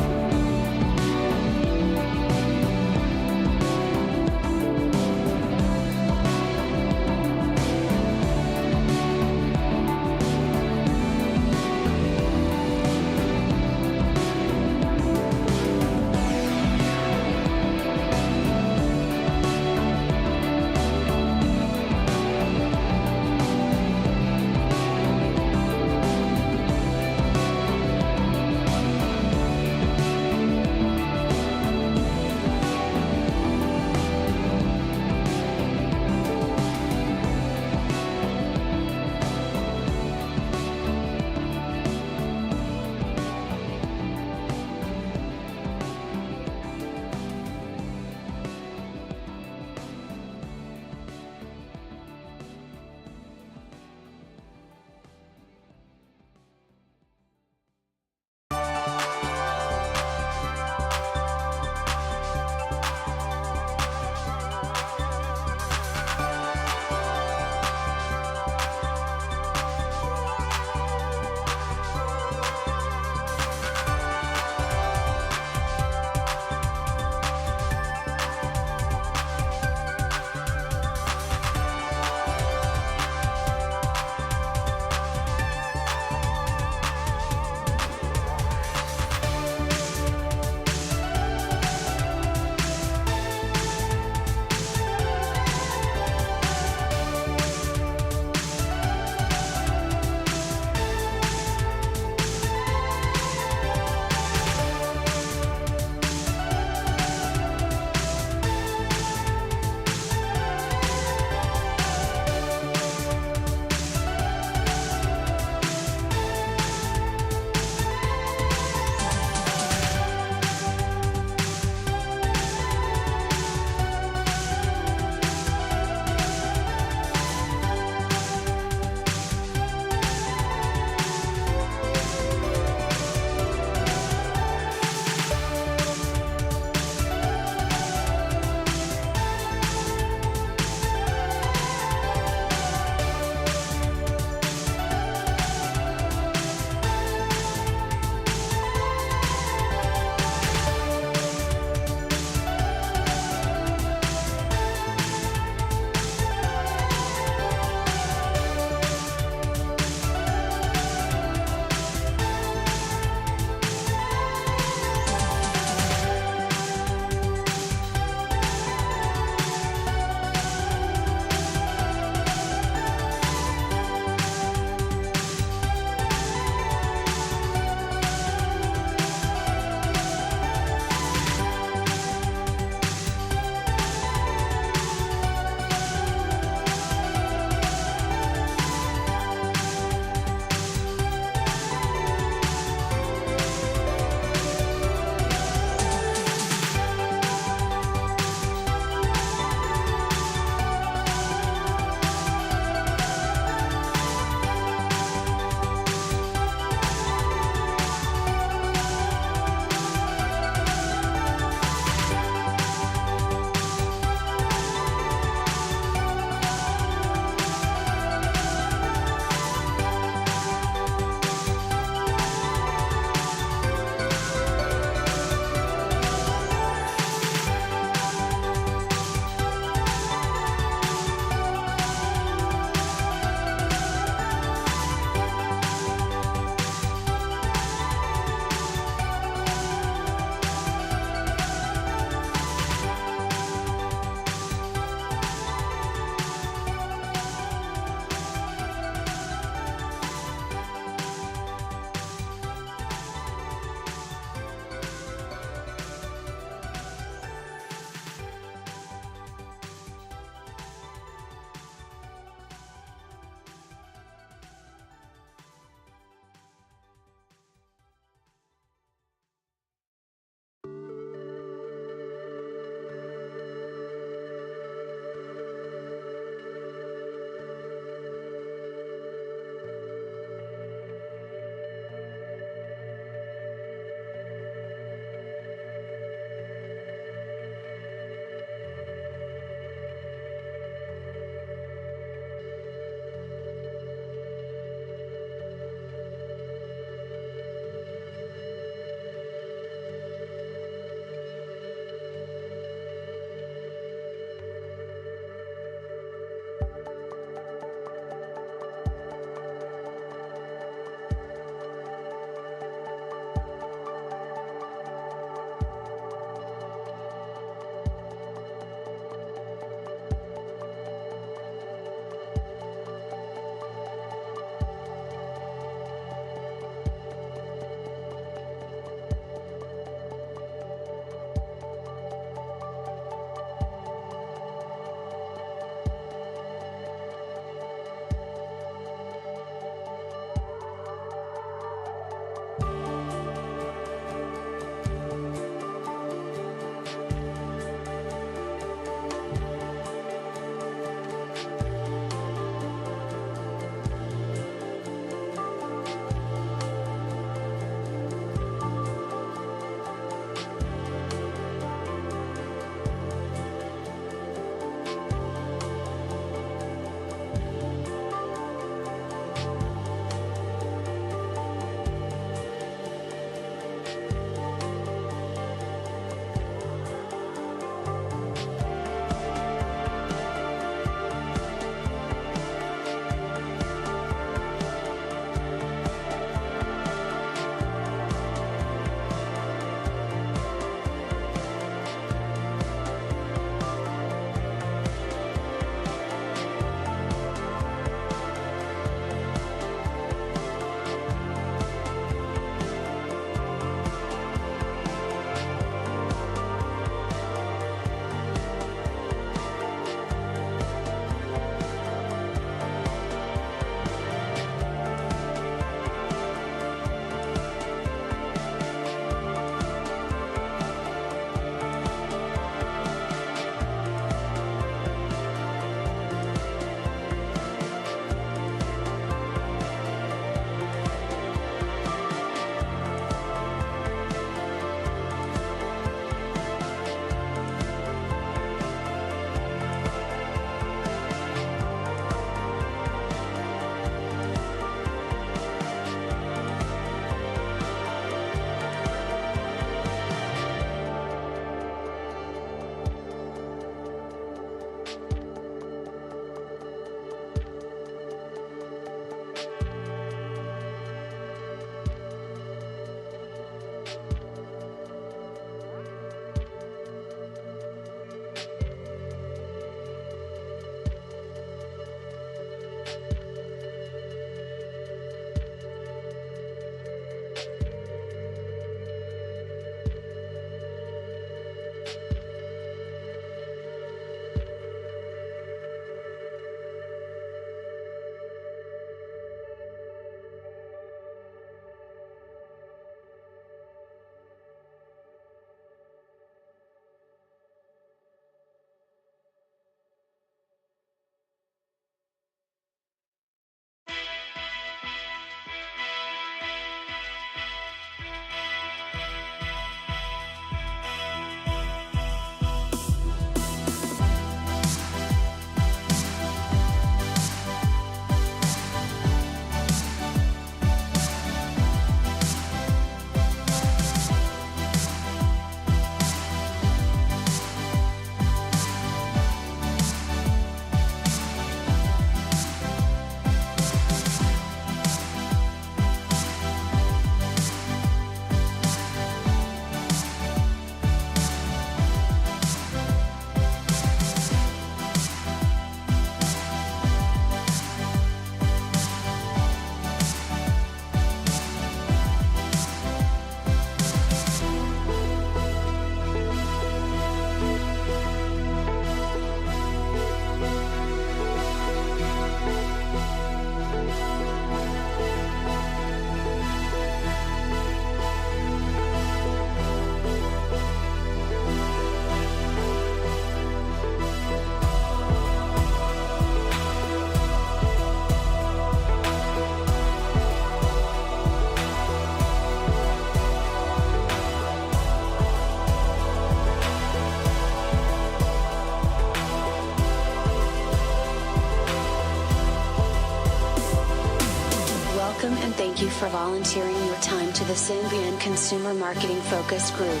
you for volunteering your time to the Symbian Consumer Marketing Focus Group.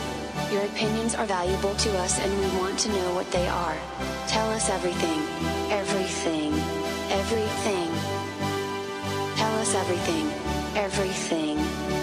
Your opinions are valuable to us and we want to know what they are. Tell us everything. Everything. Everything. Tell us everything. Everything.